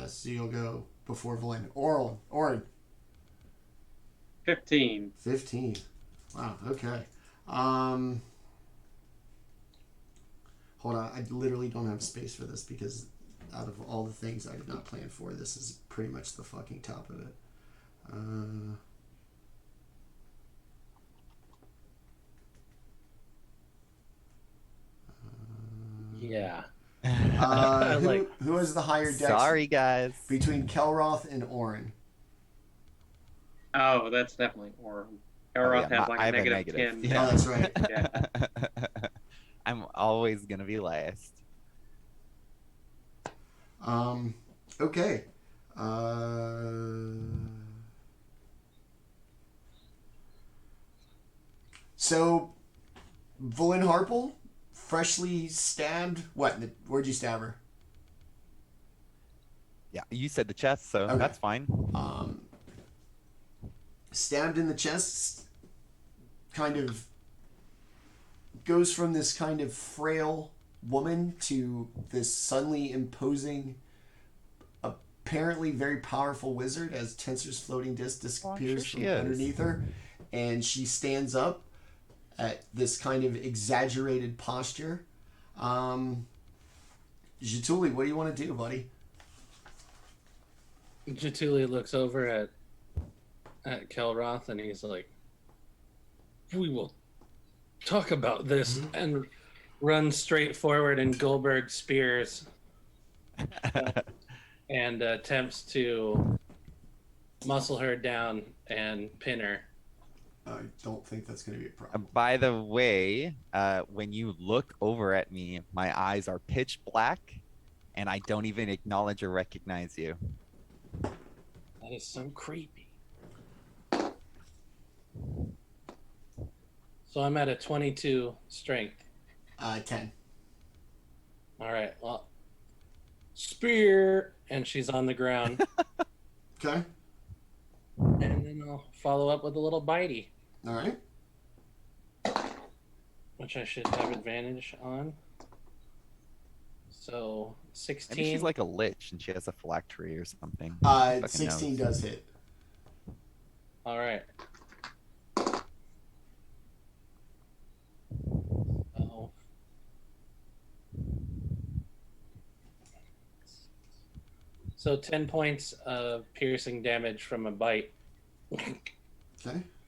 So you'll go before Valen. Orryn. 15. 15. Wow. Okay. Hold on. I literally don't have space for this because out of all the things I did not plan for, this is pretty much the fucking top of it. Yeah. Who has the higher dex? Sorry, guys. Between Kelroth and Orryn. Oh, that's definitely Orryn. Kelroth has like I a have negative 10. Oh, that's right. Yeah. I'm always gonna be last. Okay. So, Valen Harple, freshly stabbed. Where'd you stab her? Yeah, you said the chest, so Okay. that's fine. stabbed in the chest, kind of goes from this kind of frail woman to this suddenly imposing, apparently very powerful wizard as Tensor's floating disc disappears from underneath her, and she stands up at this kind of exaggerated posture. Jaatuuli, what do you want to do, buddy? Jaatuuli looks over at Kelroth and he's like, "We will talk about this," and runs straight forward and Goldberg spears and attempts to muscle her down and pin her. I don't think that's going to be a problem. By the way, when you look over at me, my eyes are pitch black, and I don't even acknowledge or recognize you. That is so creepy. So I'm at a 22 strength. 10. All right. Well, spear, and she's on the ground. Okay. And then I'll follow up with a little bitey, All right. which I should have advantage on. So 16. Maybe she's like a lich and she has a phylactery or something. 16 does hit. All right. So 10 points of piercing damage from a bite. Okay.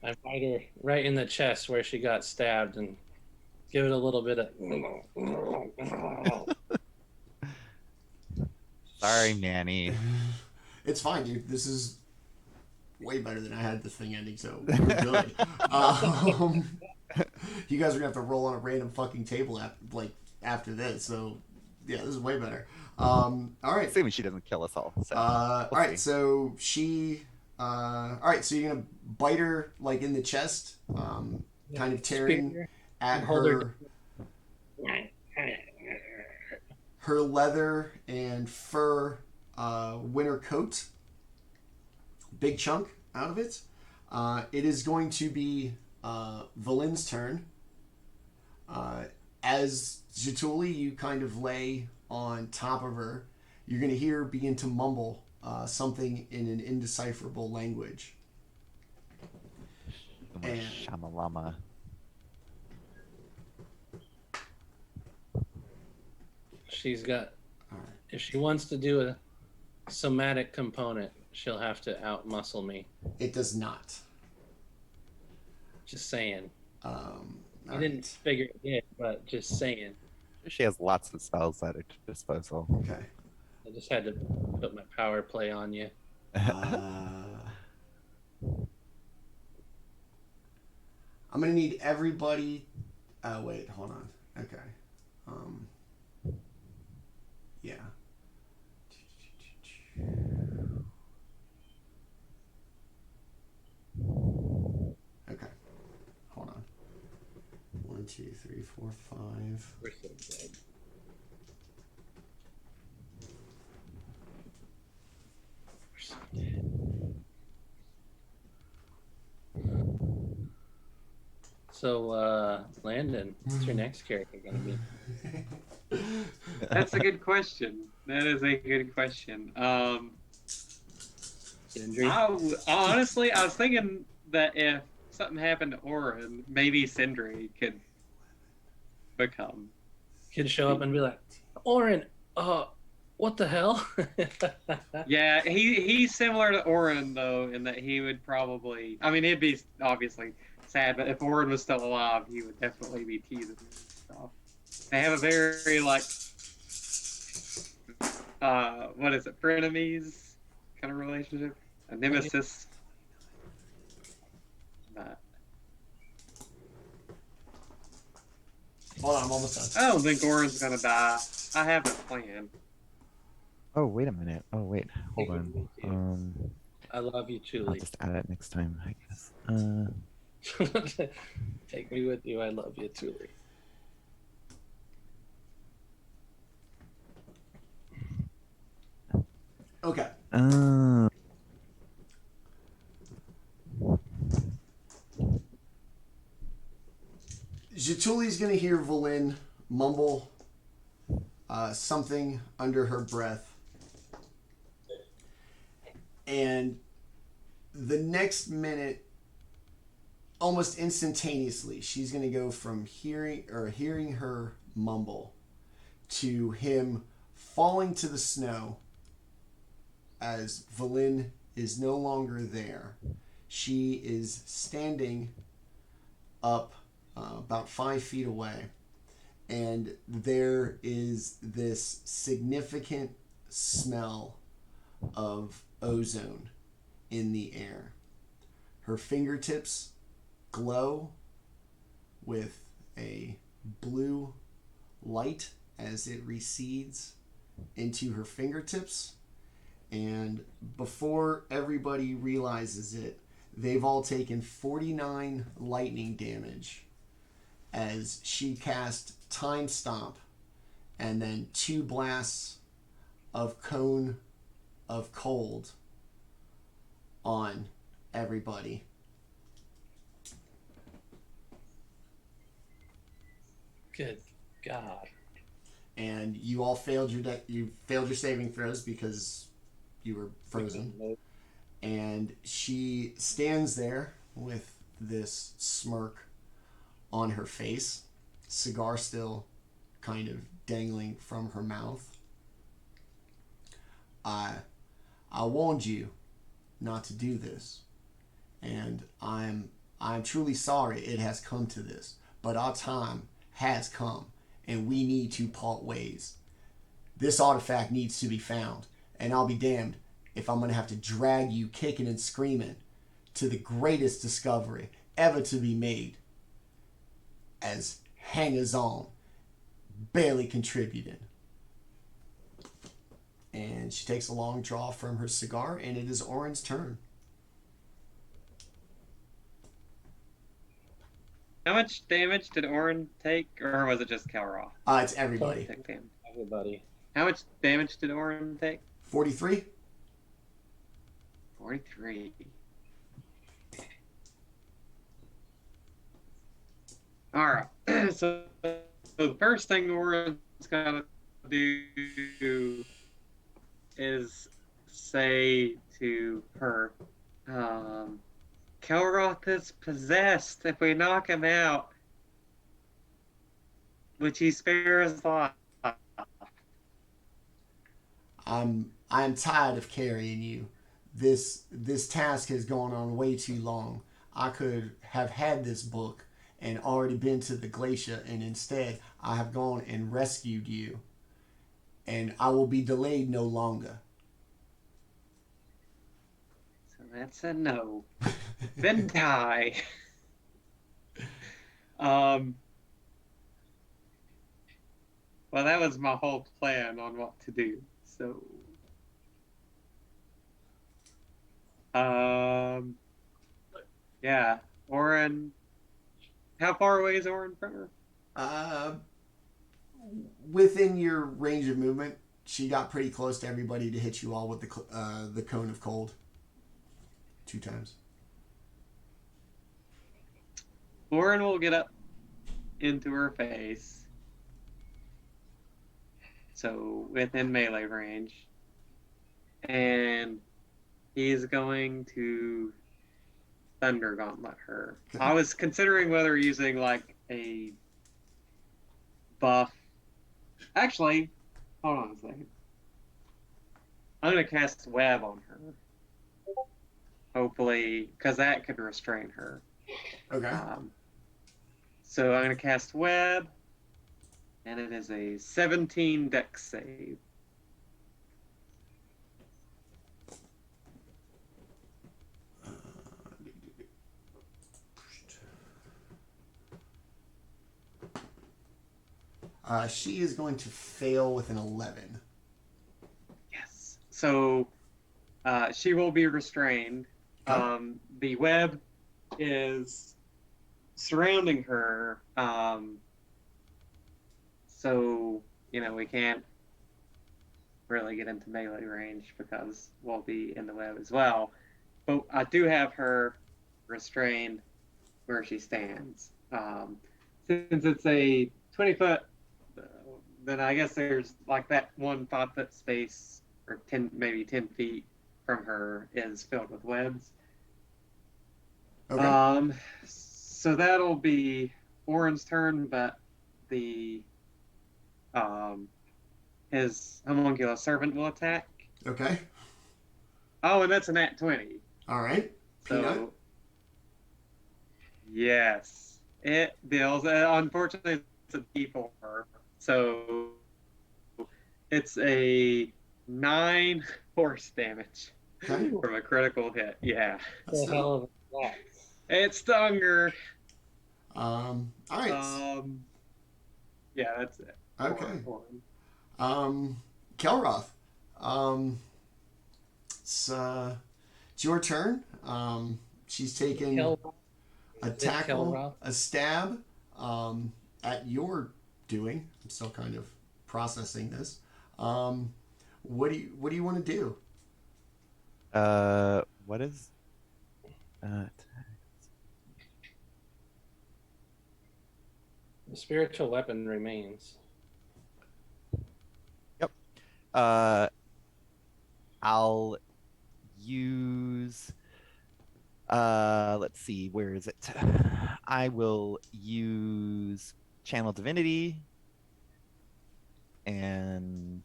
I bite her right in the chest where she got stabbed and give it a little bit of... Sorry, Manny. It's fine, dude. This is way better than I had the thing ending, so we're good. You guys are gonna have to roll on a random fucking table after this, so yeah, this is way better. All right. Assuming she doesn't kill us all. So all right, so she. All right, so you're gonna bite her like in the chest, kind of tearing at her leather and fur winter coat. Big chunk out of it. It is going to be Valin's turn. As Jaatuuli, you kind of lay on top of her. You're going to hear her begin to mumble something in an indecipherable language. And Shamalama. She's got... If she wants to do a somatic component, she'll have to outmuscle me. It does not. Just saying. I All didn't right. figure it did, but just saying. She has lots of spells at her disposal. Okay. I just had to put my power play on you. I'm gonna need everybody. Wait, hold on. Okay. Yeah. Okay. Hold on. 1, 2, 3, 4, 5. We're so dead. We're so dead. So, Landon, what's your next character gonna be? That's a good question. That is a good question. Honestly, I was thinking that if something happened to Orryn, maybe Sindri could become. Could show up and be like, Orryn, what the hell? Yeah, he's similar to Orryn though, in that he would probably. I mean, it'd be obviously sad, but if Orryn was still alive, he would definitely be teasing and stuff. They have a very like, what is it, frenemies kind of relationship, a nemesis. But Hold on, I'm almost done. I don't think Orryn's gonna die. I have a plan. Oh, wait a minute. Oh, wait. Hold on. I love you, I'll Julie. just add it next time, I guess. Take me with you. I love you, Julie. Okay. Jaatuli's gonna hear Valin mumble something under her breath, and the next minute, almost instantaneously, she's gonna go from hearing her mumble to him falling to the snow as Valin is no longer there. She is standing up about 5 feet away, and there is this significant smell of ozone in the air. Her fingertips glow with a blue light as it recedes into her fingertips, and before everybody realizes it, they've all taken 49 lightning damage as she cast Time Stomp and then 2 blasts of Cone of Cold on everybody. Good God. And you all failed your saving throws because you were frozen. And she stands there with this smirk on her face, cigar still kind of dangling from her mouth. I warned you not to do this, and I'm truly sorry it has come to this, but our time has come, and we need to part ways. This artifact needs to be found, and I'll be damned if I'm going to have to drag you kicking and screaming to the greatest discovery ever to be made as hangers-on, barely contributing. And she takes a long draw from her cigar, and it is Orryn's turn. How much damage did Orryn take, or was it just Kelroth? It's everybody. Everybody. How much damage did Orryn take? 43? 43. Alright, so the first thing Orryn's gotta do is say to her, Kelroth is possessed. If we knock him out, would you spare his life? I'm tired of carrying you. This task has gone on way too long. I could have had this book and already been to the glacier, and instead I have gone and rescued you, and I will be delayed no longer. So that's a no. Then die. Well, that was my whole plan on what to do. So, yeah, Orryn. How far away is Orryn from her? Within your range of movement, she got pretty close to everybody to hit you all with the cone of cold 2 times. Orryn will get up into her face, so within melee range, and he's going to Thunder Gauntlet her. I was considering whether using like a buff. Actually, hold on a second. I'm going to cast Web on her. Hopefully, because that could restrain her. Okay. So I'm going to cast Web, and it is a 17 Dex save. She is going to fail with an 11. Yes. So she will be restrained. The web is surrounding her. So, we can't really get into melee range because we'll be in the web as well. But I do have her restrained where she stands. since it's a 20-foot, then I guess there's like that 1 5-foot space, or 10, maybe 10 feet from her is filled with webs. Okay. So that'll be Orryn's turn, but the his homunculus servant will attack. Okay. Oh, and that's a nat 20. All right. Peanut. So yes, it deals. Unfortunately, it's a D4, so it's a 9 force damage Okay. from a critical hit. Yeah, That's The hell of that. it stung her. All right. Yeah, that's it. Okay. Orryn. Kelroth. It's your turn. She's taken a tackle, a stab, at your doing. I'm still kind of processing this. What do you want to do? What is? The spiritual weapon remains. Yep. I'll use. Let's see. Where is it? I will use Channel Divinity and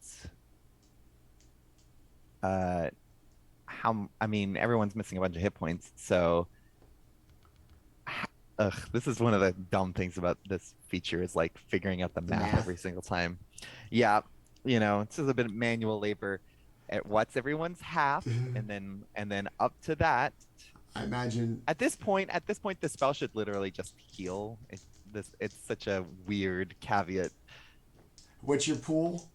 everyone's missing a bunch of hit points, so this is one of the dumb things about this feature is like figuring out the math every single time. Yeah, it's just a bit of manual labor. At what's everyone's half, and then up to that. I imagine at this point, the spell should literally just heal. It's such a weird caveat. What's your pool?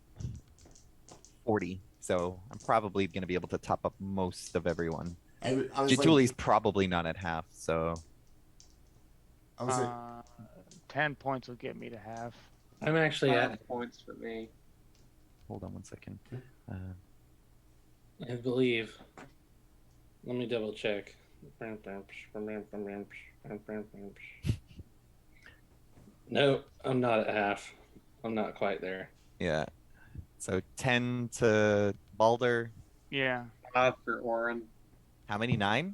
40. So I'm probably going to be able to top up most of everyone. Jaatuuli's probably not at half, so. 10 points will get me to half. I'm actually 5 at, points for me. Hold on one second. I believe. Let me double check. No, I'm not at half. I'm not quite there. Yeah. So 10 to Baldr. Yeah. 5 for Orryn. How many? 9?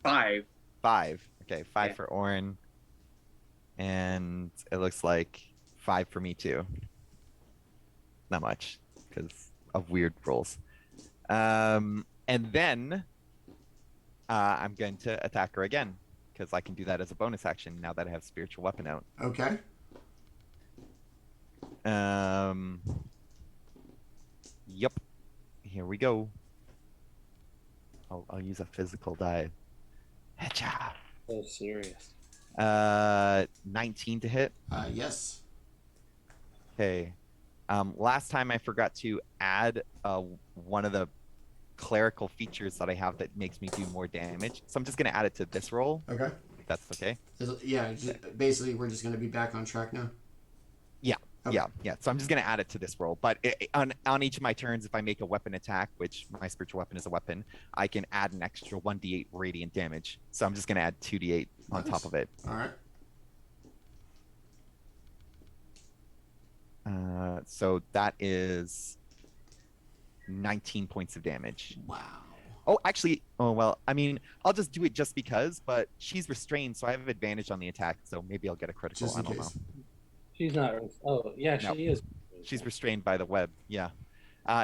5. 5. Okay, 5 Yeah. for Orryn. And it looks like 5 for me too. Not much, because of weird rolls. And then I'm going to attack her again, because I can do that as a bonus action now that I have Spiritual Weapon out. Okay. Yep. Here we go. I'll use a physical die. Headshot. So serious. 19 to hit. Yes. Okay. Last time I forgot to add one of the clerical features that I have that makes me do more damage. So I'm just going to add it to this roll. Okay. If that's okay. Yeah, basically we're just going to be back on track now. Yeah. Okay. Yeah. So I'm just going to add it to this roll. But on each of my turns, if I make a weapon attack, which my spiritual weapon is a weapon, I can add an extra 1d8 radiant damage. So I'm just going to add 2d8 on top of it. All right. So that is 19 points of damage. Wow. Oh, actually, I'll just do it just because, but she's restrained, so I have advantage on the attack, so maybe I'll get a critical. Just in I don't case. know. She's not. Oh, yeah, No. she is. She's restrained by the web. Yeah.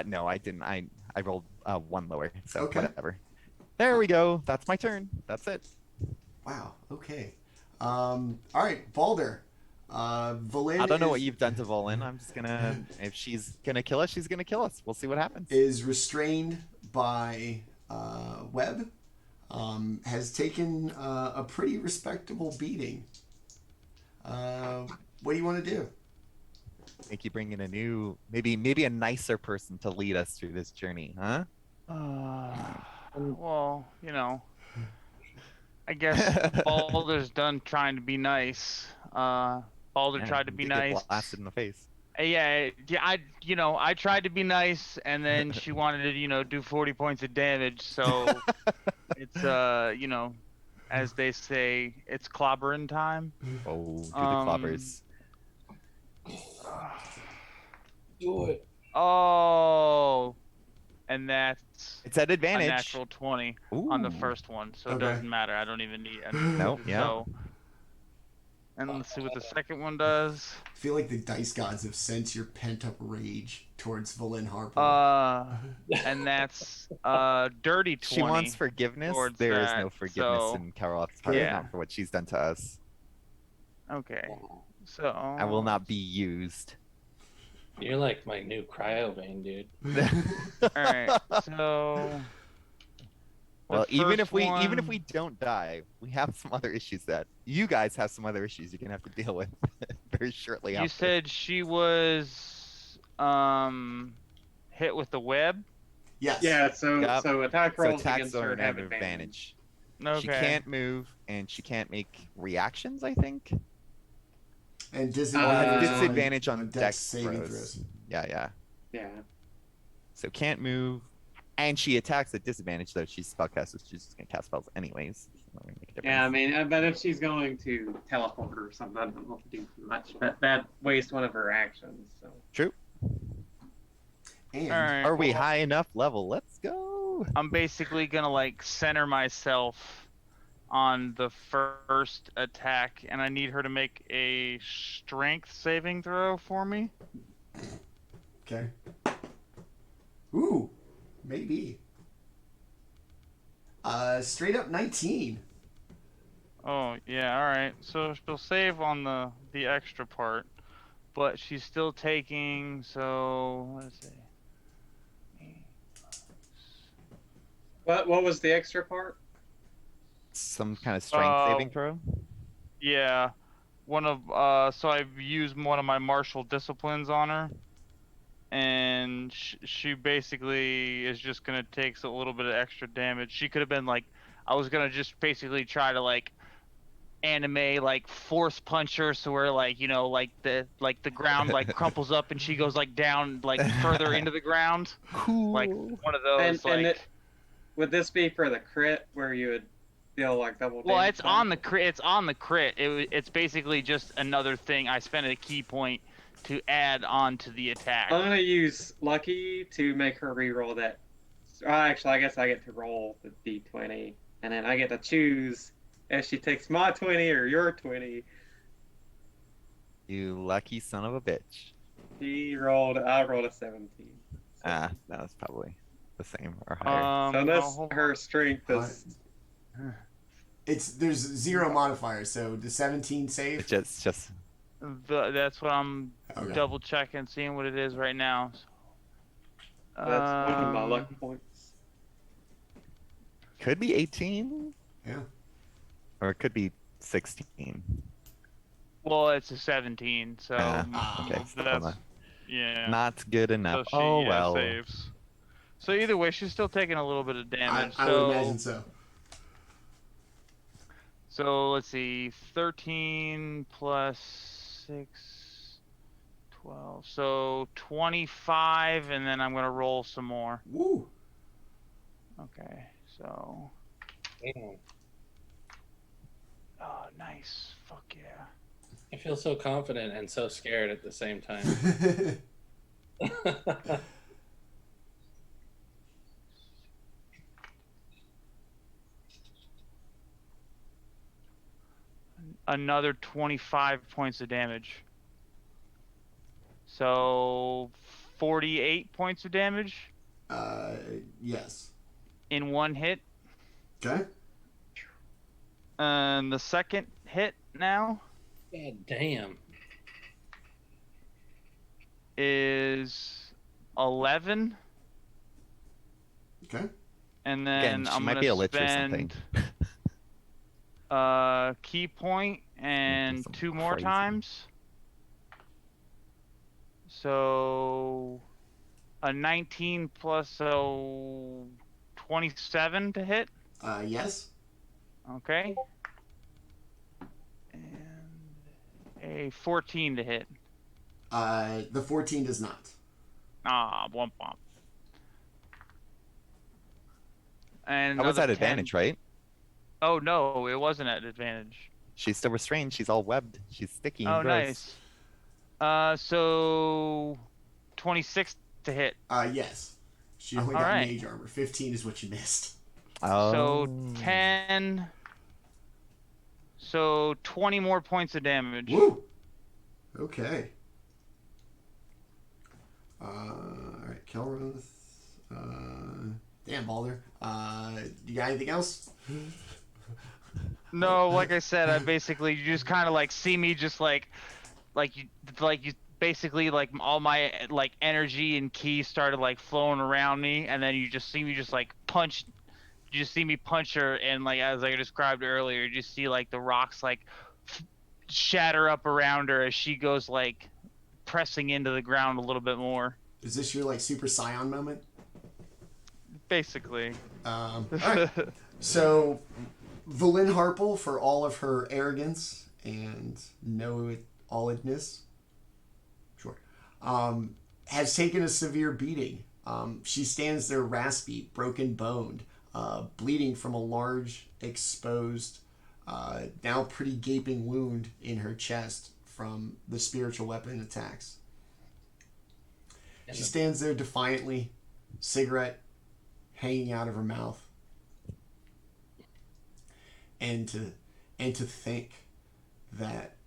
No, I didn't. I rolled 1 lower, so Okay. whatever. There we go. That's my turn. That's it. Wow. Okay. All right, Baldr. Valen I don't know what you've done to Volin. I'm just gonna. If she's gonna kill us, she's gonna kill us. We'll see what happens. is restrained by web. Has taken a pretty respectable beating. What do you want to do? Make you bring in a new, maybe a nicer person to lead us through this journey, huh? Well, I guess Baldr's done trying to be nice. Baldr tried to be you did get nice. blasted in the face. Yeah, I tried to be nice, and then she wanted to, do 40 points of damage. So it's, as they say, it's clobbering time. Oh, do the Um, clobbers. Do it. Oh, and that's It's at a advantage. natural 20 on the Ooh. first one, so it Okay. doesn't matter. I don't even need. Nope. Yeah. So, and let's see what the second one does. I feel like the dice gods have sent your pent-up rage towards Valen Harper. And that's dirty 20. She wants forgiveness. towards There is that, no forgiveness so- in Kelroth's heart, Yeah. not for what she's done to us. Okay. So I will not be used. You're like my new cryo vein, dude. All right. So. the Well, even if first we one- don't die, we have some other issues that you guys have some other issues you're gonna have to deal with very shortly You after. said she was hit with the web. Yes. Yeah, so Yep. so attack so rolls attacks against are her an have advantage. Okay. She can't move and she can't make reactions, I think. And disadvantage, Disadvantage on dex dex saving throws. throws. Yeah. Yeah. So can't move, and she attacks at disadvantage though she's spellcaster. So she's just gonna cast spells anyways. So not gonna make a difference. Yeah, I mean, but if she's going to teleport or something, I don't know if to do too much. But that wastes one of her actions. So True. And All right. Are we well, high enough level? Let's go. I'm basically gonna like center myself on the first attack, and I need her to make a strength saving throw for me. okay. Ooh, maybe. Straight up 19. Oh yeah, all right. So she'll save on the extra part, but she's still taking. So let's see. what was the extra part? Some kind of strength saving throw. Yeah, one of so I've used one of my martial disciplines on her, and she basically is just gonna take a little bit of extra damage. She could have been like, I was gonna just basically try to like anime like force punch her, so where like like the ground like crumples up and she goes like down like further into the ground, Cool. like one of those And would this be for the crit where you would deal like double damage? Well, it's on the crit. It's on the crit. It's basically just another thing. I spent a key point to add on to the attack. I'm gonna use Lucky to make her reroll that. Actually, I guess I get to roll the d20, and then I get to choose if she takes my 20 or your 20. You lucky son of a bitch. I rolled a 17. Ah, that was probably the same or higher. So no, that's hold her on. strength is. There's 0 modifiers, so the 17 save. It's just That's what I'm Okay. double checking, seeing what it is right now. That's one of my Um, lucky points. could be 18 Yeah. or it could be 16. Well, it's a 17, so Okay, still that's not, yeah. not good So enough. she Oh well. saves. So either way, she's still taking a little bit of I damage. would imagine so. So let's see, 13 plus 6, 12. So 25, and then I'm going to roll some more. Woo. Okay, so. Damn. Oh, nice. Fuck yeah. I feel so confident and so scared at the same time. Another 25 points of damage. So 48 points of damage Yes. in one hit. Okay. And the second hit now God damn. is 11. Okay. And then Again, she I'm might gonna be a lich or something. spend key point and some 2 more crazy. times. So a 19 plus 27 to hit. Yes. Okay. And a 14 to hit. The 14 does not. Ah, womp womp. And That was another at 10 advantage, right? Oh no, it wasn't at advantage. She's still restrained. She's all webbed. She's sticky and Oh, gross. nice. So 26 to hit. Yes. She only All got right. mage armor. 15 is what you missed. So Oh. 10. So 20 more points of damage. Woo! Okay. Alright, Kelroth. Damn, Baldr. You got anything else? No, like I said, I basically you just kind of like see me just like you basically like all my like energy and ki started like flowing around me, and then you just see me just like punch. You just see me punch her, and like as I described earlier, you just see like the rocks like shatter up around her as she goes like pressing into the ground a little bit more. Is this your like Super Saiyan moment? Basically. Alright. So, Valin Harple, for all of her arrogance and know-it-alledness, sure, has taken a severe beating. She stands there raspy, broken-boned, bleeding from a large, exposed, now pretty gaping wound in her chest from the spiritual weapon attacks. She stands there defiantly, cigarette hanging out of her mouth. And to think that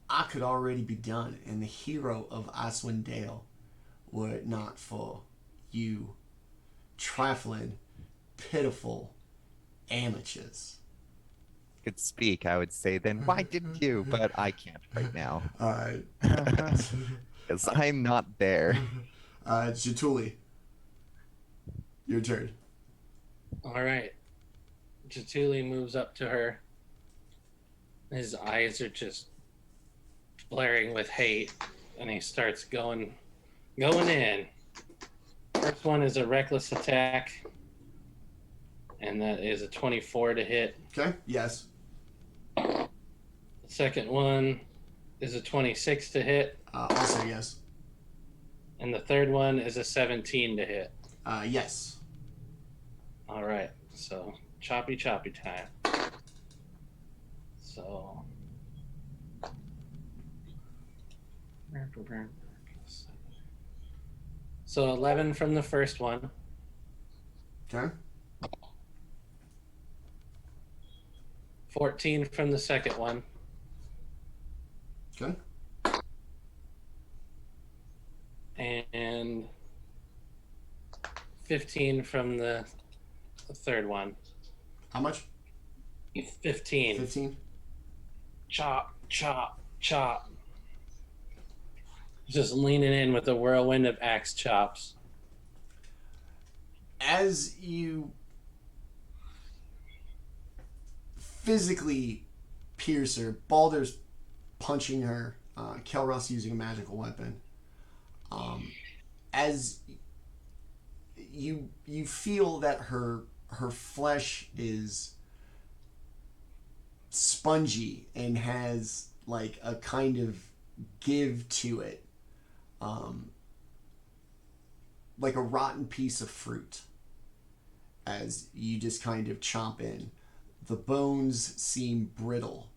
I could already be done and the hero of Icewind Dale were it not for you trifling, pitiful amateurs. Could speak, I would say, then why didn't you? But I can't right now. Alright. Because I'm not there. Jaatuuli. Your turn. All right. Jaatuuli moves up to her. His eyes are just blaring with hate, and he starts going in. First one is a reckless attack, and that is a 24 to hit. Okay, yes. The second one is a 26 to hit, Also yes. and the third one is a 17 to hit. Yes. All right, so choppy time. So 11 from the first one, Okay. 14 from the second one, Okay. and 15 from the third one. How much? 15. 15? Chop, chop, chop. Just leaning in with a whirlwind of axe chops. As you physically pierce her, Baldr's punching her, Kelroth's using a magical weapon. As you feel that her flesh is spongy and has like a kind of give to it, like a rotten piece of fruit. As you just kind of chomp in, the bones seem brittle,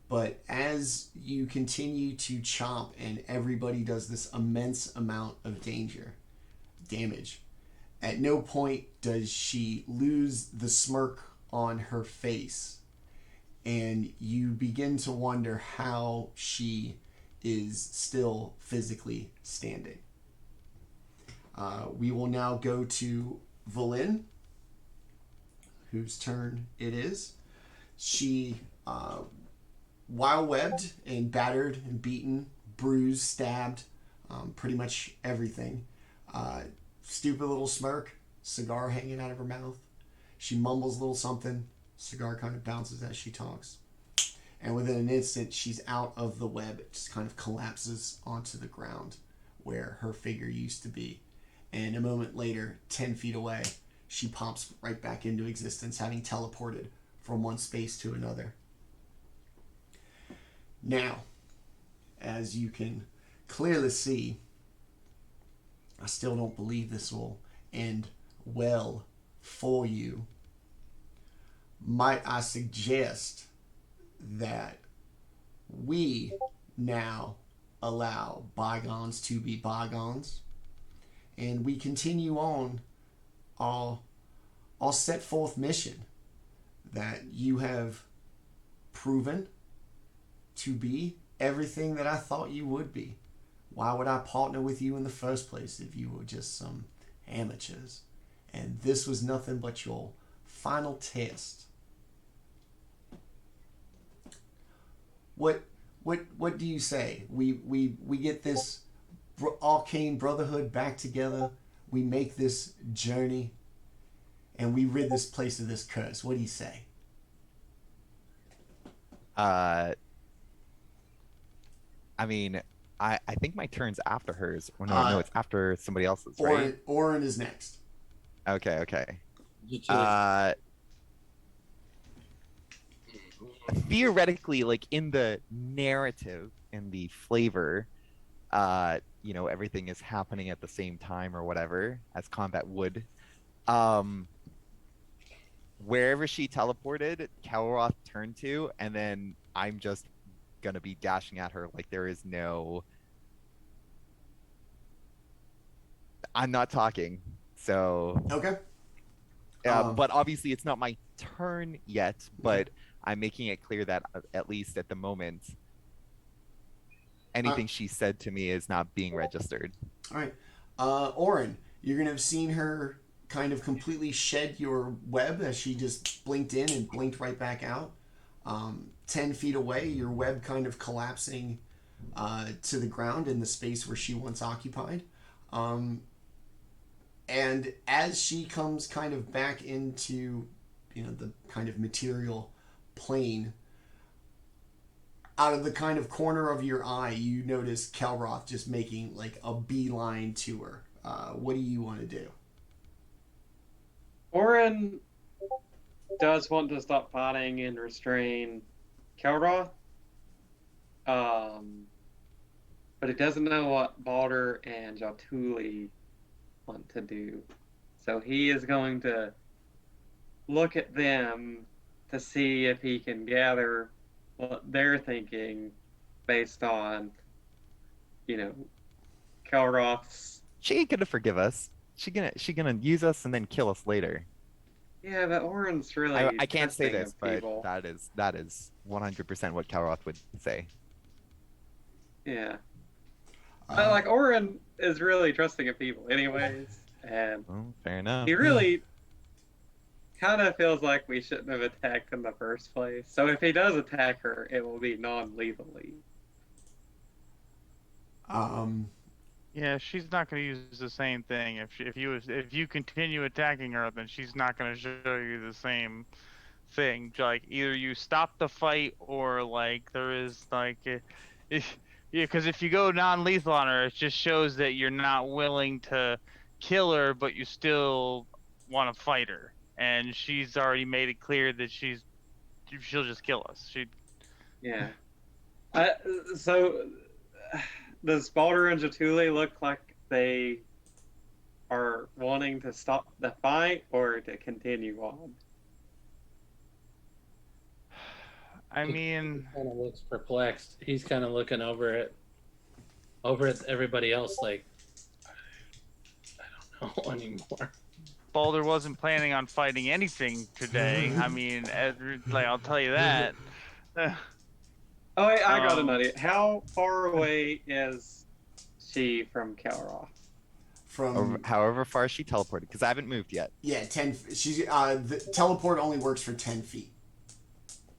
but as you continue to chomp and everybody does this immense amount of damage, at no point does she lose the smirk on her face, and you begin to wonder how she is still physically standing. We will now go to Valin, whose turn it is. She, while webbed and battered and beaten, bruised, stabbed, pretty much everything. Stupid little smirk, cigar hanging out of her mouth. She mumbles a little something, cigar kind of bounces as she talks. And within an instant, she's out of the web. It just kind of collapses onto the ground where her figure used to be. And a moment later, 10 feet away, she pops right back into existence, having teleported from one space to another. Now, as you can clearly see, I still don't believe this will end well for you, might I suggest that we now allow bygones to be bygones, and we continue on our set forth mission that you have proven to be everything that I thought you would be. Why would I partner with you in the first place if you were just some amateurs? And this was nothing but your final test. What do you say? We get this arcane brotherhood back together. We make this journey, and we rid this place of this curse. What do you say? I mean, I think my turn's after hers. Or no, it's after somebody else's, right? Orryn is next. Okay. Jaatuuli. Theoretically, like in the narrative and the flavor, everything is happening at the same time or whatever, as combat would. Wherever she teleported, Kelroth turned to, and then I'm just gonna be dashing at her like there is no. I'm not talking, so. Okay. But obviously, it's not my turn yet. But I'm making it clear that at least at the moment, anything she said to me is not being registered. All right. Orryn, you're gonna have seen her kind of completely shed your web as she just blinked in and blinked right back out. 10 feet away, your web kind of collapsing to the ground in the space where she once occupied. And as she comes kind of back into, the kind of material plane, out of the kind of corner of your eye, you notice Kelroth just making like a beeline to her. What do you want to do? Orryn does want to stop fighting and restrain Kelroth. But he doesn't know what Baldr and Jaatuuli want to do. So he is going to look at them to see if he can gather what they're thinking based on, Kelroth's. She ain't gonna forgive us. She gonna use us and then kill us later. Yeah, but Orryn's really. I can't say trusting this, of but people. that is 100% what Kelroth would say. Yeah. Like Orryn is really trusting of people, anyways, and Fair enough. he really kind of feels like we shouldn't have attacked in the first place. So if he does attack her, it will be non-lethally. Yeah, she's not going to use the same thing. If you continue attacking her, then she's not going to show you the same thing. Like either you stop the fight or like there is like, because if you go non-lethal on her, it just shows that you're not willing to kill her, but you still want to fight her. And she's already made it clear that she'll just kill us. Yeah. So does Baldr and Jaatuuli look like they are wanting to stop the fight or to continue on? I mean, He kind of looks perplexed. He's kind of looking over at everybody else like, I don't know anymore. Baldr wasn't planning on fighting anything today. I mean, I'll tell you that. Oh, wait, I got an idea. How far away is she from Kelroth? From However far she teleported, because I haven't moved yet. Yeah, 10. She's the teleport only works for 10 feet.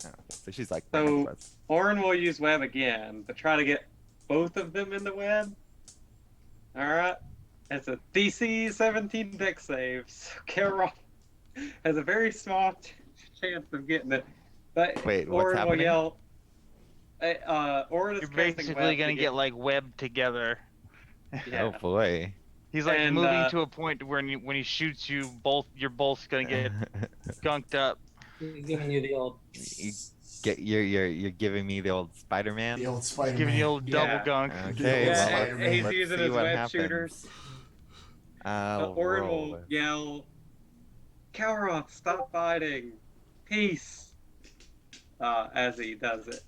Oh, so she's like. So Orryn will use web again to try to get both of them in the web. All right, it's a DC 17 dex save. So Kelroth has a very small chance of getting it. But Wait, what's Orryn happening? will yell. Orryn is You're casting basically web gonna to get like webbed together. Yeah. Oh boy. He's like And, moving to a point where when he shoots you, you're both gonna get skunked up. He's giving you the old. You're giving me the old Spider-Man. The old Spider-Man. Giving you the old double Yeah. gunk. Okay, Yeah, well, Spider-Man. he's let's using see his what web happens. shooters. I'll Orryn roll will it. yell, Kelroth, stop fighting. peace, as he does it.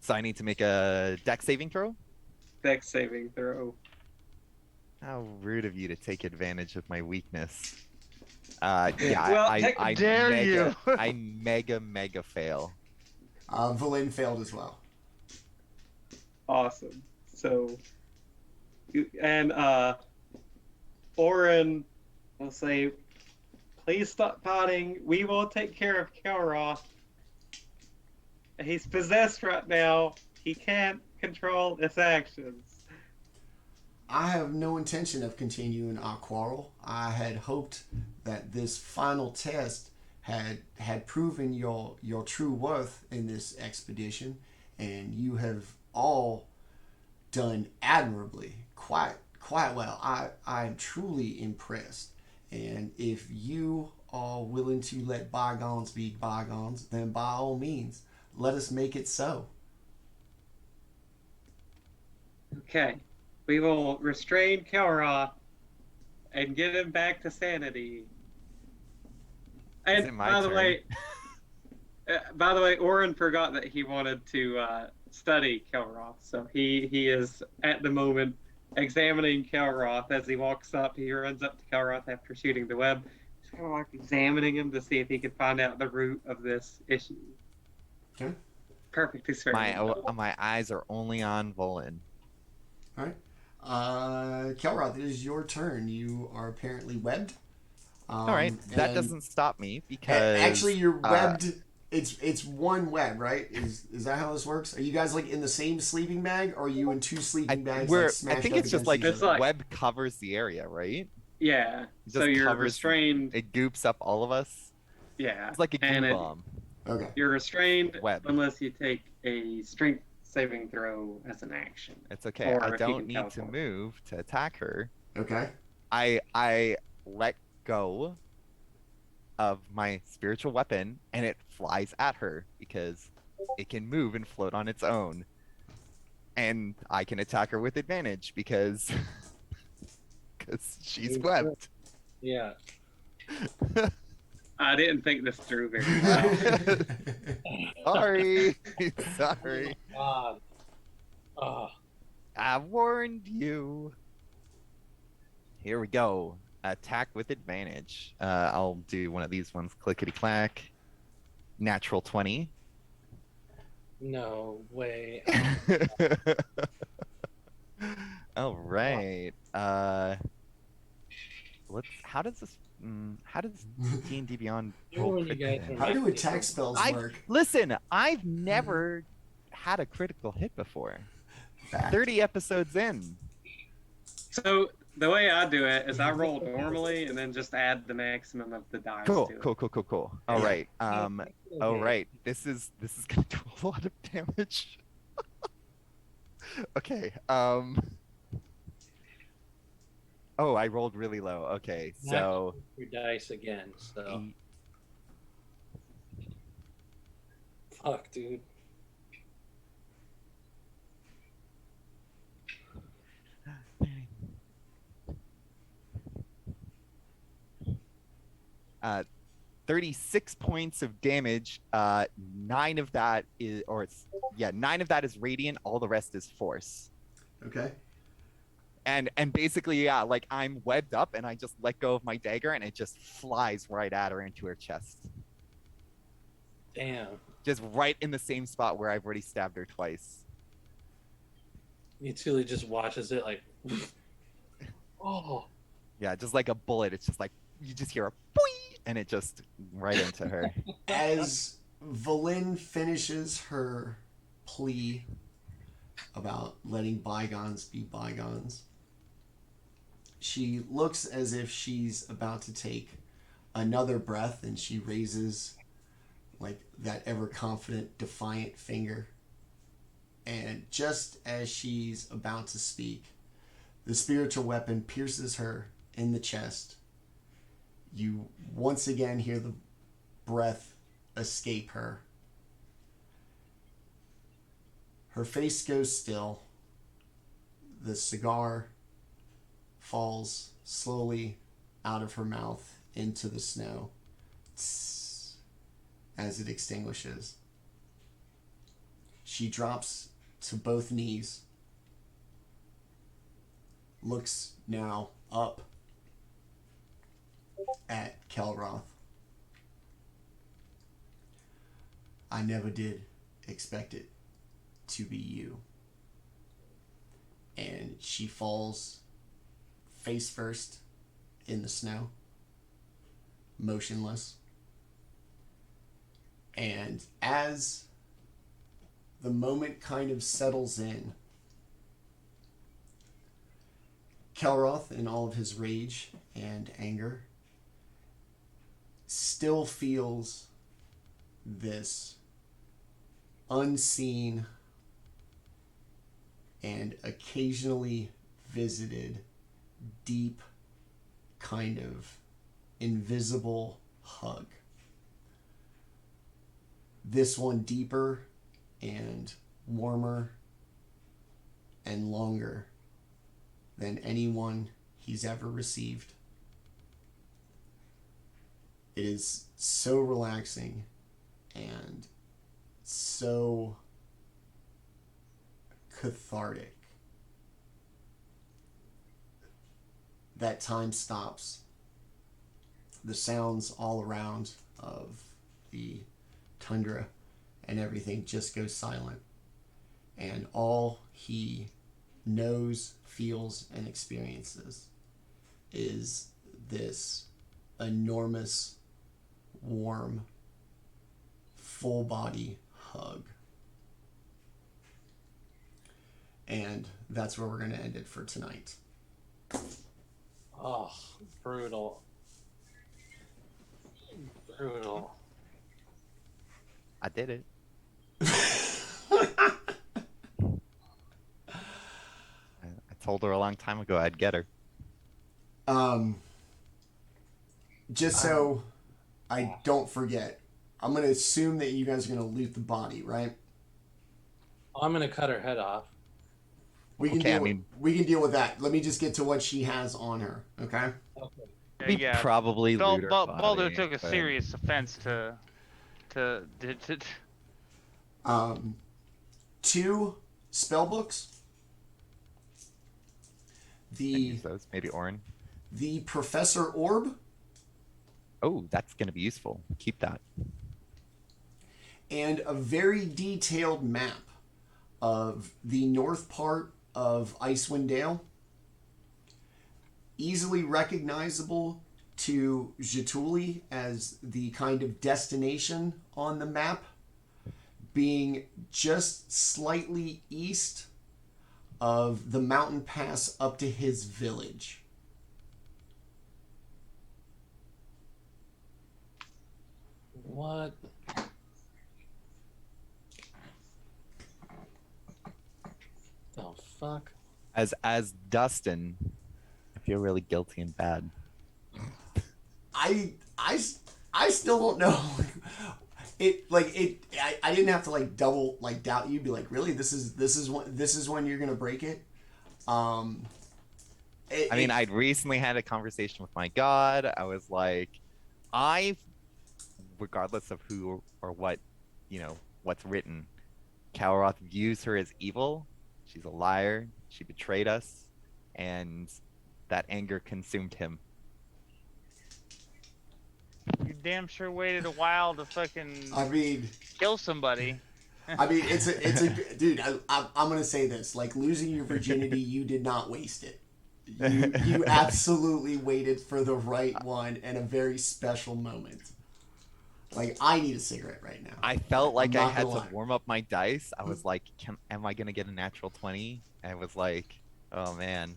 So I need to make a dex saving throw? Dex saving throw. How rude of you to take advantage of my weakness. Yeah, Well, I dare mega, you. I mega fail. Valin failed as well. Awesome. So, Orryn will say, "Please stop pouting. We will take care of Kelroth. He's possessed right now. He can't control his actions." I have no intention of continuing our quarrel. I had hoped that this final test had proven your true worth in this expedition, and you have all done admirably, quite well. I am truly impressed, and if you are willing to let bygones be bygones, then by all means, let us make it so. Okay. We will restrain Kelroth and get him back to sanity. Is And it my by the turn? way, Orryn forgot that he wanted to study Kelroth, so he is at the moment examining Kelroth. As he walks up, he runs up to Kelroth after shooting the web. He's kind of like examining him to see if he can find out the root of this issue. Okay. Perfect experiment. My eyes are only on Volin. All right. Kelroth, it is your turn. You are apparently webbed. All right, that and doesn't stop me because actually you're webbed. It's one web, right? Is that how this works? Are you guys like in the same sleeping bag, or are you in two sleeping bags? Like, I smashed think up it's just against like each It's other? like- web covers the area, right? Yeah. It So just you're covers- restrained. It goops up all of us. Yeah. It's like a And glue bomb. Okay. You're restrained Web. unless you take a strength saving throw as an action. It's okay. Or I if you don't can need to teleport. move to attack her. Okay. I let go of my spiritual weapon and it flies at her because it can move and float on its own. And I can attack her with advantage because she's webbed. Yeah. I didn't think this through very well. Sorry. Sorry. God. Oh. I warned you. Here we go. Attack with advantage. I'll do one of these ones. Clickety clack. Natural 20. No way. All right. How does D&D Beyond roll When you crit guys damage? are How do attack spells work? Listen, I've never had a critical hit before. Fact. 30 episodes in. So the way I do it is I roll normally and then just add the maximum of the dice Cool, to it. cool. All Yeah. right. All right. This is gonna do a lot of damage. Okay. Oh, I rolled really low. Okay, so Your dice again. So eight- fuck, dude. uh, 36 points of damage. 9 of that is, nine of that is radiant. All the rest is force. Okay. And basically, yeah, like I'm webbed up, and I just let go of my dagger, and it just flies right at her into her chest, Damn. just right in the same spot where I've already stabbed her twice. Jaatuuli just watches it like. Oh. Yeah, just like a bullet. It's just like you just hear a boing, and it just right into her. As Valin finishes her plea about letting bygones be bygones, she looks as if she's about to take another breath, and she raises like that ever confident, defiant finger. And just as she's about to speak, the spiritual weapon pierces her in the chest. You once again hear the breath escape her. Her face goes still. The cigar falls slowly out of her mouth into the snow. Tss, as it extinguishes. She drops to both knees, looks now up at Kelroth. I never did expect it to be you. And she falls face first in the snow, motionless. And as the moment kind of settles in, Kelroth, in all of his rage and anger, still feels this unseen and occasionally visited deep kind of invisible hug. This one deeper and warmer and longer than anyone he's ever received. It is so relaxing and so cathartic. That time stops. The sounds all around of the tundra and everything just goes silent. And all he knows, feels, and experiences is this enormous, warm, full body hug. And that's where we're going to end it for tonight. Oh, brutal. Brutal. I did it. I told her a long time ago I'd get her. Just so I don't forget, I'm going to assume that you guys are going to loot the body, right? I'm going to cut her head off. We can Okay, we can deal with that. Let me just get to what she has on her, okay? Okay. We probably loot her Baldr body, took a but- serious offense to 2 spell books. I use those. Maybe Orryn. The Professor Orb Oh, that's going to be useful. Keep that. and a very detailed map of the north part of Icewind Dale. Easily recognizable to Jaatuuli as the kind of destination on the map, being just slightly east of the mountain pass up to his village. What? Oh, fuck. As Dustin, I feel really guilty and bad. I still don't know. I didn't have to like double like doubt you. Be like, really, this is when you're gonna break it. I mean, I'd recently had a conversation with my god. I was like, regardless of who or what, what's written, Kelroth views her as evil. She's a liar. She betrayed us, and that anger consumed him. You damn sure waited a while to fucking I mean, kill somebody. it's a dude. I'm gonna say this: like losing your virginity, you did not waste it. You absolutely waited for the right one and a very special moment. Like, I need a cigarette right now. I felt like I not had gonna to lie. warm up my dice. I was like, am I gonna get a natural 20? And I was like, oh man.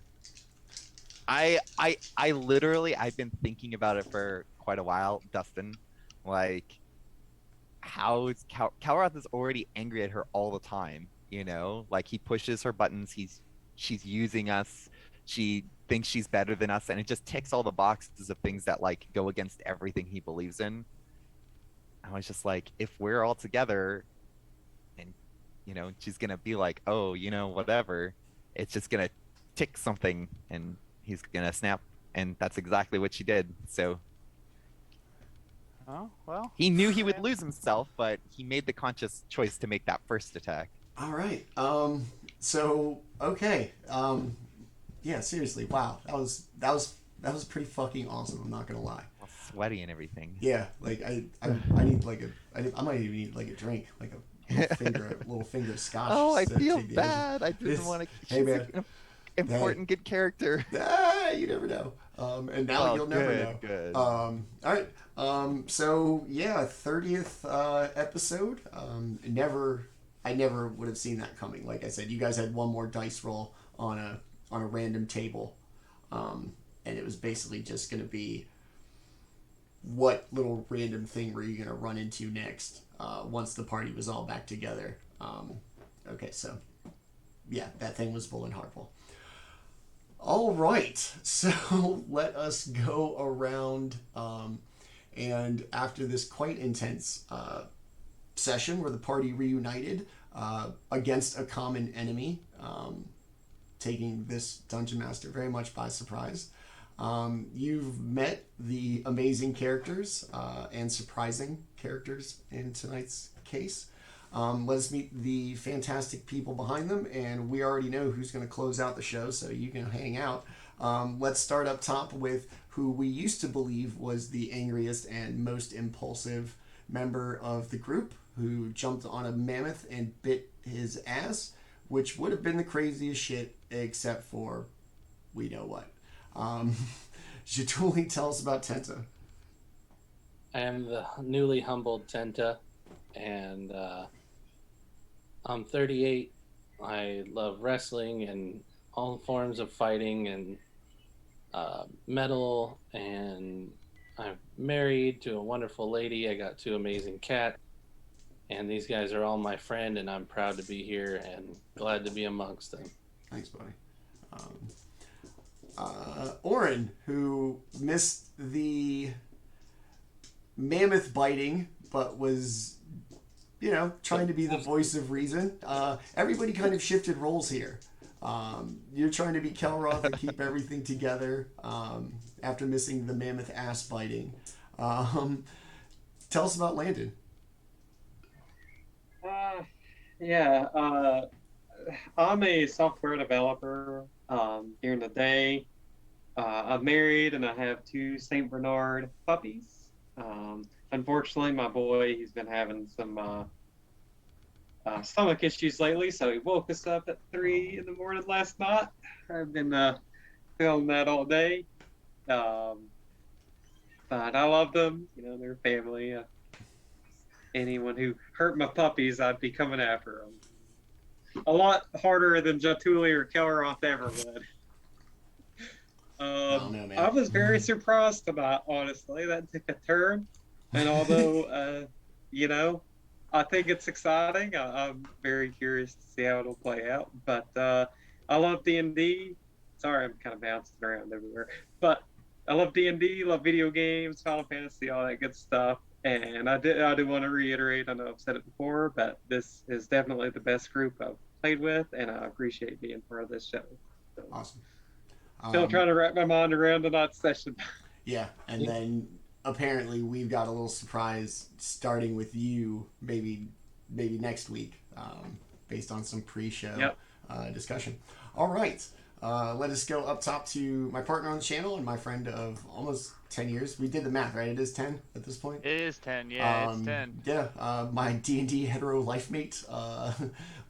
I literally, I've been thinking about it for quite a while, Dustin. Like, how is Kelroth is already angry at her all the time, Like, he pushes her buttons, she's using us, she thinks she's better than us, and it just ticks all the boxes of things that like go against everything he believes in. I was just like, if we're all together and, she's going to be like, oh, whatever, it's just going to tick something and he's going to snap. And that's exactly what she did. So Oh, well. He knew he would lose himself, but he made the conscious choice to make that first attack. All right. So okay. Yeah. Seriously. Wow. That was pretty fucking awesome. I'm not gonna lie. All sweaty and everything. Yeah. Like I need like I might even need like a drink, like a little finger of scotch. Oh, I to feel take the bad. I didn't want to. Hey, man. Important, good character. You never know. And now you'll never know. Good. All right. So yeah, 30th episode. I never would have seen that coming. Like I said, you guys had one more dice roll on a random table, and it was basically just going to be what little random thing were you going to run into next once the party was all back together. Okay, so yeah, that thing was Bull and Harpole. All right, so let us go around, and after this quite intense session where the party reunited against a common enemy, taking this Dungeon Master very much by surprise, you've met the amazing characters and surprising characters in tonight's case. Let's meet the fantastic people behind them, and we already know who's going to close out the show, so you can hang out. Let's start up top with who we used to believe was the angriest and most impulsive member of the group, who jumped on a mammoth and bit his ass, which would have been the craziest shit, except for we know what. Jaatuuli, tell us about Tenta. I am the newly humbled Tenta, and I'm 38. I love wrestling and all forms of fighting and metal, and I'm married to a wonderful lady. I got 2 amazing cats, and these guys are all my friend, and I'm proud to be here and glad to be amongst them. Thanks, buddy. Orryn, who missed the mammoth biting, but was, trying to be the voice of reason. Everybody kind of shifted roles here. You're trying to be Kelroth and keep everything together after missing the mammoth ass biting. Tell us about Landon. I'm a software developer. During the day, I'm married and I have 2 Saint Bernard puppies. Unfortunately, my boy, he's been having some stomach issues lately, so he woke us up at 3 in the morning last night. I've been feeling that all day. But I love them. They're family. Anyone who hurt my puppies, I'd be coming after them. A lot harder than Jaatuuli or Kelroth ever would. Oh, no, man. I was very surprised tonight, honestly. That took a turn. And although, I think it's exciting, I'm very curious to see how it'll play out. But I love D&D. Sorry, I'm kind of bouncing around everywhere. But I love D&D, love video games, Final Fantasy, all that good stuff. And I do want to reiterate, I know I've said it before, but this is definitely the best group I've played with, and I appreciate being part of this show. So, awesome. Still trying to wrap my mind around tonight's session. Yeah, and then apparently we've got a little surprise starting with you maybe next week based on some pre-show discussion. All right. Let us go up top to my partner on the channel and my friend of almost 10 years. We did the math, right? It is 10 at this point? It is 10, yeah, it's 10. Yeah, my D&D hetero life mate,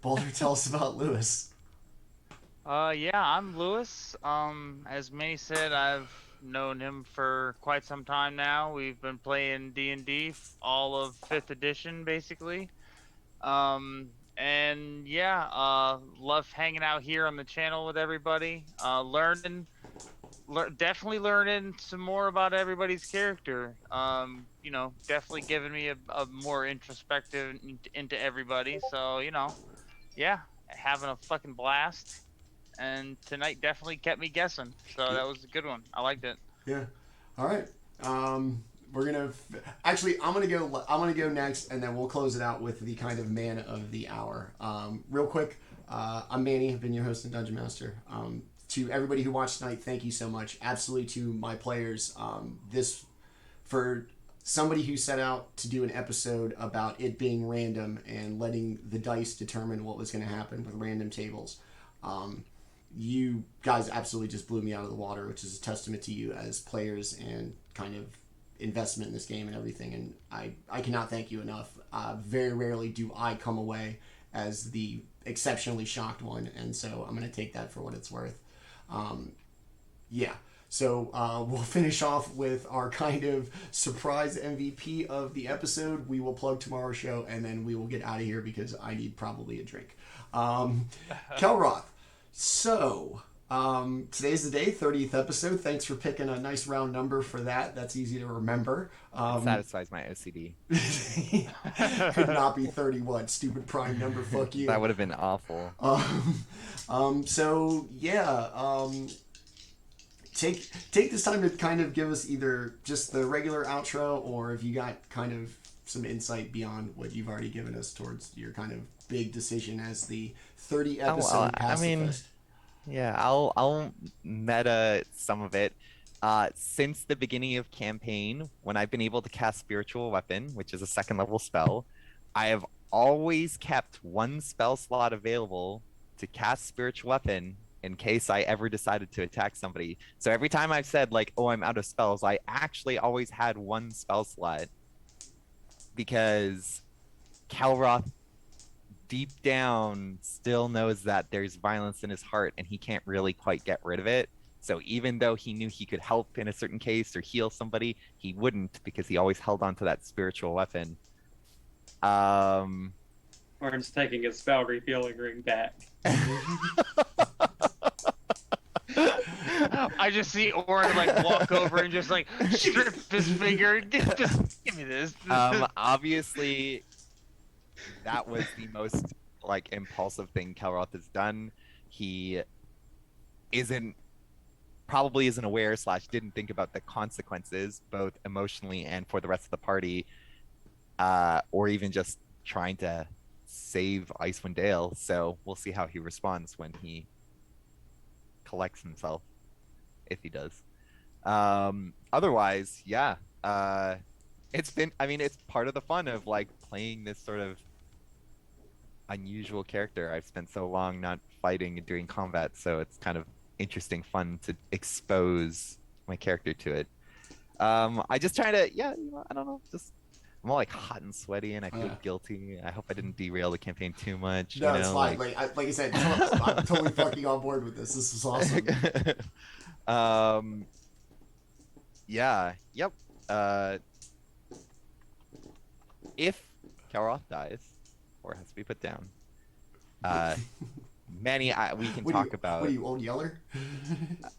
Baldr, tell us about Lewis. Yeah, I'm Lewis. As Manny said, I've known him for quite some time now. We've been playing D&D all of 5th edition, basically. And yeah, love hanging out here on the channel with everybody. Definitely learning some more about everybody's character. Definitely giving me a more introspective into everybody. So, yeah, having a fucking blast. And tonight definitely kept me guessing. So that was a good one. I liked it. Yeah. All right. We're gonna actually. I'm gonna go next, and then we'll close it out with the kind of man of the hour. Real quick, I'm Manny. I've been your host and Dungeon Master. To everybody who watched tonight, thank you so much. Absolutely to my players. For somebody who set out to do an episode about it being random and letting the dice determine what was going to happen with random tables. You guys absolutely just blew me out of the water, which is a testament to you as players and kind of investment in this game and everything. And I cannot thank you enough. Very rarely do I come away as the exceptionally shocked one, and so I'm going to take that for what it's worth. So we'll finish off with our kind of surprise MVP of the episode. We will plug tomorrow's show, and then we will get out of here because I need probably a drink. Kelroth. So, today's the day, 30th episode. Thanks for picking a nice round number for that. That's easy to remember. It satisfies my OCD. Could not be 31. Stupid prime number. Fuck you. That would have been awful. Take this time to kind of give us either just the regular outro, or if you got kind of some insight beyond what you've already given us towards your kind of big decision as the 30 episode pacifist. I'll meta some of it. Since the beginning of campaign, when I've been able to cast Spiritual Weapon, which is a 2nd level spell, I have always kept one spell slot available to cast Spiritual Weapon in case I ever decided to attack somebody. So every time I've said like, oh, I'm out of spells, I actually always had one spell slot, because Kelroth deep down still knows that there's violence in his heart and he can't really quite get rid of it. So even though he knew he could help in a certain case or heal somebody, he wouldn't, because he always held on to that spiritual weapon. Orryn's taking his spell refueling ring back. I just see Orryn like walk over and just like strip his finger. Just give me this. Obviously, that was the most like impulsive thing Kelroth has done. He probably isn't aware / didn't think about the consequences, both emotionally and for the rest of the party, or even just trying to save Icewind Dale. So we'll see how he responds when he collects himself, if he does. Otherwise, it's part of the fun of like playing this sort of unusual character. I've spent so long not fighting and doing combat, so it's kind of interesting, fun to expose my character to it. I just try to, I don't know, just I'm all like hot and sweaty, and I feel guilty. I hope I didn't derail the campaign too much. No, it's fine. Like I said, I'm totally fucking on board with this. This is awesome. If Kelroth dies or has to be put down, Manny, we can talk about. What are you, old yeller?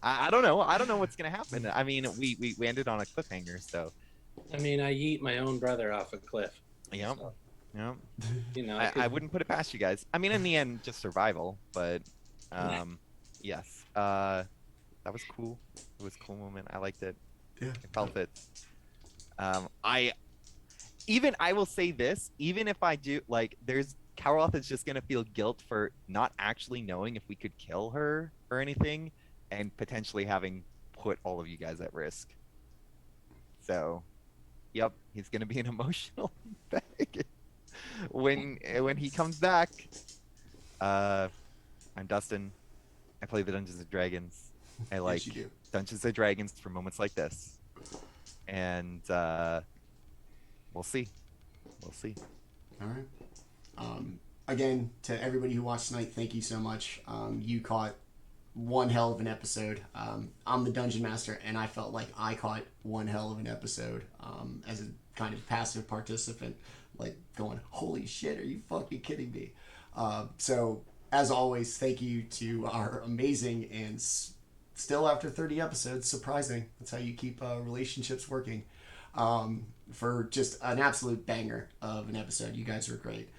I don't know. I don't know what's gonna happen. I mean, we ended on a cliffhanger, so. I mean, I yeet my own brother off a cliff. Yep. So, Yep. you know, I wouldn't put it past you guys. I mean, in the end, just survival. But yes, that was cool. It was a cool moment. I liked it. Yeah. I felt it. I will say this. Even if I do, like, Kelroth is just gonna feel guilt for not actually knowing if we could kill her or anything, and potentially having put all of you guys at risk. So. Yep, he's gonna be an emotional bag when he comes back. I'm Dustin. I play the Dungeons and Dragons. I like Dungeons and Dragons for moments like this, and we'll see. We'll see. All right. Again, to everybody who watched tonight, thank you so much. You caught one hell of an episode. I'm the dungeon master, and I felt like I caught one hell of an episode as a kind of passive participant, like going, holy shit, are you fucking kidding me? So as always, thank you to our amazing and still after 30 episodes, surprising, that's how you keep relationships working, for just an absolute banger of an episode. You guys are great.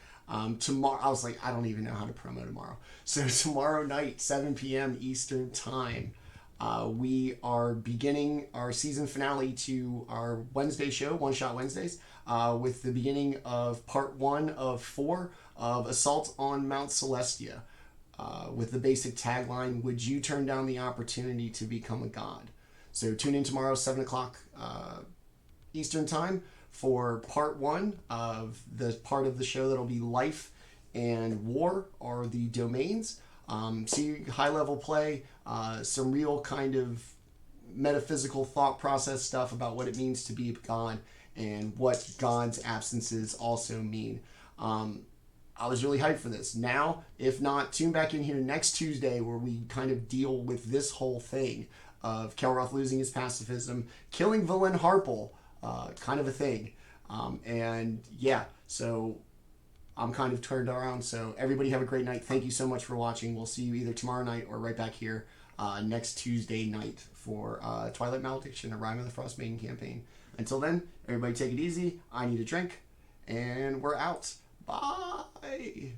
Tomorrow, I was like, I don't even know how to promo tomorrow. So tomorrow night, 7 p.m. Eastern Time, we are beginning our season finale to our Wednesday show, One Shot Wednesdays, with the beginning of part 1 of 4 of Assault on Mount Celestia, with the basic tagline, would you turn down the opportunity to become a god? So tune in tomorrow, 7 o'clock Eastern Time, for part 1 of the part of the show that'll be life and war are the domains. See high level play, some real kind of metaphysical thought process stuff about what it means to be a god and what God's absences also mean. I was really hyped for this. Now, if not, tune back in here next Tuesday where we kind of deal with this whole thing of Kelroth losing his pacifism, killing Villain Harple, kind of a thing. And yeah, so I'm kind of turned around. So everybody have a great night. Thank you so much for watching. We'll see you either tomorrow night or right back here next Tuesday night for Twilight Malediction, a Rime of the Frostmaiden campaign. Until then, everybody take it easy. I need a drink. And we're out. Bye.